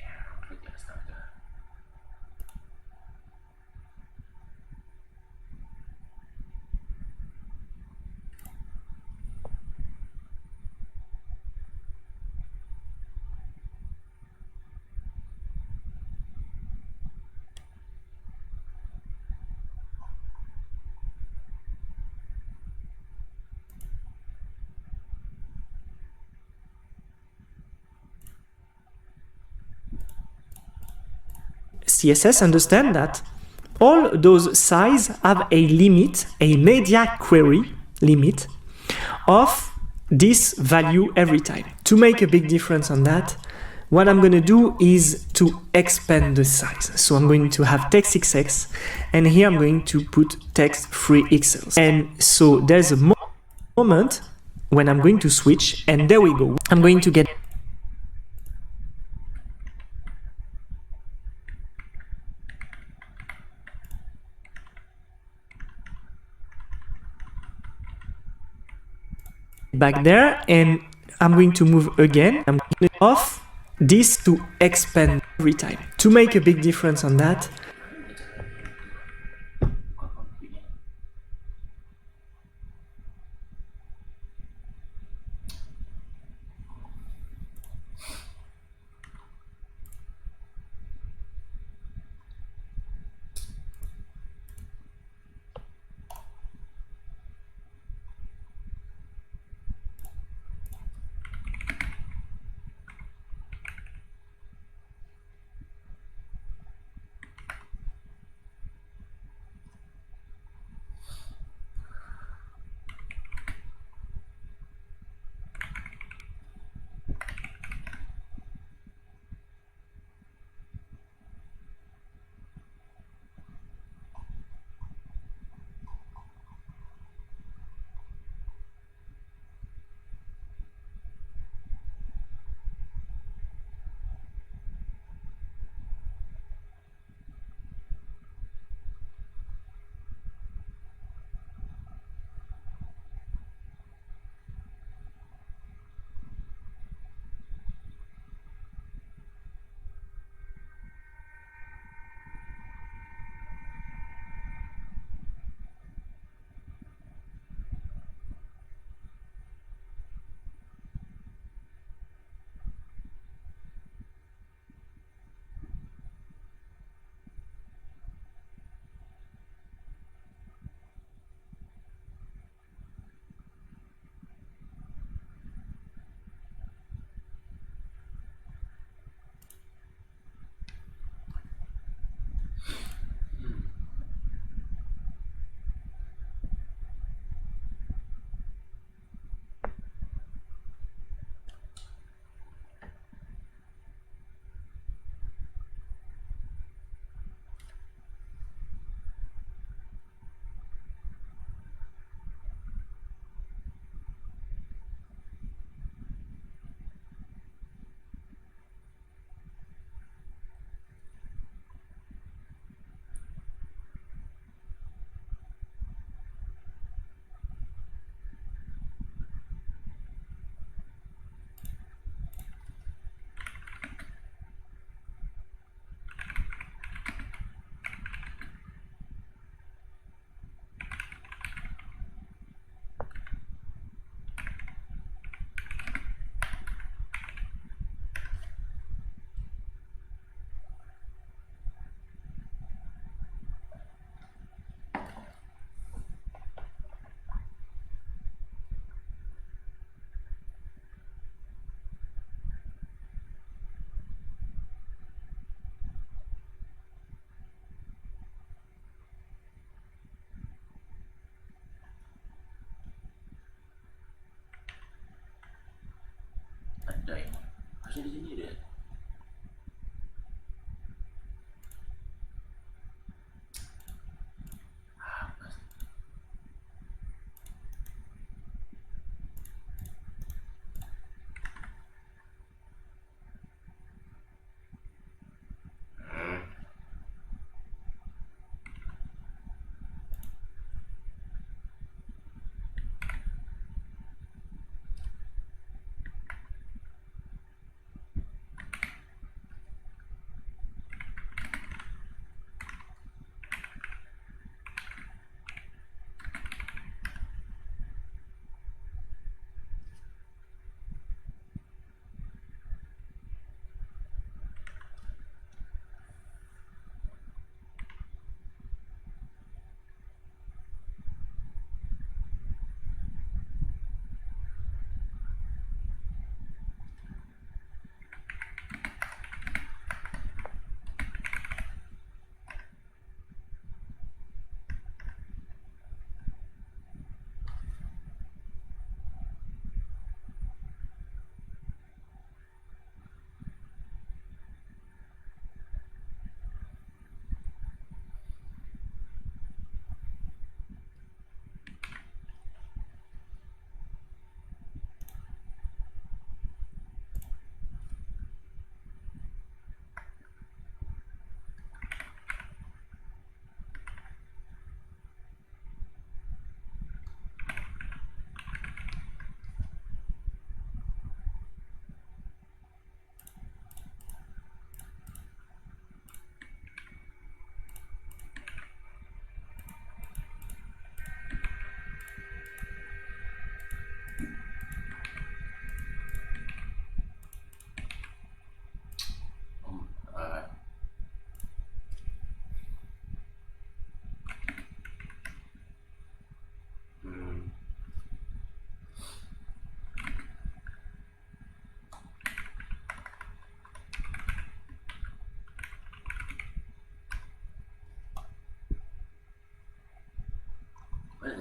Speaker 2: Ya, kerja astaga.
Speaker 6: CSS understand that all those size have a limit, a media query limit of this value every time. To make a big difference on that, what I'm going to do is to expand the size. So I'm going to have text XX, and here I'm going to put text 3XL. And so there's a moment when I'm going to switch, and there we go. I'm going to get back there, and I'm going to move again. I'm going to off this to expand every time. To make a big difference on that,
Speaker 2: ada ya, harusnya di sini deh.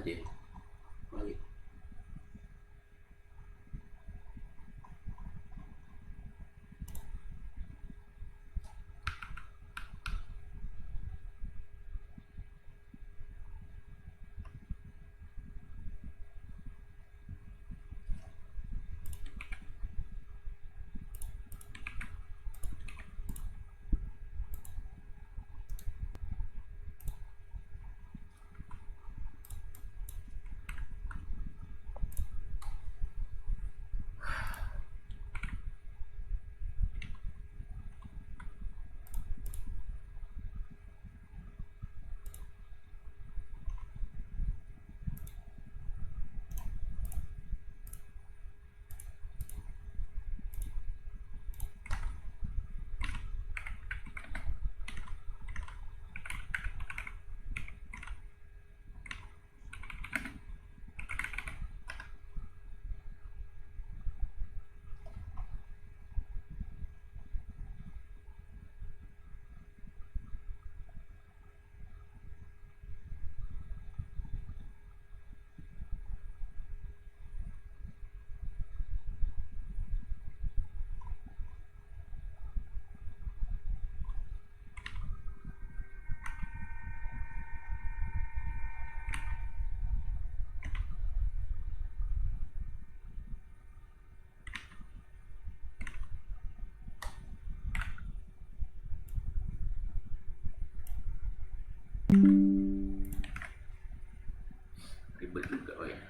Speaker 2: deh. Balik. Ribet juga, oh ya.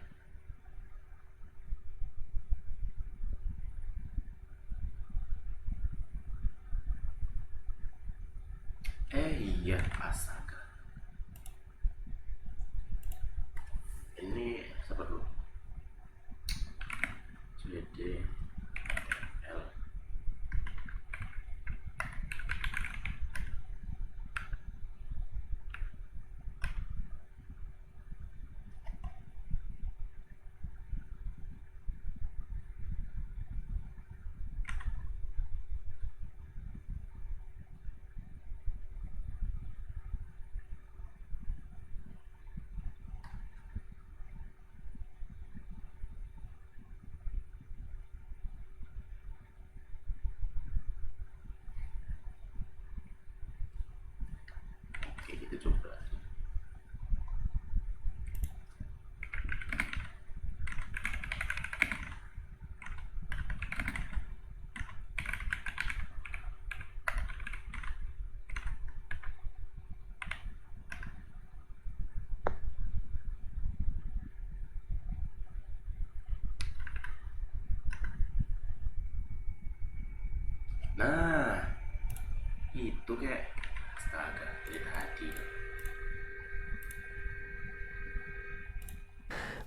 Speaker 2: Iya, astaga. Ini siapa dulu? CD L. Oke, kita coba. Nah, itu kayak astaga, dari tadi.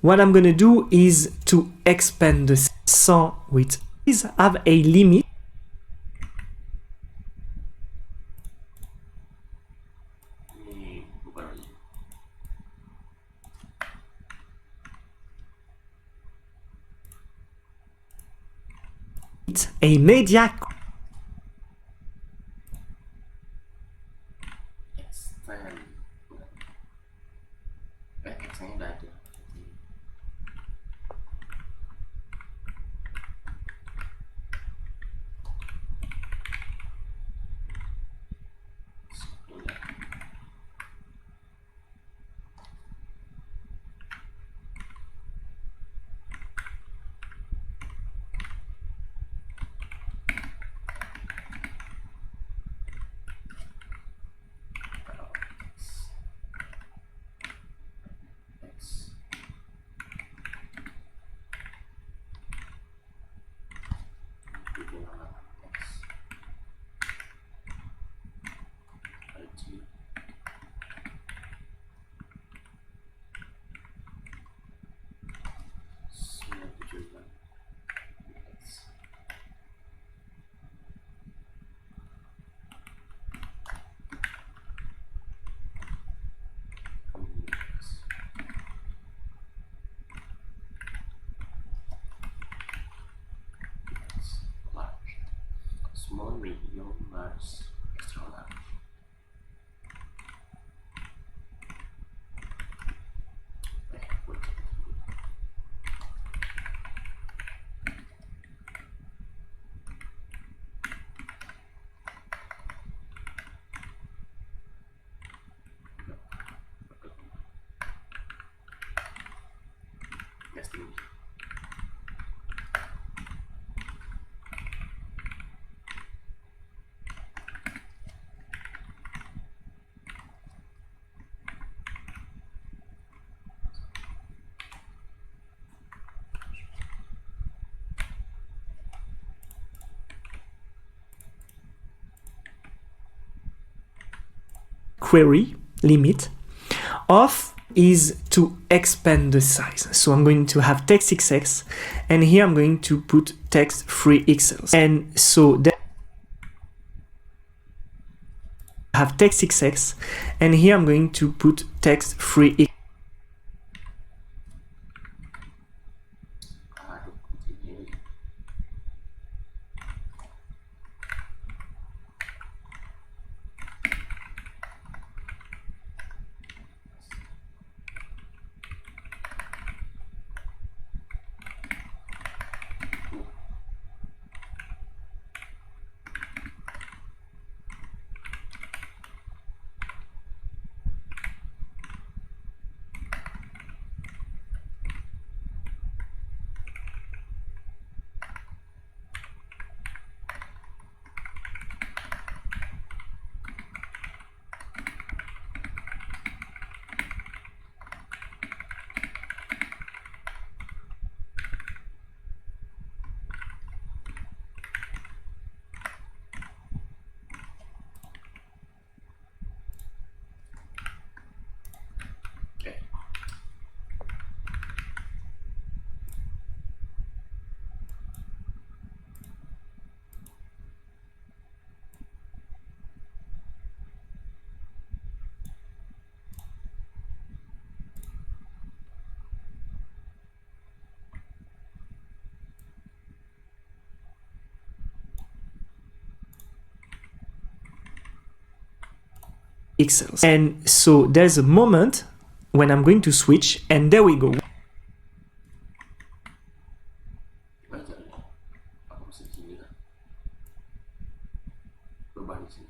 Speaker 6: What I'm gonna do is to expand the 100 with please have a limit.
Speaker 2: Ini bukan lagi.
Speaker 6: It's a media
Speaker 2: Extend. Extend udah ada. Small, medium, large, extra large.
Speaker 6: query limit. Of is to expand the size. So I'm going to have text XX, and here I'm going to put text 3 pixels. And so then I have text XX, and here I'm going to put text 3 pixels. Pixels. And so there's a moment when I'm going to switch, and there we go.
Speaker 2: Aku bisa di sini kan? Perubahan di sini.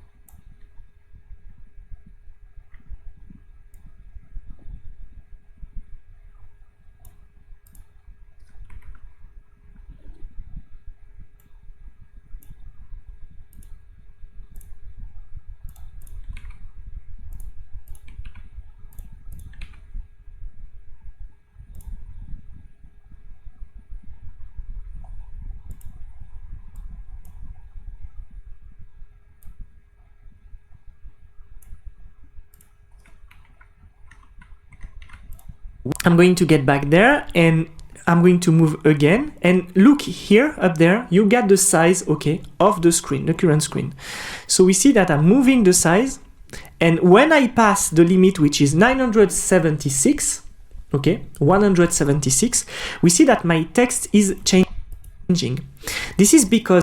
Speaker 6: I'm going to get back there, and I'm going to move again, and look here up there, you get the size, okay, of the screen, the current screen. So we see that I'm moving the size, and when I pass the limit, which is 976, okay, 176, we see that my text is changing. This is because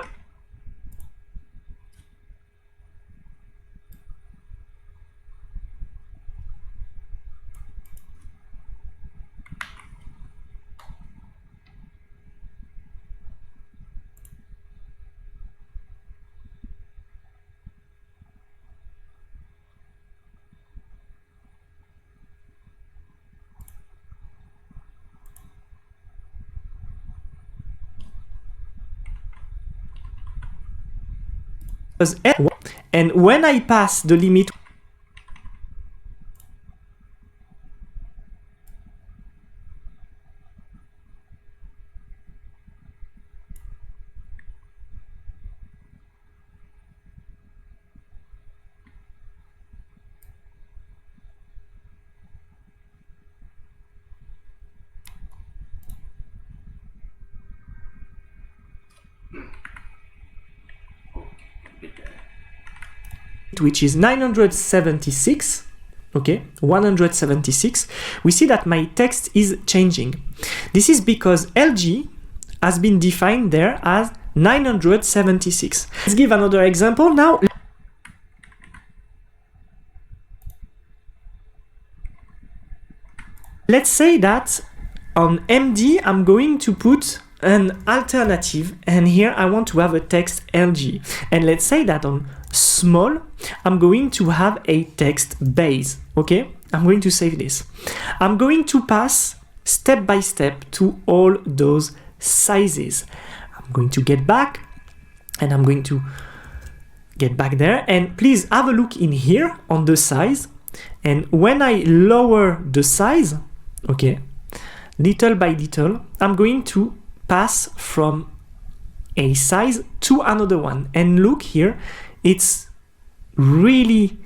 Speaker 6: and when I pass the limit, which is 976, okay, 176, we see that my text is changing. This is because LG has been defined there as 976. Let's give another example now. Let's say that on MD I'm going to put an alternative, and here I want to have a text LG, and let's say that on small I'm going to have a text base. Okay, I'm going to save this. I'm going to pass step by step to all those sizes. I'm going to get back, and I'm going to get back there, and please have a look in here on the size, and when I lower the size, okay, little by little, I'm going to pass from a size to another one, and look here, it's really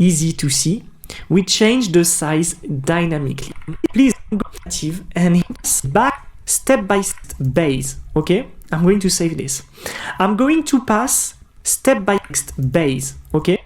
Speaker 6: easy to see. We change the size dynamically. Please go active and back step by step base. Okay, I'm going to save this. I'm going to pass step by step base. Okay.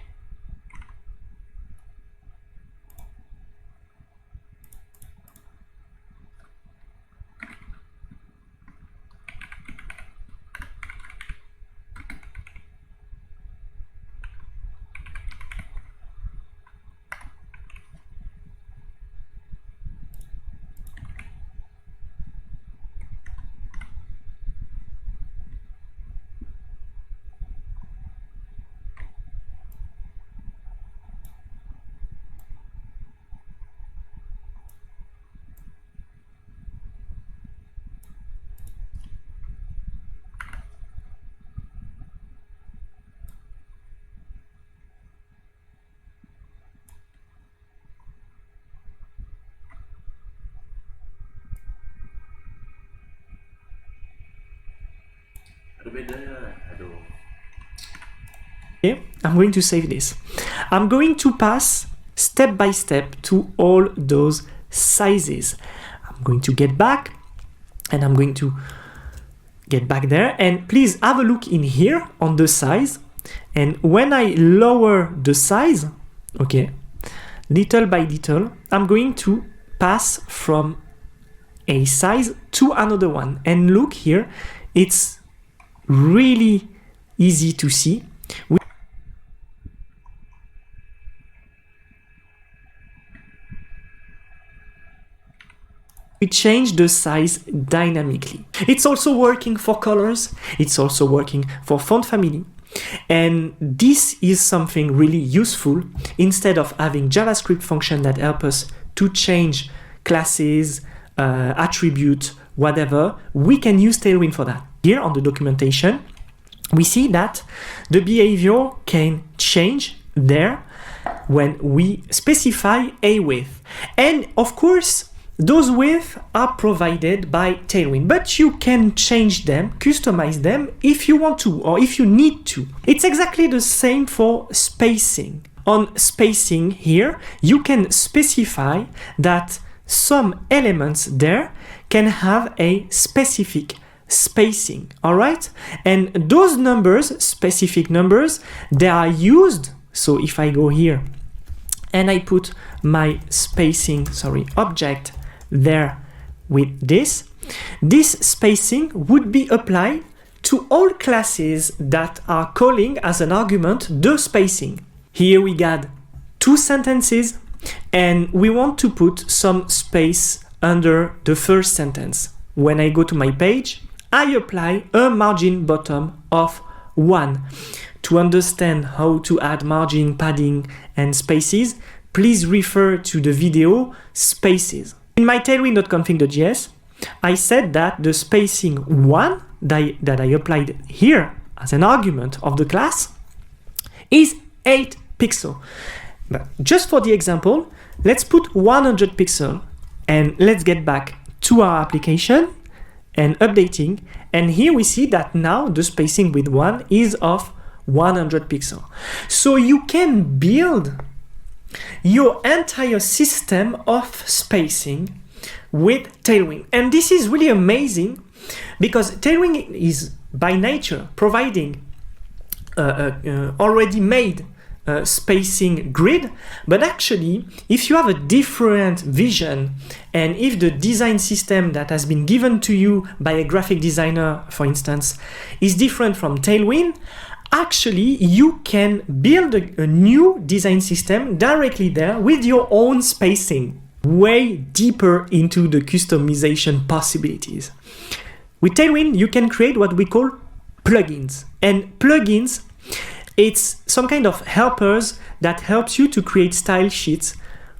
Speaker 6: Okay, I'm going to save this. I'm going to pass step by step to all those sizes. I'm going to get back and I'm going to get back there, and please have a look in here on the size. And when I lower the size, okay, little by little, I'm going to pass from a size to another one. And look here, it's really easy to see. We change the size dynamically. It's also working for colors. It's also working for font family. And this is something really useful. Instead of having JavaScript function that help us to change classes, attribute, whatever, we can use Tailwind for that. Here on the documentation, we see that the behavior can change there when we specify a width. And of course, those widths are provided by Tailwind, but you can change them, customize them if you want to or if you need to. It's exactly the same for spacing. On spacing here, you can specify that some elements there can have a specific spacing, all right? And those numbers, specific numbers, they are used. So if I go here and I put my spacing, object there with this spacing would be applied to all classes that are calling as an argument the spacing. Here we got two sentences and we want to put some space under the first sentence. When I go to my page, I apply a margin bottom of 1. To understand how to add margin, padding, and spaces, please refer to the video spaces. In my tailwind.config.js, I said that the spacing 1 that I applied here as an argument of the class is 8 pixels. But just for the example, let's put 100 pixels and let's get back to our application and updating. And here we see that now the spacing with 1 is of 100 pixels. So you can build your entire system of spacing with Tailwind. And this is really amazing because Tailwind is by nature providing already made spacing grid, but actually if you have a different vision and if the design system that has been given to you by a graphic designer, for instance, is different from Tailwind, actually you can build a new design system directly there with your own spacing, way deeper into the customization possibilities. With Tailwind, you can create what we call plugins. And plugins, it's some kind of helpers that helps you to create style sheets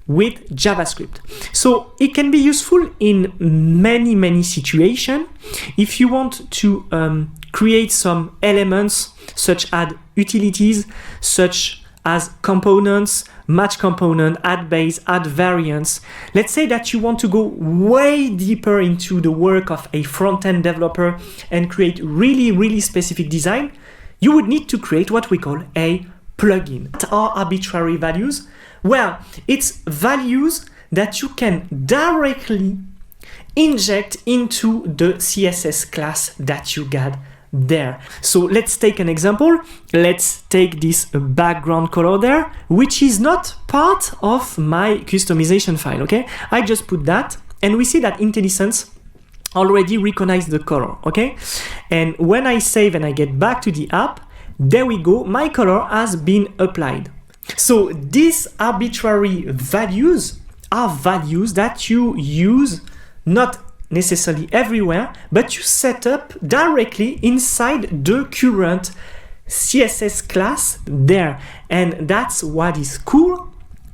Speaker 6: with JavaScript. So it can be useful in many situations. If you want to create some elements such as utilities, such as components, match component, add base, add variants. Let's say that you want to go way deeper into the work of a front-end developer and create really specific design. You would need to create what we call a plugin. What are arbitrary values? Well, it's values that you can directly inject into the CSS class that you got there. So let's take an example. Let's take this background color there, which is not part of my customization file, okay? I just put that, and we see that IntelliSense already recognized the color, okay? And when I save and I get back to the app, there we go, my color has been applied. So these arbitrary values are values that you use not necessarily everywhere, but you set up directly inside the current CSS class there. And that's what is cool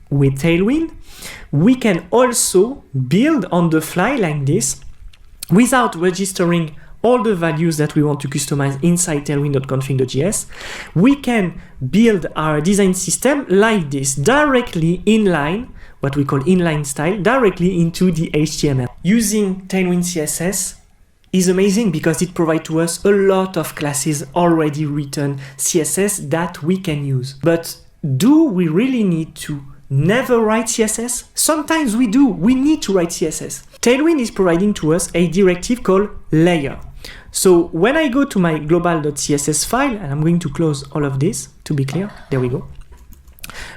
Speaker 6: with Tailwind. We can also build on the fly like this without registering all the values that we want to customize inside tailwind.config.js. We can build our design system like this, directly inline, what we call inline style, directly into the HTML. Using Tailwind CSS is amazing because it provides to us a lot of classes already written CSS that we can use. But do we really need to never write CSS? Sometimes we do. We need to write CSS. Tailwind is providing to us a directive called layer. So when I go to my global.css file, and I'm going to close all of this to be clear, there we go.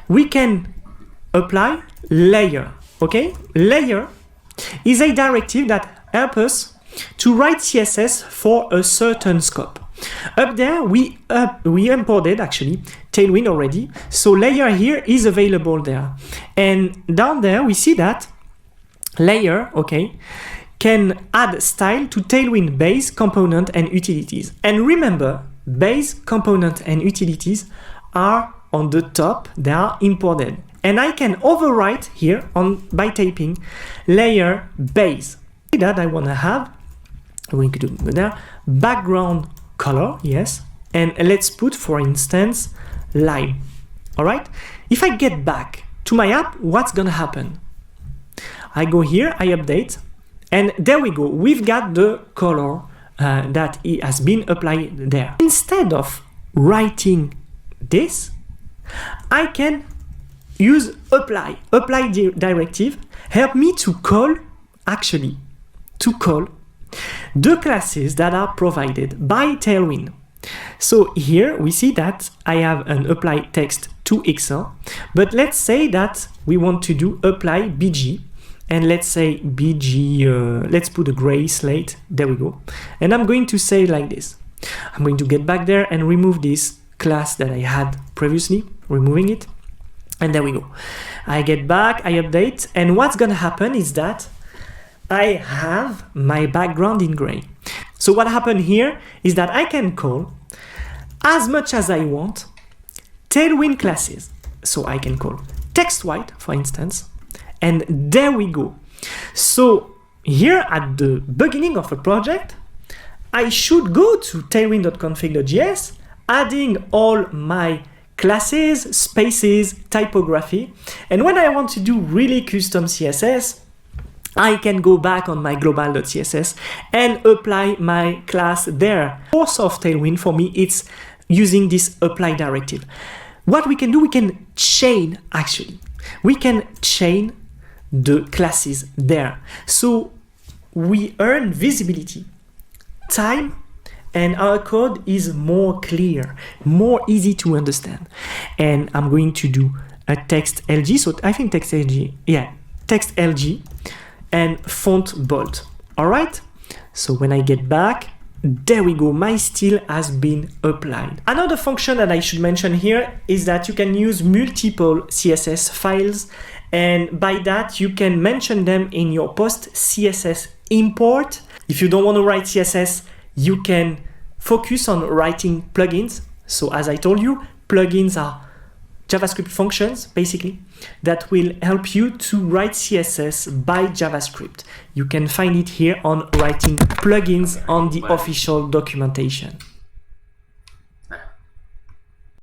Speaker 6: We can apply layer, okay? Layer is a directive that helps us to write CSS for a certain scope. Up there, we imported actually Tailwind already. So layer here is available there. And down there, we see that layer, okay, can add style to Tailwind base, component, and utilities. And remember, base, component, and utilities are on the top, they are imported. And I can overwrite here by typing layer base. That I want to have, I'm going to do there, background color, yes. And let's put, for instance, lime. All right. If I get back to my app, what's going to happen? I go here, I update, and there we go. We've got the color that has been applied there. Instead of writing this, I can use apply directive, help me to call the classes that are provided by Tailwind. So here we see that I have an apply text to Excel, but let's say that we want to do apply BG, and let's say BG, let's put a gray slate, there we go. And I'm going to say like this. I'm going to get back there and remove this class that I had previously, removing it. And there we go. I get back, I update, and what's gonna happen is that I have my background in gray. So what happened here is that I can call as much as I want Tailwind classes. So I can call text white, for instance, and there we go. So here at the beginning of a project, I should go to tailwind.config.js, adding all my classes, spaces, typography. And when I want to do really custom CSS, I can go back on my global.css and apply my class there. The force of Tailwind for me, it's using this apply directive. What we can do, we can chain actually. We can chain the classes there. So we earn visibility, time, and our code is more clear, more easy to understand. And I'm going to do a text LG. So I think text LG, yeah, text LG and font bold. All right. So when I get back, there we go. My style has been applied. Another function that I should mention here is that you can use multiple CSS files. And by that, you can mention them in your post CSS import. If you don't want to write CSS, you can focus on writing plugins. So as I told you, plugins are JavaScript functions, basically, that will help you to write CSS by JavaScript. You can find it here on writing plugins on the official documentation.